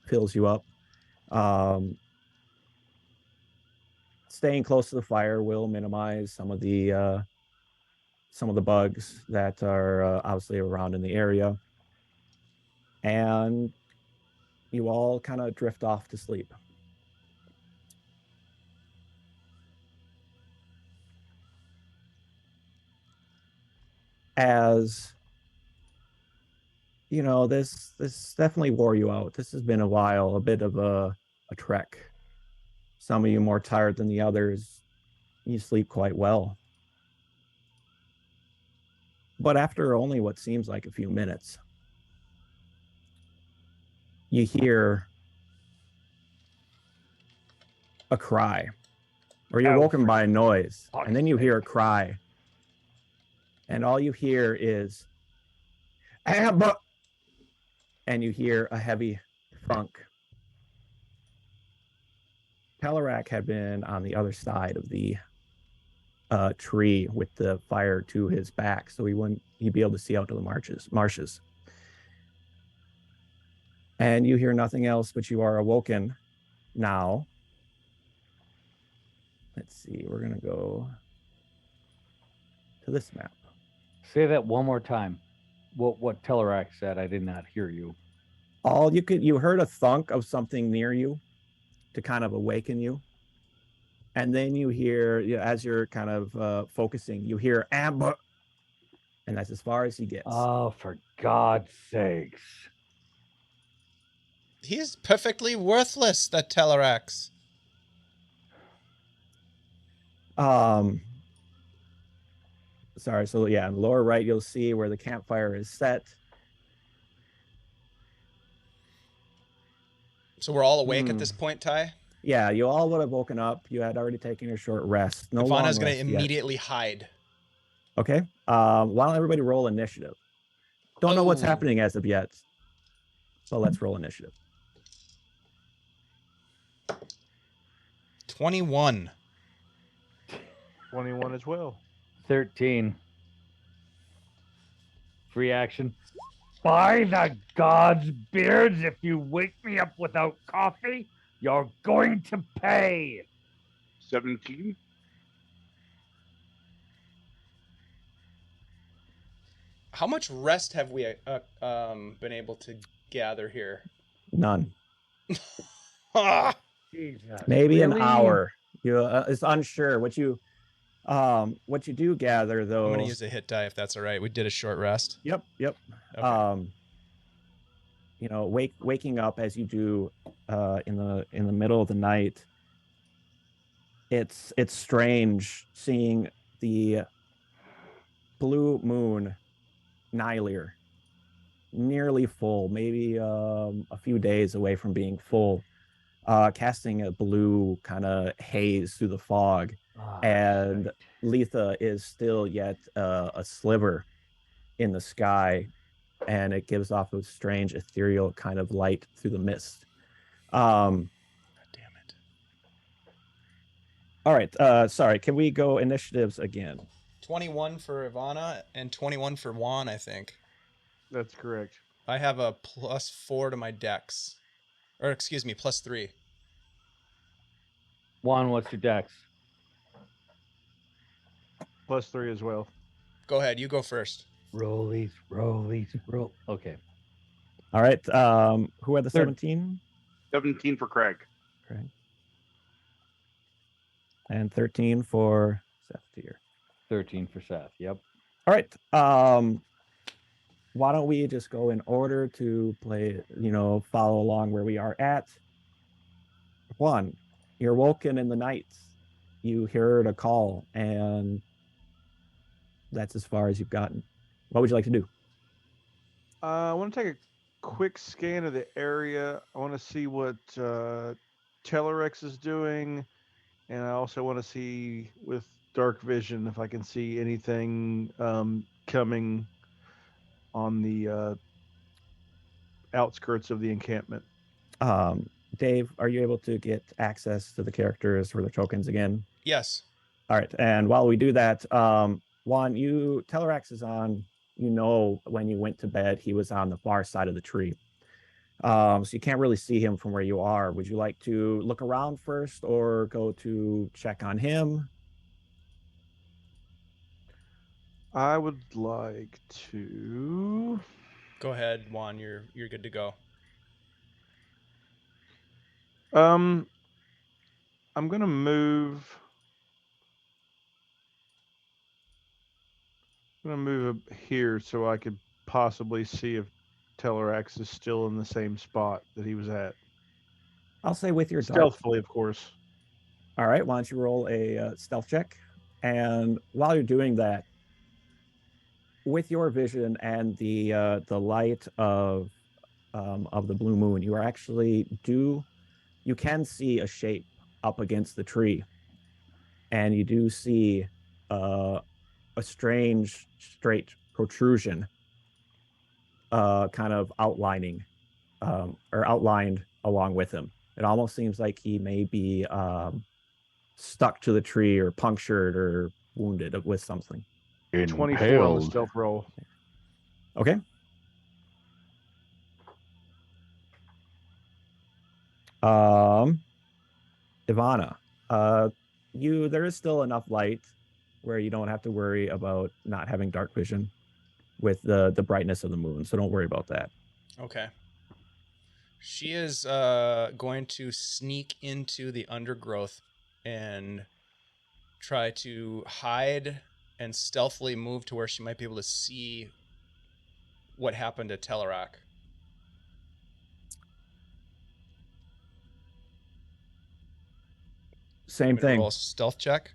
Fills you up. Staying close to the fire will minimize some of the some of the bugs that are obviously around in the area. And you all kind of drift off to sleep. As you know, this definitely wore you out. This has been a while, a bit of a trek. Some of you more tired than the others. You sleep quite well. But after only what seems like a few minutes, you hear a cry, or you're woken by a noise, and then you hear a cry, and all you hear is Abba, and you hear a heavy thunk. Telerak had been on the other side of the tree with the fire to his back, so he'd be able to see out to the marshes. And you hear nothing else, but you are awoken now. Let's see, we're gonna go to this map. Say that one more time. What Telerak said, I did not hear you. You heard a thunk of something near you to kind of awaken you. And then you hear, as you're kind of focusing, you hear Amber. And that's as far as he gets. Oh, for God's sakes. He's perfectly worthless, that Telerax. Sorry, so yeah, on the lower right, you'll see where the campfire is set. So we're all awake at this point, Ty? Yeah, you all would have woken up. You had already taken your short rest. No Ivana's going to long rest immediately hide. Okay. Why don't everybody roll initiative? Don't know what's happening as of yet. So let's roll initiative. 21. 21 as well. 13. Free action. By the gods' beards, if you wake me up without coffee, you're going to pay. 17. How much rest have we been able to gather here? None. Jesus, Maybe really? an hour. It's unsure. What you do gather, though. I'm going to use a hit die if that's all right. We did a short rest. Yep. Okay. Waking up as you do in the middle of the night. It's strange seeing the blue moon, Nylir, nearly full, maybe a few days away from being full, casting a blue kind of haze through the fog. And Letha is still yet a sliver in the sky, and it gives off a strange ethereal kind of light through the mist. God damn it. All right, sorry, can we go initiatives again? 21 for Ivana and 21 for Juan, I think. That's correct. I have a +4 to my dex. Or excuse me, +3. Juan, what's your dex? +3 as well. Go ahead, you go first. Rollies. Okay. All right, who had the 17? 17 for Krag. Okay. And 13 for Seth here. 13 for Seth. Yep. All right. Why don't we just go in order to play, follow along where we are at. 1, you're woken in the night. You heard a call, and that's as far as you've gotten. What would you like to do? I want to take a quick scan of the area. I want to see what Telerex is doing, and I also want to see with dark vision if I can see anything coming on the outskirts of the encampment. Dave, are you able to get access to the characters for the tokens again? Yes. All right. And while we do that, Juan, Telerax is on, when you went to bed, he was on the far side of the tree. So you can't really see him from where you are. Would you like to look around first or go to check on him? I would like to. Go ahead, Juan. You're good to go. I'm gonna move. I'm gonna move up here so I could possibly see if Telerax is still in the same spot that he was at. I'll say with your dark. Stealthily, of course. All right, why don't you roll a stealth check? And while you're doing that, with your vision and the light of the blue moon, you are actually you can see a shape up against the tree, and you do see a strange straight protrusion, kind of outlining or outlined along with him. It almost seems like he may be stuck to the tree or punctured or wounded with something. 24 on the Impaled. stealth roll. Okay. Ivana, there is still enough light where you don't have to worry about not having dark vision with the brightness of the moon, so don't worry about that. Okay. She is going to sneak into the undergrowth and try to hide and stealthily move to where she might be able to see what happened to Telerak. Same thing. Roll a stealth check.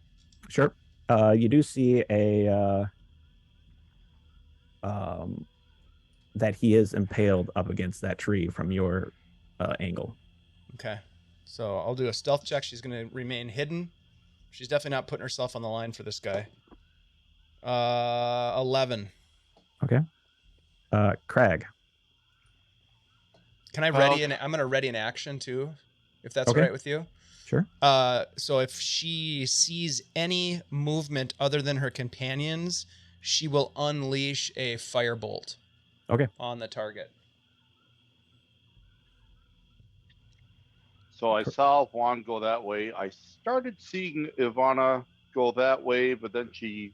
Sure. You do see that he is impaled up against that tree from your angle. Okay. So I'll do a stealth check. She's going to remain hidden. She's definitely not putting herself on the line for this guy. 11. Okay. Krag. Can I ready I'm going to ready an action too, if that's all right with you. Sure. So if she sees any movement other than her companions, she will unleash a firebolt. Okay. On the target. So I saw Juan go that way. I started seeing Ivana go that way, but then she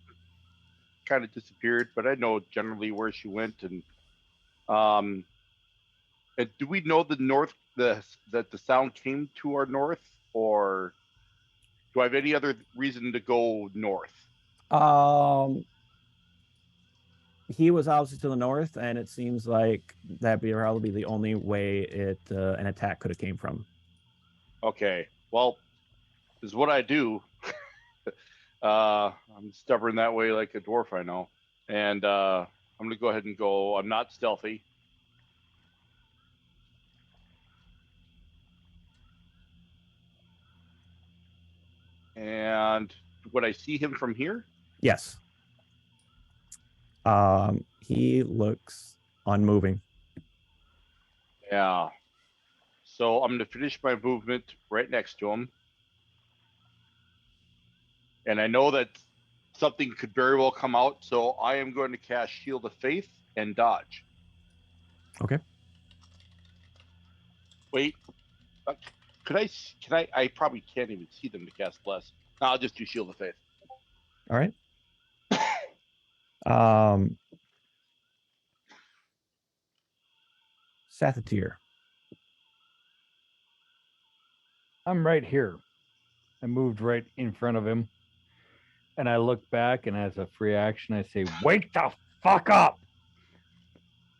kind of disappeared. But I know generally where she went. And do we know the north that the sound came to our north, or do I have any other reason to go north? He was obviously to the north, and it seems like that'd be probably the only way an attack could have came from. Okay, well, this is what I do. I'm stubborn that way, like a dwarf, I know. And I'm going to go ahead and go. I'm not stealthy. And would I see him from here? Yes. He looks unmoving. Yeah. So I'm going to finish my movement right next to him. And I know that something could very well come out, so I am going to cast Shield of Faith and dodge. Okay. Wait. Can I probably can't even see them to cast Bless. No, I'll just do Shield of Faith. All right. Sathatir. I'm right here. I moved right in front of him. And I look back, and as a free action, I say, "Wake the fuck up!"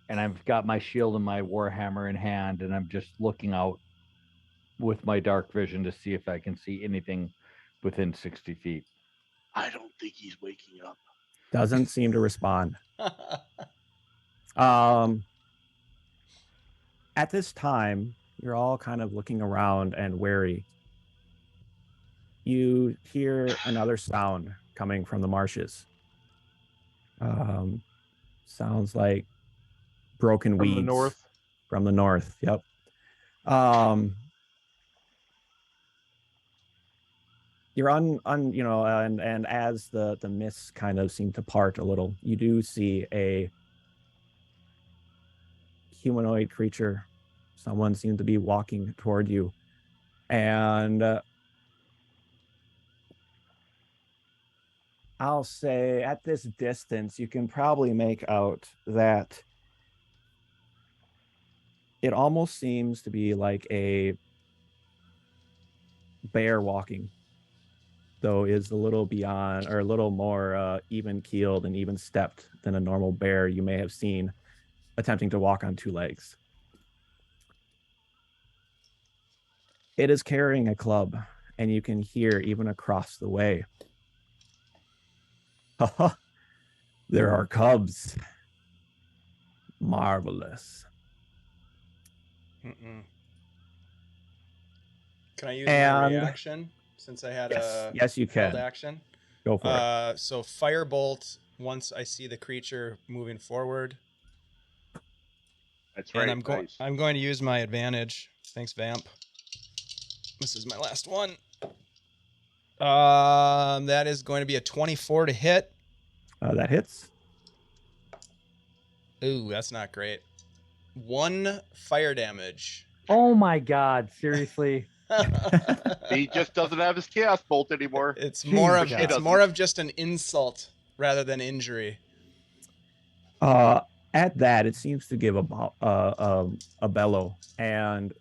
And I've got my shield and my warhammer in hand, and I'm just looking out with my dark vision to see if I can see anything within 60 feet. I don't think he's waking up. Doesn't seem to respond. At this time, you're all kind of looking around and wary. You hear another sound coming from the marshes. Sounds like broken weeds. From the north? From the north, yep. You're and as the mists kind of seem to part a little, you do see a humanoid creature. Someone seemed to be walking toward you, and I'll say at this distance, you can probably make out that it almost seems to be like a bear walking, though is a little beyond or a little more even keeled and even stepped than a normal bear you may have seen attempting to walk on two legs. It is carrying a club, and you can hear even across the way. There are cubs. Marvelous. Mm-mm. Can I use my And reaction since I had a yes, you held can. action? Go for it. So firebolt once I see the creature moving forward. That's right. And I'm going to use my advantage. Thanks, Vamp. This is my last one. That is going to be a 24 to hit. That hits. Ooh, that's not great. 1 fire damage. Oh my God! Seriously. He just doesn't have his chaos bolt anymore. It's more of God. it's more of just an insult rather than injury. At that, it seems to give a bellow and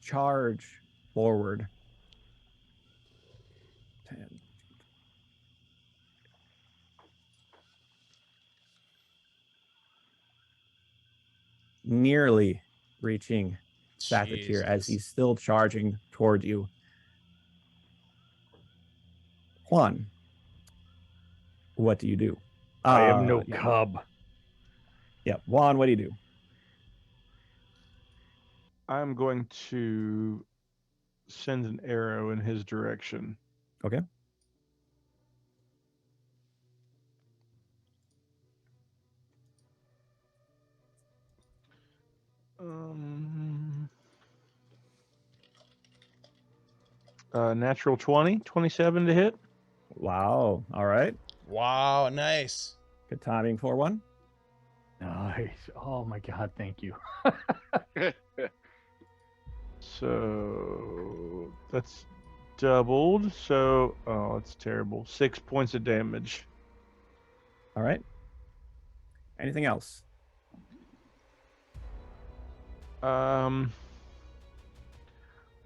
charge forward. 10. Nearly reaching Cyrenthe as Jesus. he's still charging toward you. Juan, what do you do? I am no yeah. cub. Yeah, Juan, what do you do? I'm going to send an arrow in his direction. Okay. Natural 20, 27 to hit. Wow. All right. Wow, nice. Good timing for one. Nice. Oh my God! Thank you. So that's doubled. So, oh, that's terrible. 6 points of damage. All right. Anything else? I'm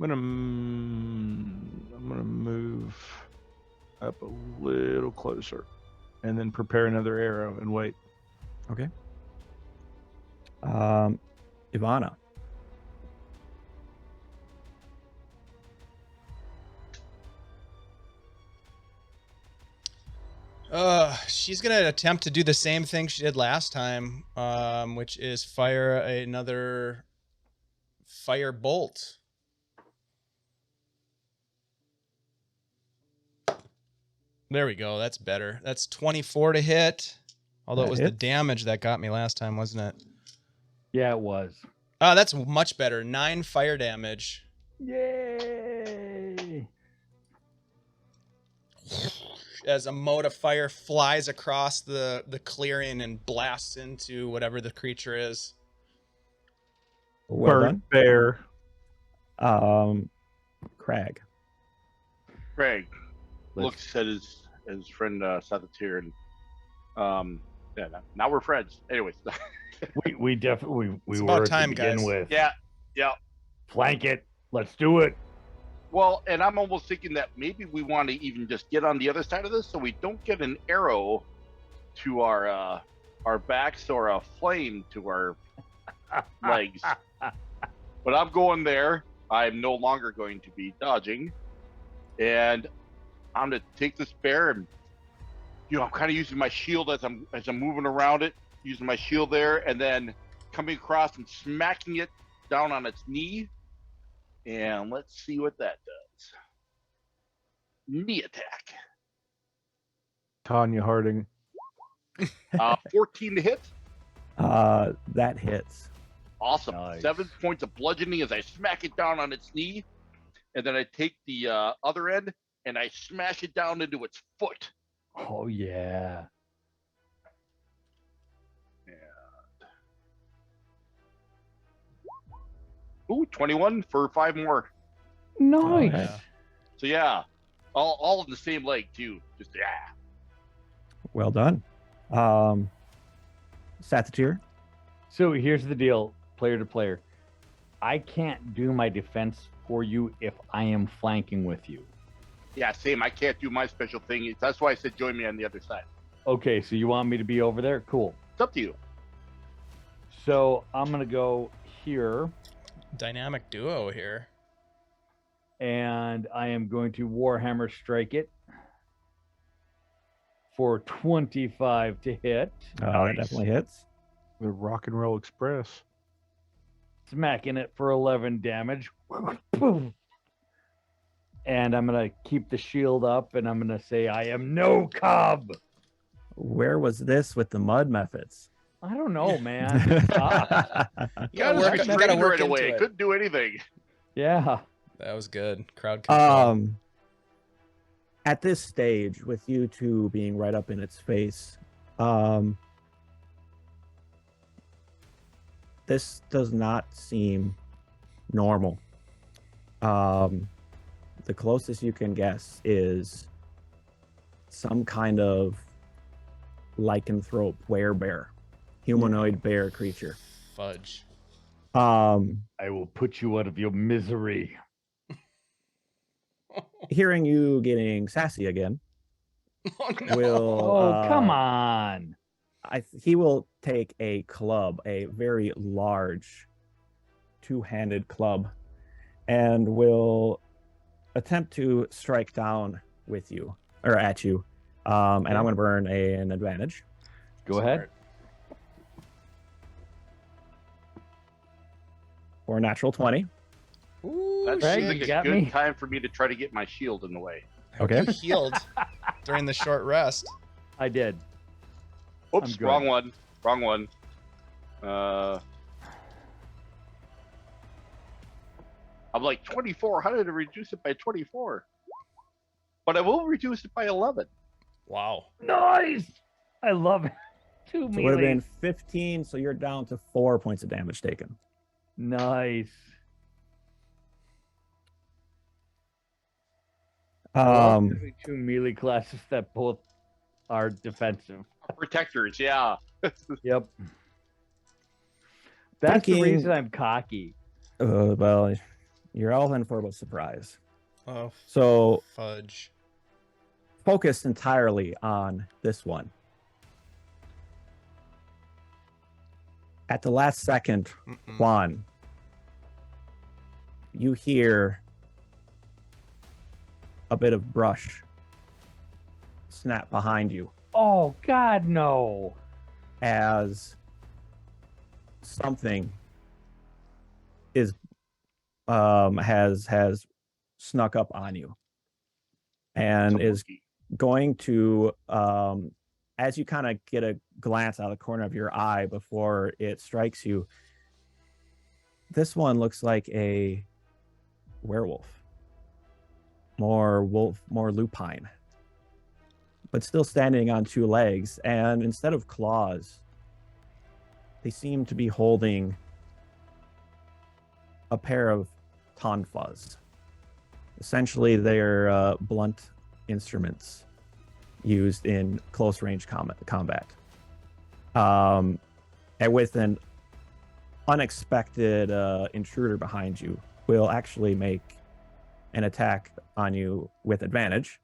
gonna move up a little closer, and then prepare another arrow and wait. Okay. Ivana. She's gonna attempt to do the same thing she did last time, which is fire another fire bolt. There we go. That's better. That's 24 to hit. Although That it was the hits. damage that got me last time, wasn't it? Yeah, it was. Oh, that's much better. 9 fire damage. Yay! As a mote of fire flies across the clearing and blasts into whatever the creature is. Well Burnt bear. done. Krag. Krag Let's- looks at his friend Cyrenthe and yeah, now we're friends. Anyways, We definitely we It's were about to time, begin guys. with. yeah. Flank it. Let's do it. Well, and I'm almost thinking that maybe we want to even just get on the other side of this, so we don't get an arrow to our backs or a flame to our legs. But I'm going there. I'm no longer going to be dodging, and I'm gonna take this bear and, I'm kind of using my shield as I'm moving around it, using my shield there, and then coming across and smacking it down on its knee. And let's see what that does. Knee attack. Tanya Harding. 14 to hit. That hits. Awesome. Nice. 7 points of bludgeoning as I smack it down on its knee. And then I take the other end and I smash it down into its foot. Oh yeah. Ooh, 21 for 5 more. Nice. Okay. So yeah, All in the same leg too. Just yeah. Well done. Satyr. So here's the deal, player to player. I can't do my defense for you if I am flanking with you. Yeah, same. I can't do my special thing. That's why I said join me on the other side. Okay, so you want me to be over there? Cool. It's up to you. So I'm gonna go here, Dynamic duo here. and I am going to Warhammer strike it for 25 to hit. That definitely hits. The Rock and Roll Express. Smacking it for 11 damage. Boom. And I'm going to keep the shield up, and I'm going to say, I am no cub. Where was this with the mud methods? I don't know, man. It sucks. You gotta I work, you trained gotta work right into away. it. Couldn't do anything. Yeah. That was good. Crowd control. At this stage, with you two being right up in its face, this does not seem normal. The closest you can guess is some kind of lycanthrope werebear, humanoid bear creature. Fudge. I will put you out of your misery. Hearing you getting sassy again, Oh no. will Oh, come on. he will take a club, a very large two-handed club, and will attempt to strike down with you or at you. And I'm going to burn an advantage. Go ahead. For a natural 20. Ooh, That Krag, seems shit. like you a got good me? time for me to try to get my shield in the way. Okay. You healed during the short rest. I did. Oops, I'm good. wrong one. Wrong one. I'm like 24. How did I reduce it by 24? But I will reduce it by 11. Wow. Nice. I love it. Two So it would have melee. been 15, so you're down to 4 points of damage taken. Nice. I love having two melee classes that both are defensive. Protectors, yeah. Yep. That's the Thinking- reason I'm cocky. Well, you're all in for a surprise. Oh, So fudge. focused entirely on this one. At the last second, Mm-mm. Juan, you hear a bit of brush snap behind you Oh, God, no. as something is has snuck up on you and is going to as you kind of get a glance out of the corner of your eye before it strikes you, this one looks like a werewolf, more lupine, but still standing on two legs, and instead of claws, they seem to be holding a pair of tonfas. Essentially, they're blunt instruments used in close range combat. And with an unexpected intruder behind you, will actually make an attack on you with advantage.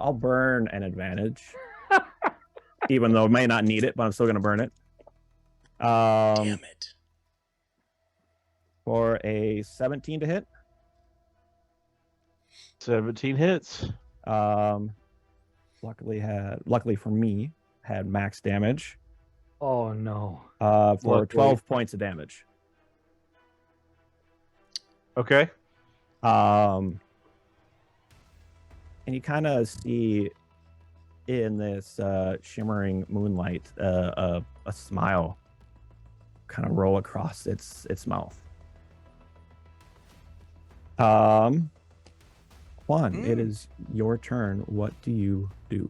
I'll burn an advantage, even though I may not need it, but I'm still going to burn it. Damn it. For a 17 to hit. 17 hits. Luckily for me, had max damage Oh, no. for Luckily. 12 points of damage. Okay. And you kind of see in this shimmering moonlight a smile kind of roll across its mouth. Juan, it is your turn. What do you do?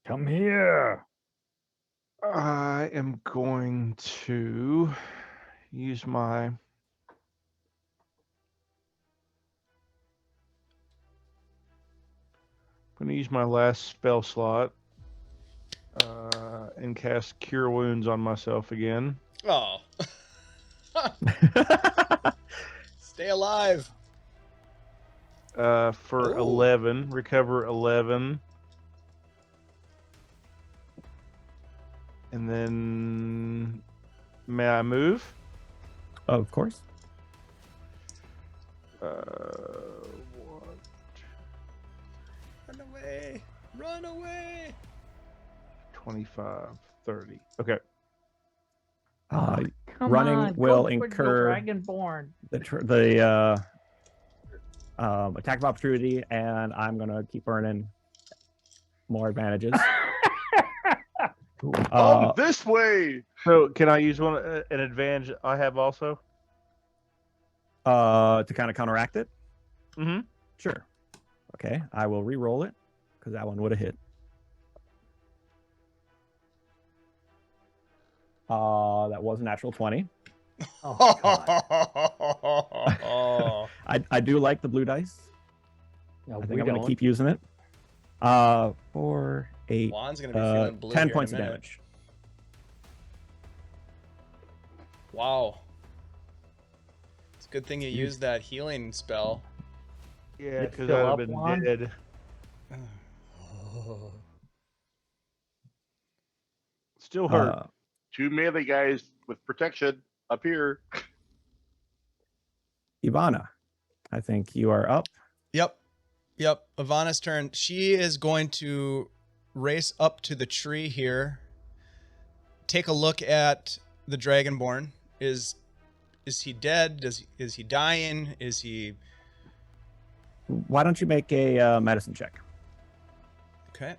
Come here. I am going to use my last spell slot and cast Cure Wounds on myself again. Oh. Stay alive. For Oh. 11, recover 11. And then, may I move? Of course. What? Run away. Run away. 25, 30. Okay. Uh, Come running on, will go for incur Dragonborn. the attack of opportunity, and I'm gonna keep earning more advantages. This way. So, can I use an advantage I have also? To kind of counteract it. Mm-hmm. Sure. Okay, I will re-roll it because that one would have hit. That was a natural 20. Oh, God. I do like the blue dice. No, I think we I'm gonna don't. keep using it. 4, 8, Juan's gonna be feeling blue 10 here in a points of minute. damage. Wow. It's a good thing you used that healing spell. Yeah, It's because still I'd have up, been Juan? dead. Still hurt. 2 melee guys with protection up here. Ivana, I think you are up. Yep. Ivana's turn. She is going to race up to the tree here. Take a look at the Dragonborn. Is he dead? Is he dying? Is he... Why don't you make a medicine check? Okay.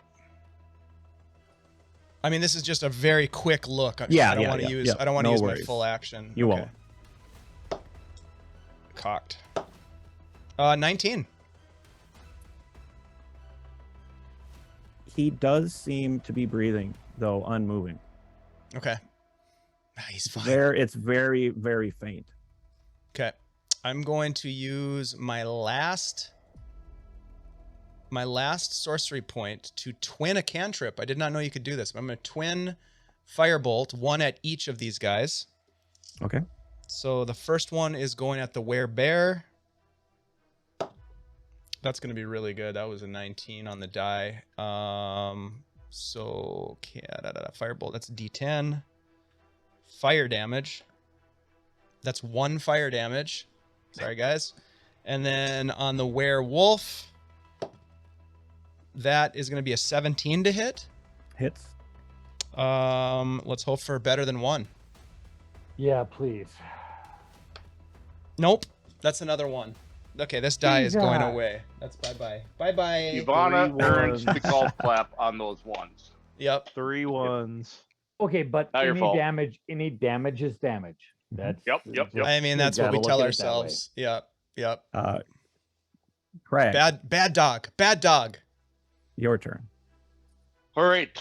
I mean, this is just a very quick look. Yeah, I don't yeah, want to yeah, use. yeah. I don't want to No use my worries. full action. You Okay. won't. Cocked. 19. He does seem to be breathing, though unmoving. Okay. He's fine. It's very, very faint. Okay. I'm going to use my last sorcery point to twin a cantrip. I did not know you could do this. I'm going to twin firebolt, one at each of these guys. Okay. So the first one is going at the werebear. That's going to be really good. That was a 19 on the die. So firebolt, that's D10. Fire damage. That's 1 fire damage. Sorry, guys. And then on the werewolf, that is going to be a 17 to hit. Hits. Let's hope for better than 1. Yeah, please. Nope. That's another 1. Okay, this die is going Jesus. away. That's bye-bye. Bye-bye. Ivana 3 earns ones. the golf clap on those ones. Yep. 3 ones. Okay, but Not your any fault. damage is damage. That's Yep. I mean, you that's what we gotta tell look at it that way. ourselves. Yep. Krag, Bad dog. your turn. All right.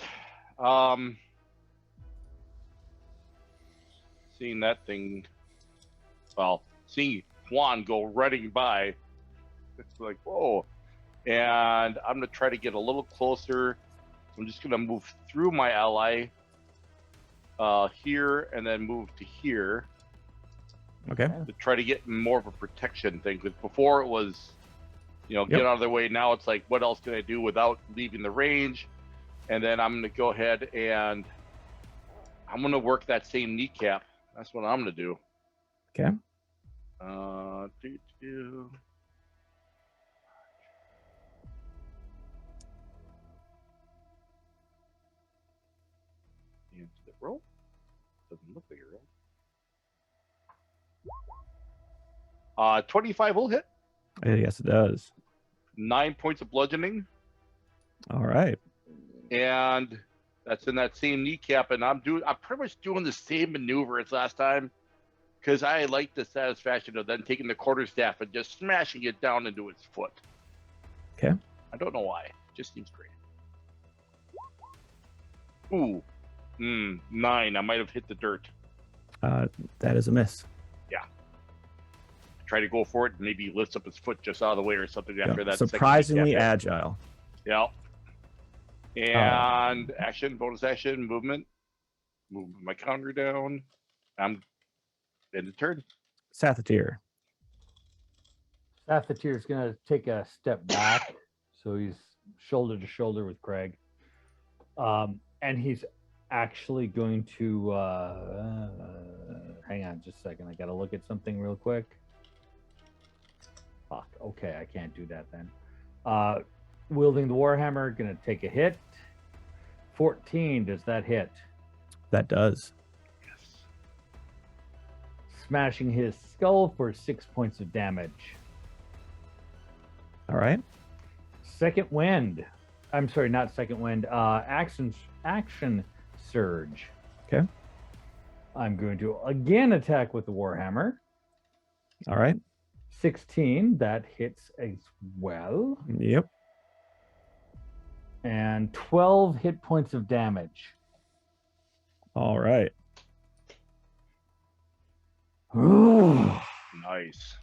Seeing that thing, seeing Juan go running by, it's like, whoa. And I'm going to try to get a little closer. I'm just going to move through my ally here and then move to here Okay. to try to get more of a protection thing. Because before it was, get out of their way. Now it's like, what else can I do without leaving the range? And then I'm going to go ahead and I'm going to work that same kneecap. That's what I'm going to do. Okay. Did it roll? Doesn't look like it rolled. 25 will hit. Yes, it does. 9 points of bludgeoning. All right. And that's in that same kneecap. And I'm pretty much doing the same maneuver as last time. Because I like the satisfaction of then taking the quarterstaff and just smashing it down into its foot. Okay. I don't know why. It just seems great. Ooh. 9. I might have hit the dirt. That is a miss. Try to go for it, and maybe he lifts up his foot just out of the way or something after that. Surprisingly agile. Yeah. And action, bonus action, movement. Move my counter down. I'm in the turn. Cyrenthe. Safatir's going to take a step back. So he's shoulder to shoulder with Krag. And he's actually going to hang on just a second. I got to look at something real quick. Fuck. Okay, I can't do that then. Wielding the Warhammer, going to take a hit. 14, does that hit? That does. Yes. Smashing his skull for 6 points of damage. All right. Second wind. I'm sorry, not second wind. Action surge. Okay. I'm going to again attack with the Warhammer. All right. 16, that hits as well. Yep. And 12 hit points of damage. All right. Nice.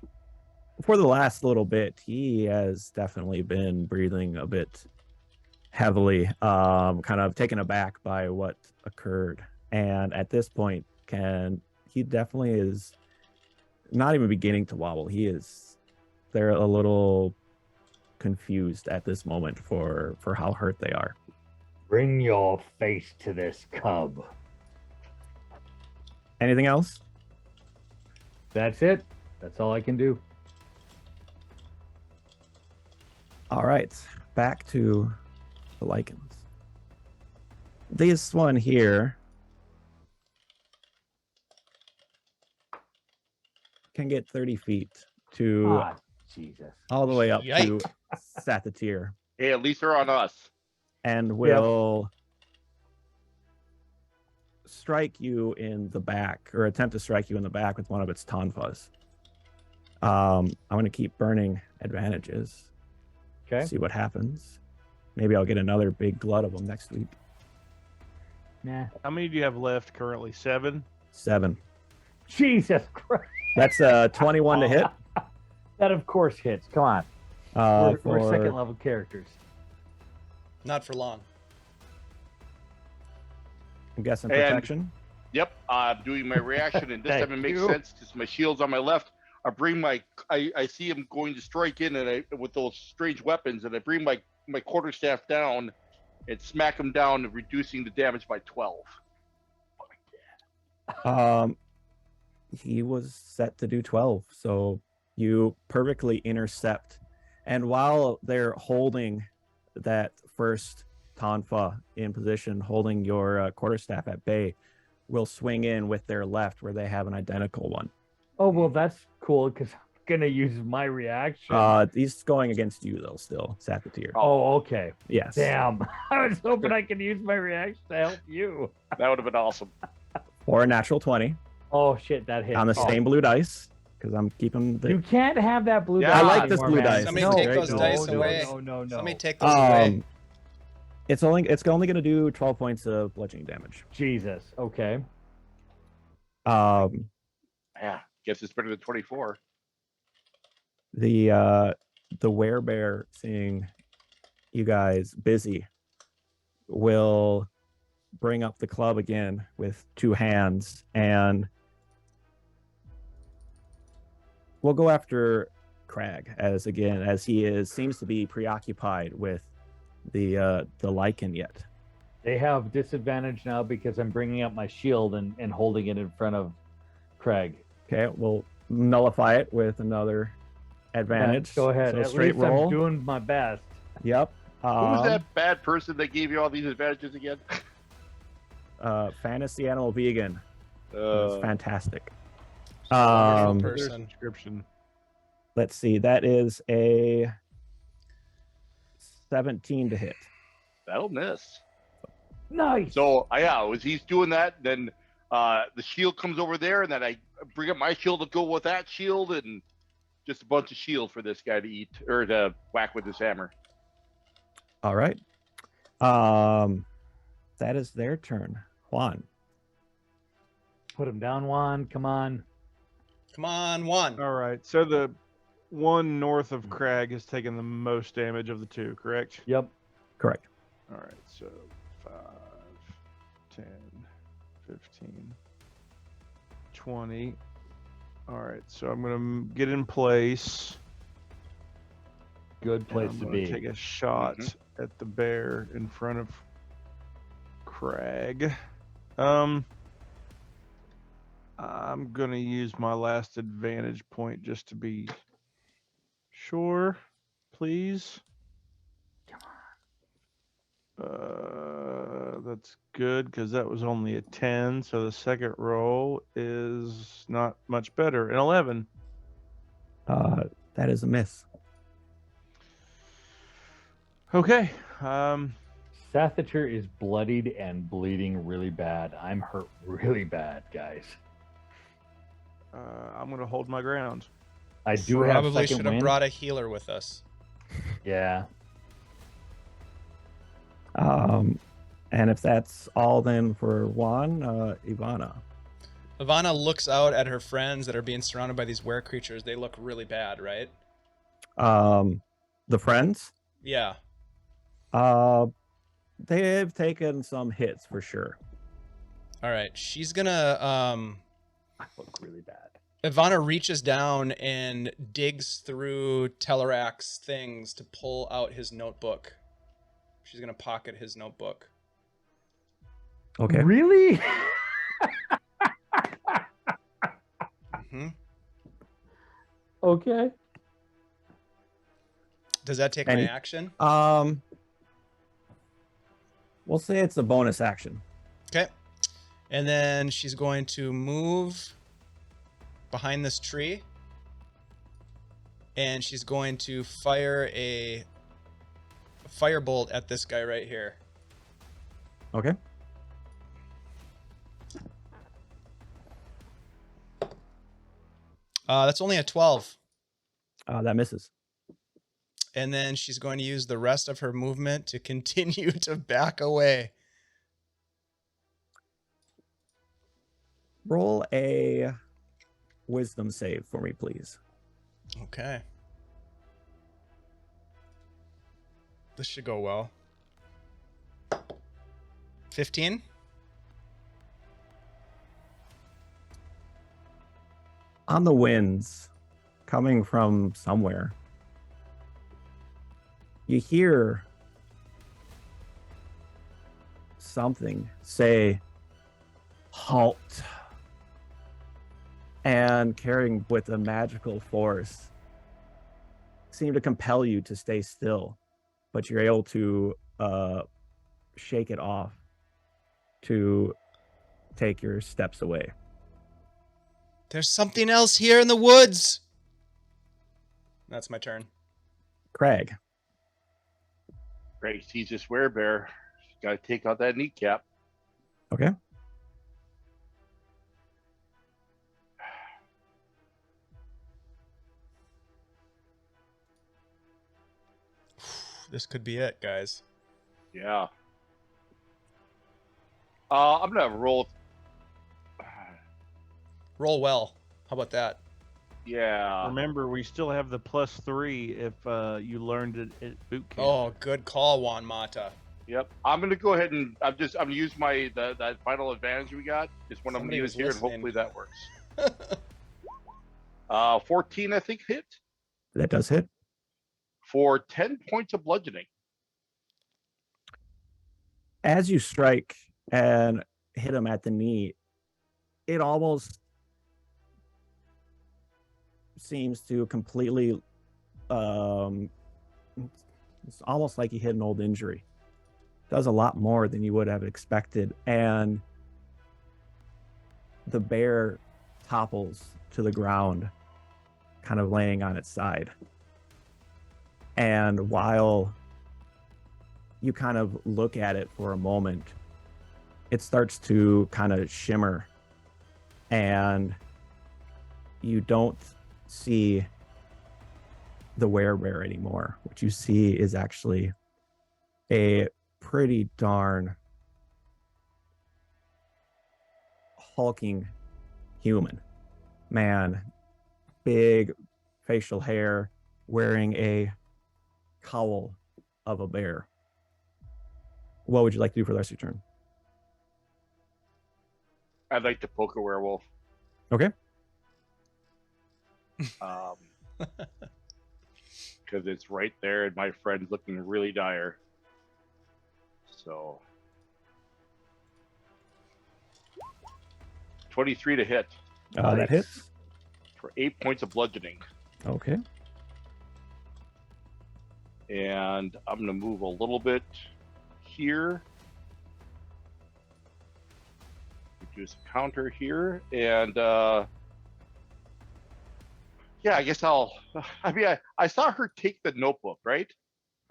For the last little bit, he has definitely been breathing a bit heavily, kind of taken aback by what occurred. And at this point, he definitely is not even beginning to wobble. They're a little confused at this moment for how hurt they are. Bring your face to this cub. Anything else? That's it. That's all I can do. All right, back to the lichens. This one here can get 30 feet to Jesus. all the way up to Yikes. Cyrenthe, Hey, at least they're on us. and will strike you in the back, or attempt to strike you in the back with one of its tonfas. I'm going to keep burning advantages. Okay. See what happens. Maybe I'll get another big glut of them next week. Nah. How many do you have left currently? 7? 7. Jesus Christ. That's 21 to hit. That of course hits. Come on. We're second level characters. Not for long. I'm guessing And- protection. Yep, I'm doing my reaction, and this Thank time it makes you. sense because my shield's on my left. I see him going to strike in, and with those strange weapons, and I bring my quarterstaff down and smack him down, reducing the damage by 12. He was set to do 12, so you perfectly intercept. And while they're holding that first tonfa in position, holding your quarterstaff at bay, will swing in with their left where they have an identical one. Oh, well, that's cool because I'm going to use my reaction. He's going against you, though, still, Cyrenthe. Oh, okay. Yes. Damn. I was hoping I could use my reaction to help you. That would have been awesome. Or a natural 20 Oh, shit, that hit. on the Oh. same blue dice, because I'm keeping the... You can't have that blue Yeah, dice I like this anymore, blue man. dice. Somebody No, take very those good. dice no, away. No. Somebody take those away. It's only going to do 12 points of bludgeoning damage. Jesus. Okay. Yeah, guess it's better than 24. The werebear, seeing you guys busy, will bring up the club again with 2 hands, and we'll go after Krag as he seems to be preoccupied with the lichen yet. They have disadvantage now because I'm bringing up my shield and holding it in front of Krag. Okay, we'll nullify it with another advantage. Go ahead. So At straight least roll. I'm doing my best. Yep. Who was that bad person that gave you all these advantages again? Fantasy Animal Vegan. It's fantastic. Wonderful Their person. subscription. Let's see. That is a 17 to hit. That'll miss. Nice. So as he's doing that, then the shield comes over there, and then I bring up my shield to go with that shield, and just a bunch of shield for this guy to eat or to whack with his hammer. All right. That is their turn. Juan. Put him down, Juan. Come on. Come on, Juan. All right. So the one north of Krag has taken the most damage of the two, correct? Yep. Correct. All right. So 5, 10, 15, 20. All right. So I'm going to get in place. Good place I'm to gonna be. take a shot at the bear in front of Krag. I'm gonna use my last advantage point just to be sure, please. Come on. That's good because that was only a 10, so the second roll is not much better. An 11. That is a miss. Okay. Sathatur is bloodied and bleeding really bad. I'm hurt really bad, guys. I'm gonna hold my ground. I do have Probably second should have wind. brought a healer with us. Yeah. And if that's all, then for Juan, Ivana. Ivana looks out at her friends that are being surrounded by these were creatures. They look really bad, right? The friends, Yeah. they've taken some hits for sure. All right. She's gonna I look really bad. Ivana reaches down and digs through Telerak's things to pull out his notebook. She's gonna pocket his notebook. Okay. Really? Hmm. Okay. Does that take Any- my action? We'll say it's a bonus action. Okay. And then she's going to move behind this tree. And she's going to fire a firebolt at this guy right here. Okay. That's only a 12. That misses. And then she's going to use the rest of her movement to continue to back away. Roll a wisdom save for me, please. Okay. This should go well. 15? On the winds coming from somewhere, you hear something say, "Halt." And carrying with a magical force, seem to compel you to stay still, but you're able to shake it off to take your steps away. There's something else here in the woods. That's my turn. Krag. Greg sees this werebear. Got to take out that kneecap. Okay. This could be it, guys. Yeah. I'm gonna roll. Roll well. How about that? Yeah. Remember, Remember, we still have the +3 if you learned it at boot camp. Oh, good call, Juan Mata. Yep. I'm gonna go ahead and I'm gonna use my that final advantage we got. Is what I'm Somebody gonna was use here, listening. and hopefully that works. 14, I think, hit That does hit. for 10 points of bludgeoning. As you strike and hit him at the knee, it almost seems to completely it's almost like you hit an old injury. Does a lot more than you would have expected, and the bear topples to the ground, kind of laying on its side. And while you kind of look at it for a moment, it starts to kind of shimmer, and you don't see the werebear anymore. What you see is actually a pretty darn hulking human man, big facial hair, wearing a cowl of a bear. What would you like to do for the rest of your turn? I'd like to poke a werewolf. Okay. Because it's right there and my friend's looking really dire. So 23 to hit That hits. for 8 points of bludgeoning. Okay. And I'm going to move a little bit here. Reduce a counter here. And yeah, I guess I saw her take the notebook, right?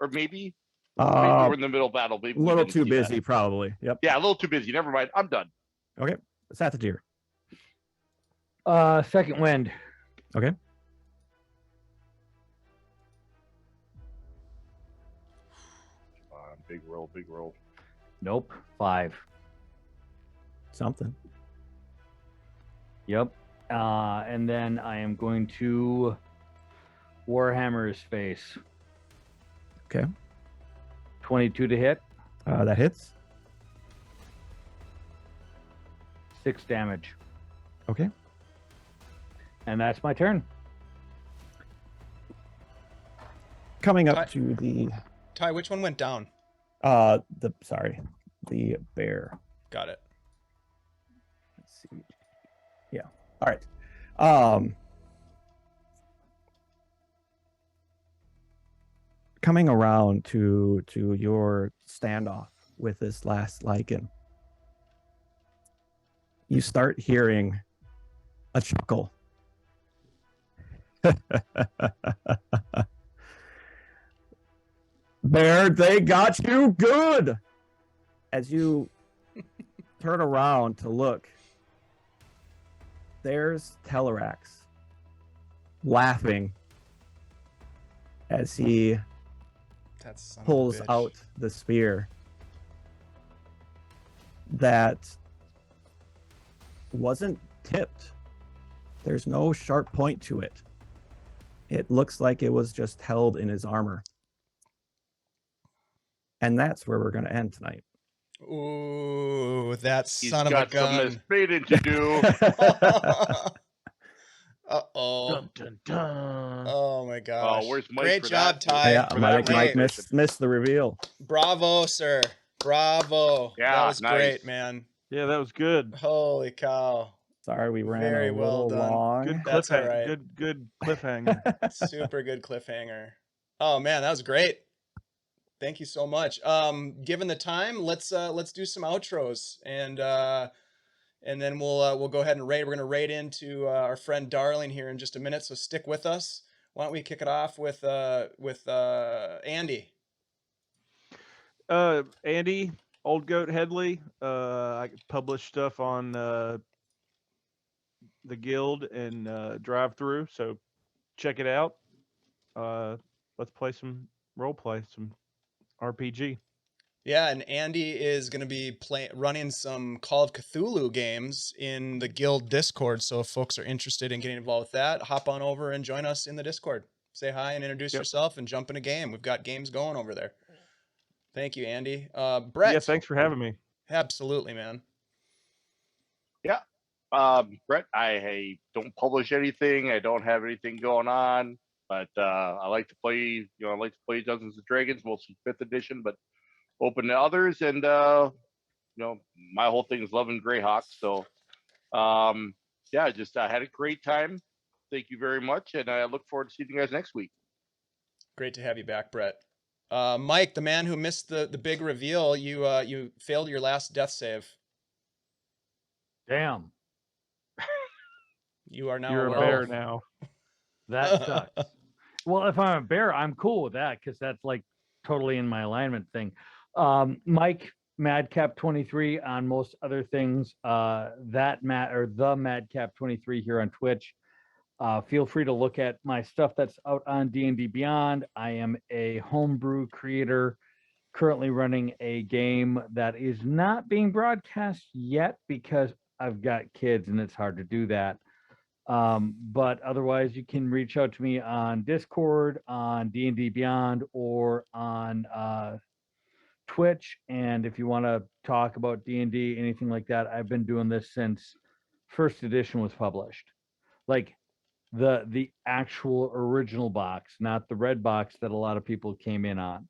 Or maybe we're in the middle of battle. Maybe A little too busy, probably. Yep. Yeah, a little too busy. Never mind. I'm done. Okay. Cyrenthe. Second wind. Okay. Big roll, big roll. Nope. 5. Something. Yep. And then I am going to Warhammer's face. Okay. 22 to hit. That hits. 6 damage. Okay. And that's my turn. Coming up to the Ty, which one went down? the bear. Got it. Let's see. Yeah. All right. Coming around to your standoff with this last lichen, you start hearing a chuckle. Bear, they got you good. As you turn around to look, there's Telerax laughing as he pulls out the spear that wasn't tipped. There's no sharp point to it. It looks like it was just held in his armor. And that's where we're going to end tonight. Ooh, that He's son of a got some gun. explaining to do. Uh-oh. Dun, dun, dun. Oh my gosh. Where's Mike Great for job, that? Ty. Yeah, For Mike, that Mike one. missed the reveal. Bravo, sir. Bravo. Yeah, that was nice. great, man. Yeah, that was good. Holy cow. Sorry, we ran Very a well little done. long. Good That's all cliffhanger. right. Good cliffhanger. Super good cliffhanger. Oh man, that was great. Thank you so much. Given the time, let's do some outros and then we'll go ahead and raid. We're gonna raid into our friend Darling here in just a minute, so stick with us. Why don't we kick it off with Andy? Andy, Old Goat Headley. I publish stuff on the guild and drive through, so check it out. Let's play some role play, some RPG. Yeah, and Andy is going to be running some Call of Cthulhu games in the guild Discord. So if folks are interested in getting involved with that, hop on over and join us in the Discord. Say hi and introduce yourself and jump in a game. We've got games going over there. Thank you, Andy. Brett. Yeah, thanks for having me. Absolutely, man. Yeah. Brett, I don't publish anything. I don't have anything going on, but I like to play, I like to play Dungeons and Dragons, mostly 5th edition, but open to others. And, my whole thing is loving Greyhawk. So, yeah, I had a great time. Thank you very much. And I look forward to seeing you guys next week. Great to have you back, Brett. Mike, the man who missed the big reveal, you failed your last death save. Damn. You are now You're a bear now. That sucks. Well, if I'm a bear, I'm cool with that because that's like totally in my alignment thing. Mike, Madcap23 on most other things. The Madcap23 here on Twitch. Feel free to look at my stuff that's out on D&D Beyond. I am a homebrew creator, currently running a game that is not being broadcast yet because I've got kids and it's hard to do that. But otherwise, you can reach out to me on Discord, on D&D Beyond, or on Twitch. And if you want to talk about D&D, anything like that, I've been doing this since first edition was published. Like the actual original box, not the red box that a lot of people came in on.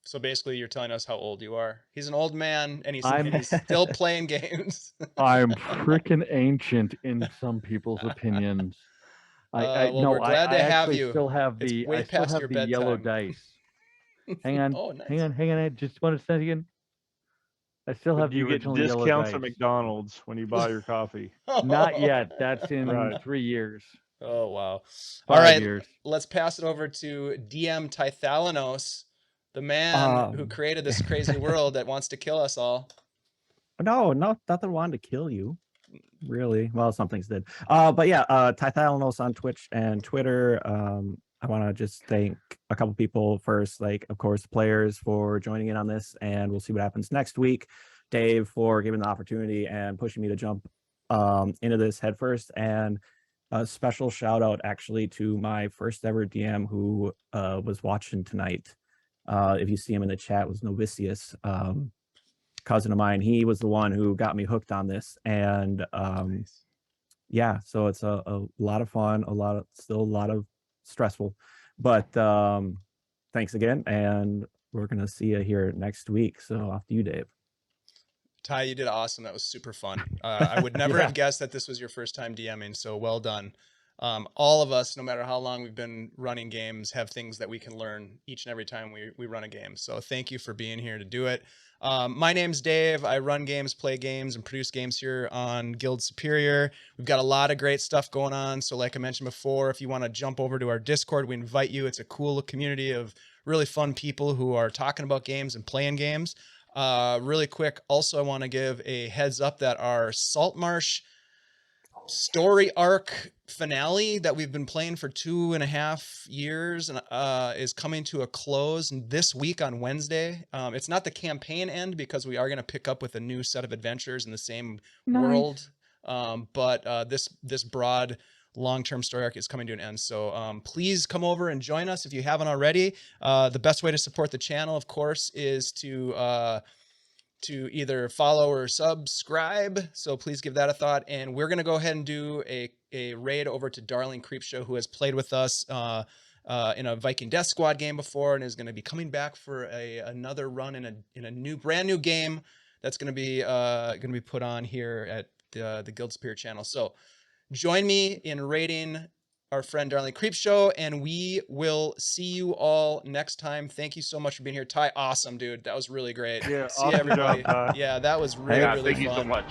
So basically, you're telling us how old you are. He's an old man, and he's, I'm- and he's still playing games. I'm freaking ancient in some people's opinions. Well, we're glad to have actually you. still have It's the way I still past have your the yellow bedtime. dice. Hang on, Oh, nice. hang on. I just want to say again. I still have Do the you get original yellow discounts dice. at McDonald's when you buy your coffee? Not yet. That's in Right. 3 years. Oh, wow. 5 All right, years. let's pass it over to DM Taithalonos, the man who created this crazy world that wants to kill us all. No, nothing wanted to kill you. Really. Well, some things did. But yeah, Taithalonos on Twitch and Twitter. I want to just thank a couple people first, like, of course, the players for joining in on this, and we'll see what happens next week. Dave for giving the opportunity and pushing me to jump into this head first. And a special shout out actually to my first ever DM who was watching tonight. If you see him in the chat, was Novicius, cousin of mine. He was the one who got me hooked on this. And Nice. yeah, so it's a lot of fun, still a lot of stressful, but thanks again, and we're gonna see you here next week. So off to you, Dave. Ty, you did awesome. That was super fun. I would never Yeah. have guessed that this was your first time DMing, so well done. All of us, no matter how long we've been running games, have things that we can learn each and every time we run a game. So thank you for being here to do it. My name's Dave. I run games, play games, and produce games here on Guild Superior. We've got a lot of great stuff going on. So like I mentioned before, if you want to jump over to our Discord, we invite you. It's a cool community of really fun people who are talking about games and playing games. Really quick, also I want to give a heads up that our Saltmarsh story arc finale that we've been playing for 2.5 years and is coming to a close this week on Wednesday. It's not the campaign end because we are going to pick up with a new set of adventures in the same world. But this broad long-term story arc is coming to an end. So please come over and join us if you haven't already. The best way to support the channel, of course, is to either follow or subscribe. So please give that a thought. And we're going to go ahead and do a raid over to Darling Creepshow, who has played with us in a Viking Death Squad game before and is going to be coming back for another run in a brand new game that's going to be put on here at the Guild Superior channel. So join me in raiding our friend Darling Creepshow, and we will see you all next time. Thank you so much for being here. Ty, awesome, dude. That was really great. Yeah, See you, awesome job, everybody. Ty. Yeah, that was really, Yeah, really thank you so fun. much.